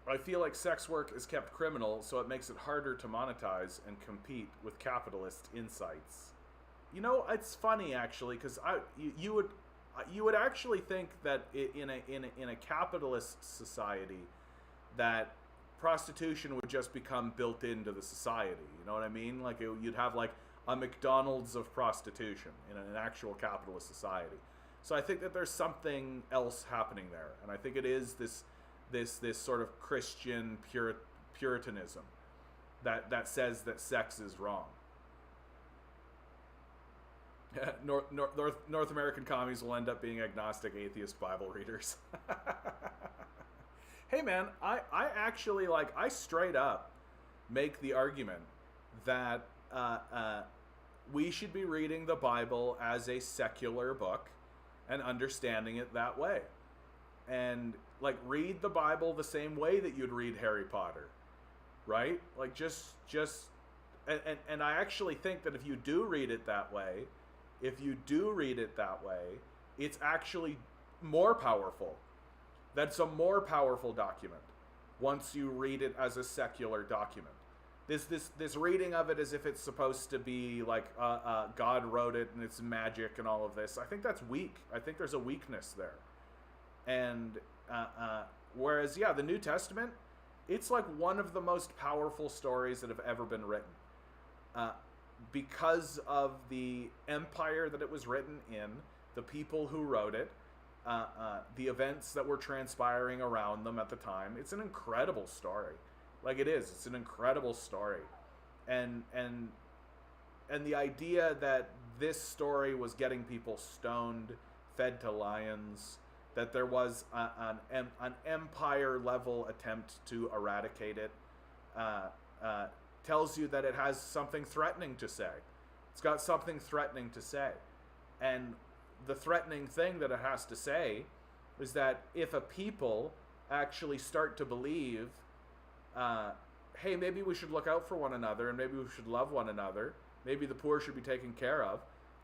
I feel like sex work is kept criminal, so it makes it harder to monetize and compete with capitalist insights. You know, it's funny actually, because you would actually think that in a capitalist society, that prostitution would just become built into the society. You know what I mean? Like, you'd have like a McDonald's of prostitution in an actual capitalist society. So I think that there's something else happening there, and I think it is this sort of Christian puritanism that says that sex is wrong. North American commies will end up being agnostic, atheist Bible readers. Hey man, I actually, like, I straight up make the argument that we should be reading the Bible as a secular book and understanding it that way. And, like, read the Bible the same way that you'd read Harry Potter, right? Like, just and I actually think that if you do read it that way, it's actually more powerful. That's a more powerful document once you read it as a secular document. This reading of it as if it's supposed to be like God wrote it and it's magic and all of this, I think that's weak. I think there's a weakness there. And whereas, yeah, the New Testament, it's like one of the most powerful stories that have ever been written, because of the empire that it was written in, the people who wrote it, the events that were transpiring around them at the time. It's an incredible story. Like, it is. It's an incredible story. And the idea that this story was getting people stoned, fed to lions, that there was an empire-level attempt to eradicate it, tells you that it has something threatening to say. It's got something threatening to say. And the threatening thing that it has to say is that if a people actually start to believe, hey, maybe we should look out for one another, and maybe we should love one another, maybe the poor should be taken care of,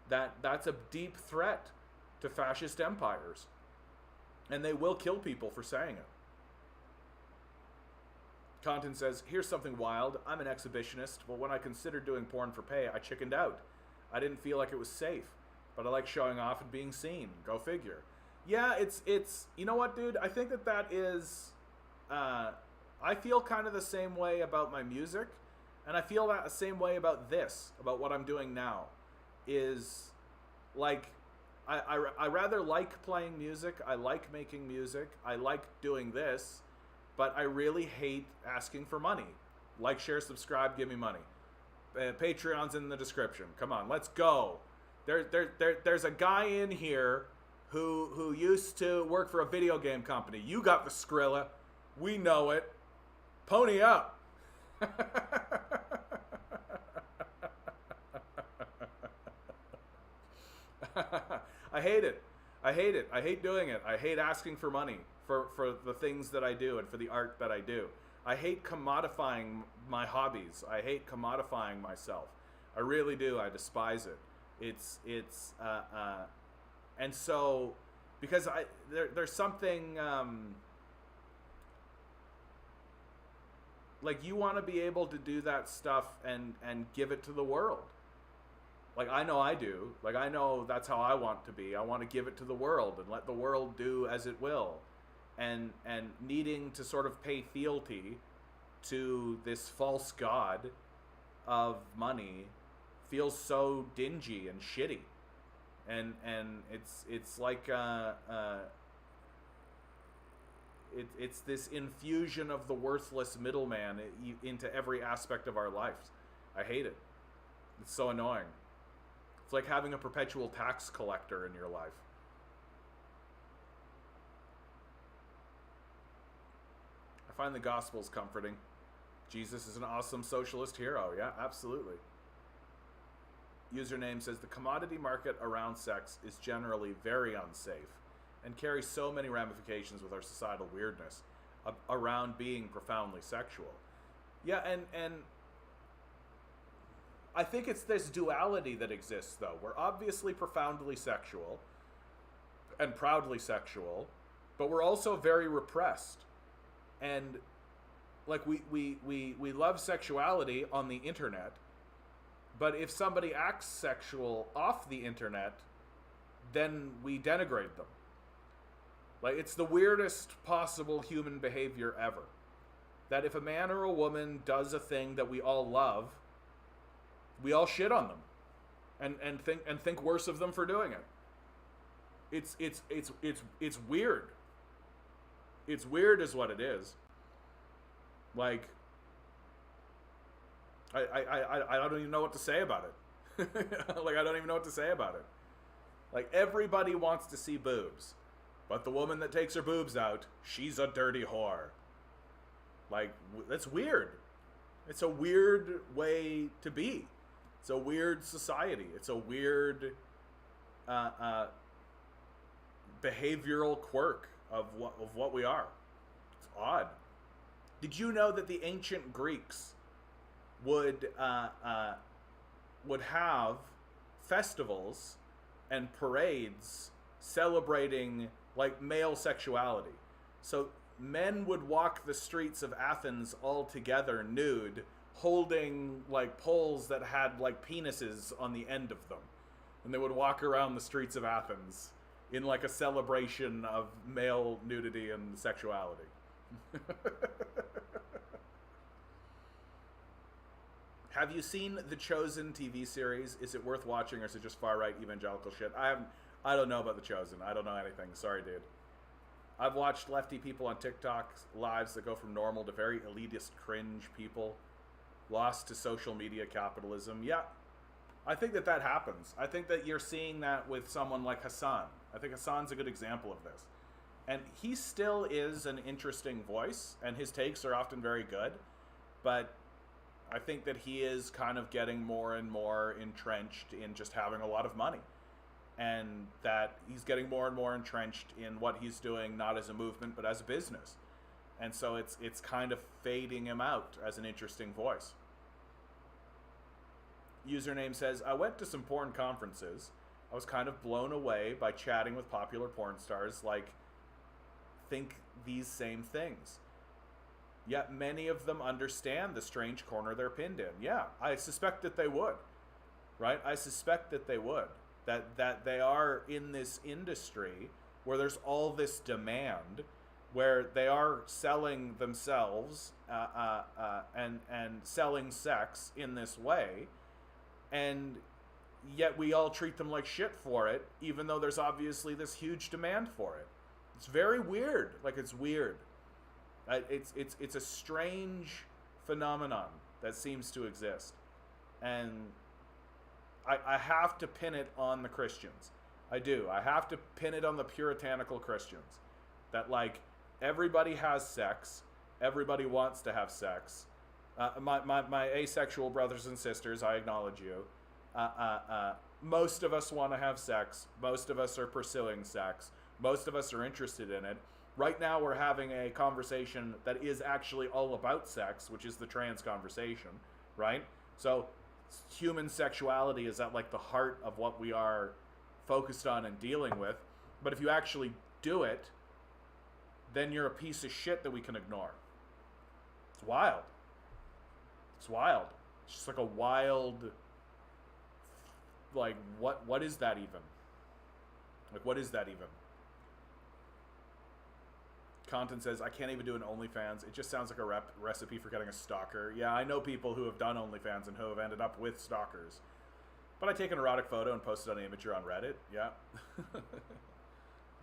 that's a deep threat to fascist empires. And they will kill people for saying it. Content says, here's something wild. I'm an exhibitionist, but when I considered doing porn for pay, I chickened out. I didn't feel like it was safe, but I like showing off and being seen. Go figure. Yeah, it's you know what, dude? I think that is, I feel kind of the same way about my music, and I feel that the same way about this, about what I'm doing now, is like, I rather like playing music, I like making music, I like doing this, but I really hate asking for money. Like, share, subscribe, give me money. Patreon's in the description. Come on, let's go. There's a guy in here who used to work for a video game company. You got the Skrilla. We know it. Pony up. I hate it. I hate it. I hate doing it. I hate asking for money for the things that I do and for the art that I do. I hate commodifying my hobbies. I hate commodifying myself. I really do. I despise it. And so, because there's something, like, you want to be able to do that stuff and give it to the world. Like, I know I do. Like, I know that's how I want to be. I want to give it to the world and let the world do as it will. And needing to sort of pay fealty to this false god of money feels so dingy and shitty. And it's like it's this infusion of the worthless middleman into every aspect of our lives. I hate it. It's so annoying. It's like having a perpetual tax collector in your life. I find the Gospels comforting. Jesus is an awesome socialist hero. Yeah, absolutely. Username says, the commodity market around sex is generally very unsafe and carries so many ramifications with our societal weirdness around being profoundly sexual. Yeah, and I think it's this duality that exists, though. We're obviously profoundly sexual and proudly sexual, but we're also very repressed. And, like, we love sexuality on the internet, but if somebody acts sexual off the internet, then we denigrate them. Like, it's the weirdest possible human behavior ever. That if a man or a woman does a thing that we all love, we all shit on them and think worse of them for doing it. It's weird. It's weird is what it is. Like, I don't even know what to say about it. Like, I don't even know what to say about it. Like, everybody wants to see boobs, but the woman that takes her boobs out, she's a dirty whore. Like, that's weird. It's a weird way to be. It's a weird society. It's a weird behavioral quirk of what we are. It's odd. Did you know that the ancient Greeks would have festivals and parades celebrating, like, male sexuality? So men would walk the streets of Athens all together nude, holding, like, poles that had, like, penises on the end of them. And they would walk around the streets of Athens in, like, a celebration of male nudity and sexuality. Have you seen The Chosen TV series? Is it worth watching, or is it just far-right evangelical shit? I don't know about The Chosen. I don't know anything. Sorry, dude. I've watched lefty people on TikTok lives that go from normal to very elitist cringe people, lost to social media capitalism. Yeah, I think that happens. I think that you're seeing that with someone like Hassan. I think Hassan's a good example of this. And he still is an interesting voice, and his takes are often very good, but I think that he is kind of getting more and more entrenched in just having a lot of money. And that he's getting more and more entrenched in what he's doing, not as a movement, but as a business. And so it's kind of fading him out as an interesting voice. Username says, I went to some porn conferences. I was kind of blown away by chatting with popular porn stars like think these same things. Yet many of them understand the strange corner they're pinned in. Yeah, I suspect that they would. Right? I suspect that they would. That they are in this industry where there's all this demand, where they are selling themselves and selling sex in this way, and yet we all treat them like shit for it, even though there's obviously this huge demand for it. It's very weird. Like, it's weird. It's a strange phenomenon that seems to exist. And I have to pin it on the Christians. I do. I have to pin it on the puritanical Christians. That, like, everybody has sex. Everybody wants to have sex. My asexual brothers and sisters, I acknowledge you. Most of us want to have sex. Most of us are pursuing sex. Most of us are interested in it. Right now we're having a conversation that is actually all about sex, which is the trans conversation, right? So human sexuality is at, like, the heart of what we are focused on and dealing with. But if you actually do it, then you're a piece of shit that we can ignore. It's wild. It's wild. It's just like a wild, like, what is that even? Like, what is that even? Content says, I can't even do an OnlyFans. It just sounds like a recipe for getting a stalker. Yeah, I know people who have done OnlyFans and who have ended up with stalkers. But I take an erotic photo and post it on Imager on Reddit. Yeah.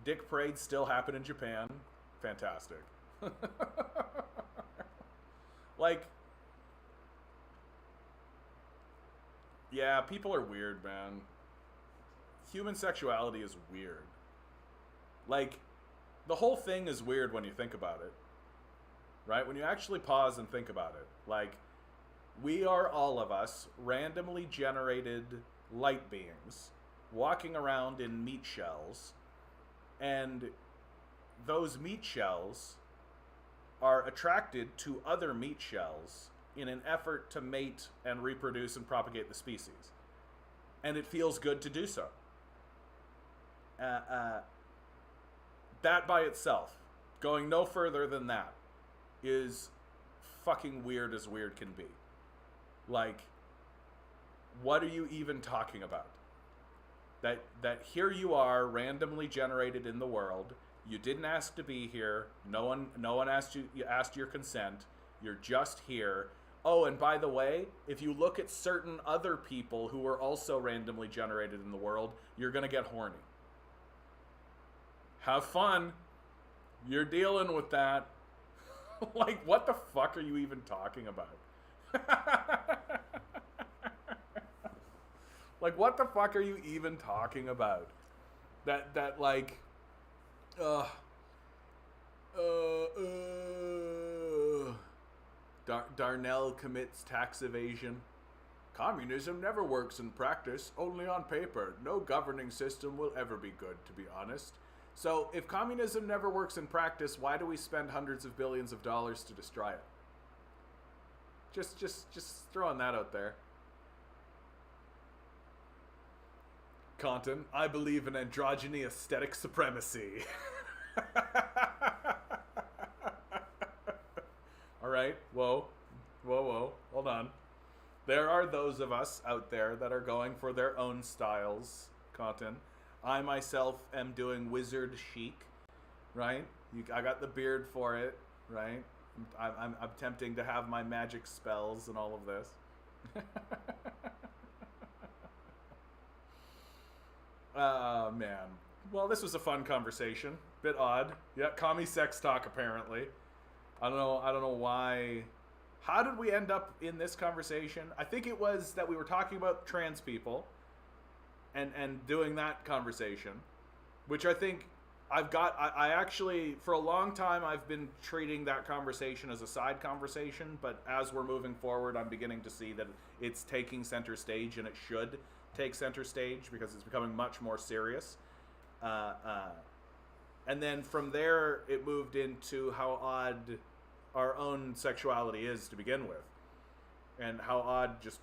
Dick parades still happen in Japan. Fantastic. Like, yeah, people are weird, man. Human sexuality is weird. Like, the whole thing is weird when you think about it. Right? When you actually pause and think about it. Like, we are, all of us, randomly generated light beings walking around in meat shells, and those meat shells are attracted to other meat shells in an effort to mate and reproduce and propagate the species. And it feels good to do so. That by itself, going no further than that, is fucking weird as weird can be. Like, what are you even talking about? That here you are, randomly generated in the world. You didn't ask to be here. No one asked your consent. You're just here. Oh, and by the way, if you look at certain other people who are also randomly generated in the world, you're gonna get horny. Have fun. You're dealing with that. Like, what the fuck are you even talking about? Like, what the fuck are you even talking about? That like, Darnell commits tax evasion. Communism never works in practice, only on paper. No governing system will ever be good, to be honest. So, if communism never works in practice, why do we spend hundreds of billions of dollars to destroy it? Just throwing that out there. Content, I believe in androgyny aesthetic supremacy. Alright, whoa, hold on. There are those of us out there that are going for their own styles, Content. I myself am doing wizard chic, right? I got the beard for it, right? I'm attempting to have my magic spells and all of this. Man. Well, this was a fun conversation. Bit odd. Yeah, commie sex talk apparently. I don't know why. How did we end up in this conversation? I think it was that we were talking about trans people and doing that conversation, which I think I actually, for a long time, I've been treating that conversation as a side conversation, but as we're moving forward, I'm beginning to see that it's taking center stage, and it should take center stage because it's becoming much more serious. And then from there, it moved into how odd our own sexuality is to begin with, and how odd just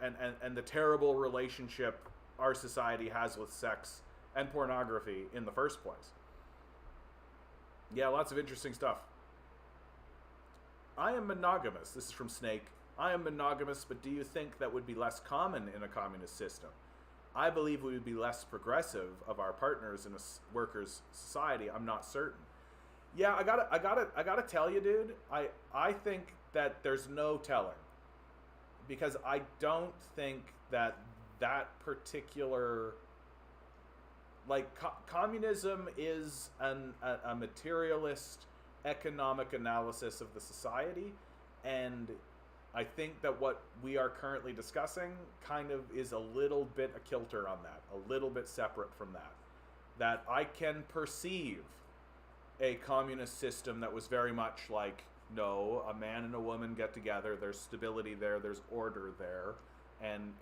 and the terrible relationship our society has with sex and pornography in the first place. Yeah, lots of interesting stuff. I am monogamous. This is from Snake. I am monogamous, but do you think that would be less common in a communist system? I believe we would be less progressive of our partners in a workers' society. I'm not certain. Yeah, I gotta tell you, dude. I think that there's no telling, because I don't think that particular, like, communism is a materialist economic analysis of the society, and I think that what we are currently discussing kind of is a little bit a kilter on that, a little bit separate from that. That I can perceive a communist system that was very much like, no, a man and a woman get together, there's stability there, there's order there, and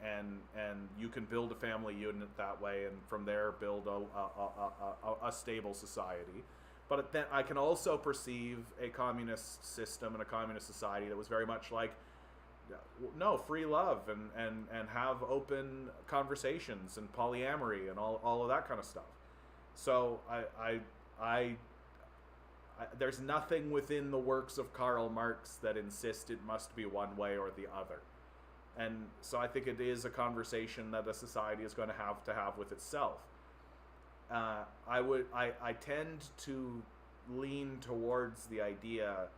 you can build a family unit that way, and from there build a stable society. But then I can also perceive a communist system and a communist society that was very much like, no, free love and have open conversations and polyamory and all of that kind of stuff. So I there's nothing within the works of Karl Marx that insist it must be one way or the other. And so I think it is a conversation that a society is going to have with itself. I tend to lean towards the idea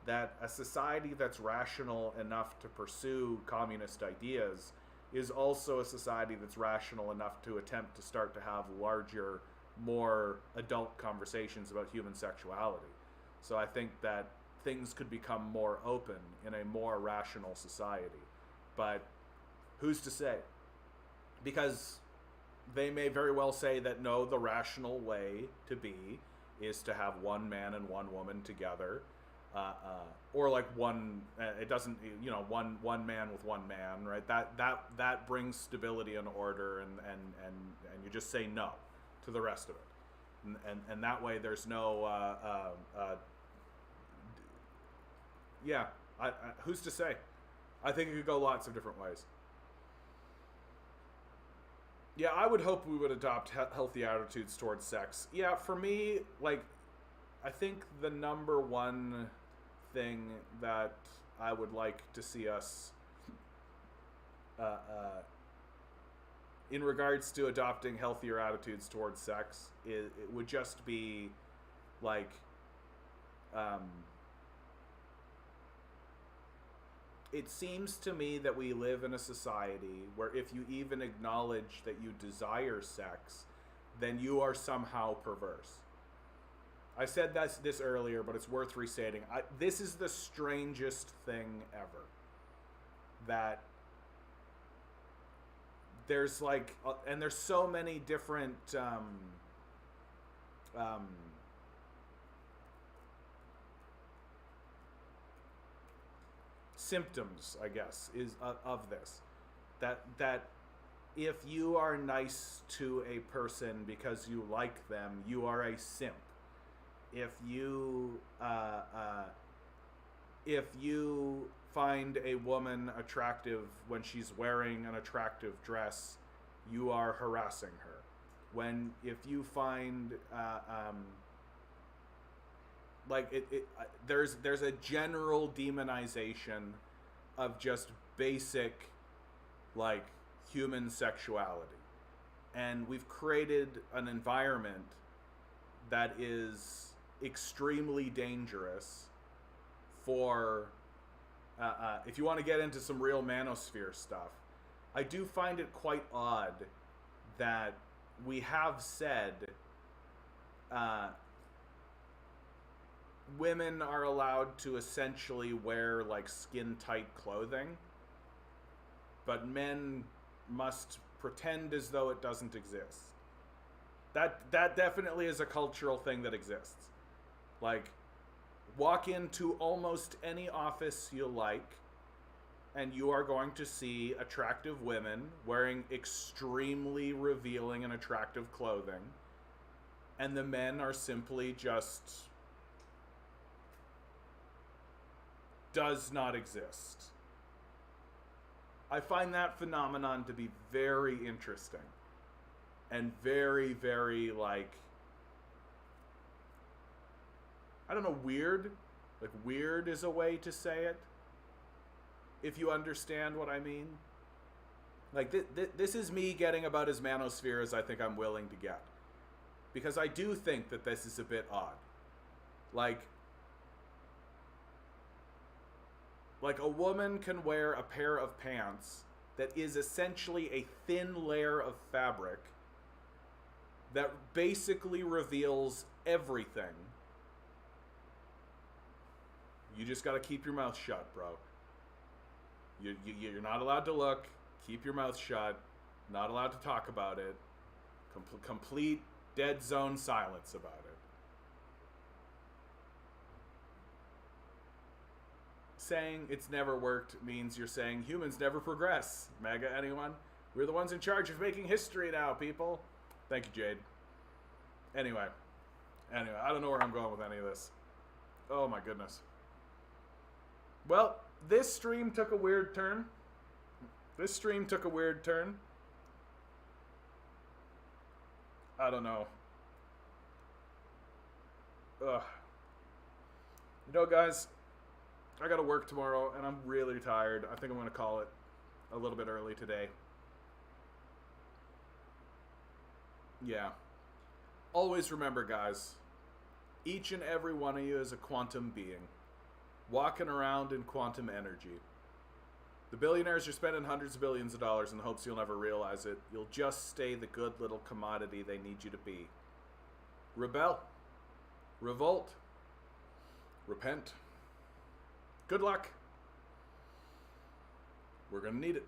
that a society that's rational enough to pursue communist ideas is also a society that's rational enough to attempt to start to have larger, more adult conversations about human sexuality. So I think that things could become more open in a more rational society. But who's to say? Because they may very well say that no, the rational way to be is to have one man and one woman together, or like one. It doesn't, one man with one man, right? That brings stability and order, and you just say no to the rest of it, and that way there's no. Who's to say? I think it could go lots of different ways. Yeah, I would hope we would adopt healthy attitudes towards sex. Yeah, for me, like, I think the number one thing that I would like to see us, in regards to adopting healthier attitudes towards sex, it would just be, like, it seems to me that we live in a society where if you even acknowledge that you desire sex, then you are somehow perverse. I said this earlier, but it's worth restating. This is the strangest thing ever. That there's like, and there's so many different symptoms, I guess, is of this. That if you are nice to a person because you like them, you are a simp. If you find a woman attractive when she's wearing an attractive dress, you are harassing her. If you find there's a general demonization of just basic, like, human sexuality, and we've created an environment that is extremely dangerous for if you want to get into some real manosphere stuff. I do find it quite odd that we have said women are allowed to essentially wear, like, skin-tight clothing, but men must pretend as though it doesn't exist. That definitely is a cultural thing that exists. Like, walk into almost any office you like, and you are going to see attractive women wearing extremely revealing and attractive clothing, and the men are simply just does not exist. I find that phenomenon to be very interesting and very, very, like, I don't know, weird. Like, weird is a way to say it, if you understand what I mean. Like, this is me getting about as manosphere as I think I'm willing to get, because I do think that this is a bit odd. Like a woman can wear a pair of pants that is essentially a thin layer of fabric that basically reveals everything. You just gotta keep your mouth shut, bro. You're not allowed to look. Keep your mouth shut. Not allowed to talk about it. Complete dead zone silence about it. Saying it's never worked means you're saying humans never progress. MAGA, anyone? We're the ones in charge of making history now, people. Thank you, Jade. Anyway, I don't know where I'm going with any of this. Oh my goodness. Well, this stream took a weird turn. I don't know. Ugh. You know, guys, I gotta work tomorrow, and I'm really tired. I think I'm gonna call it a little bit early today. Yeah. Always remember, guys, each and every one of you is a quantum being, walking around in quantum energy. The billionaires are spending hundreds of billions of dollars in the hopes you'll never realize it. You'll just stay the good little commodity they need you to be. Rebel. Revolt. Repent. Good luck. We're gonna need it.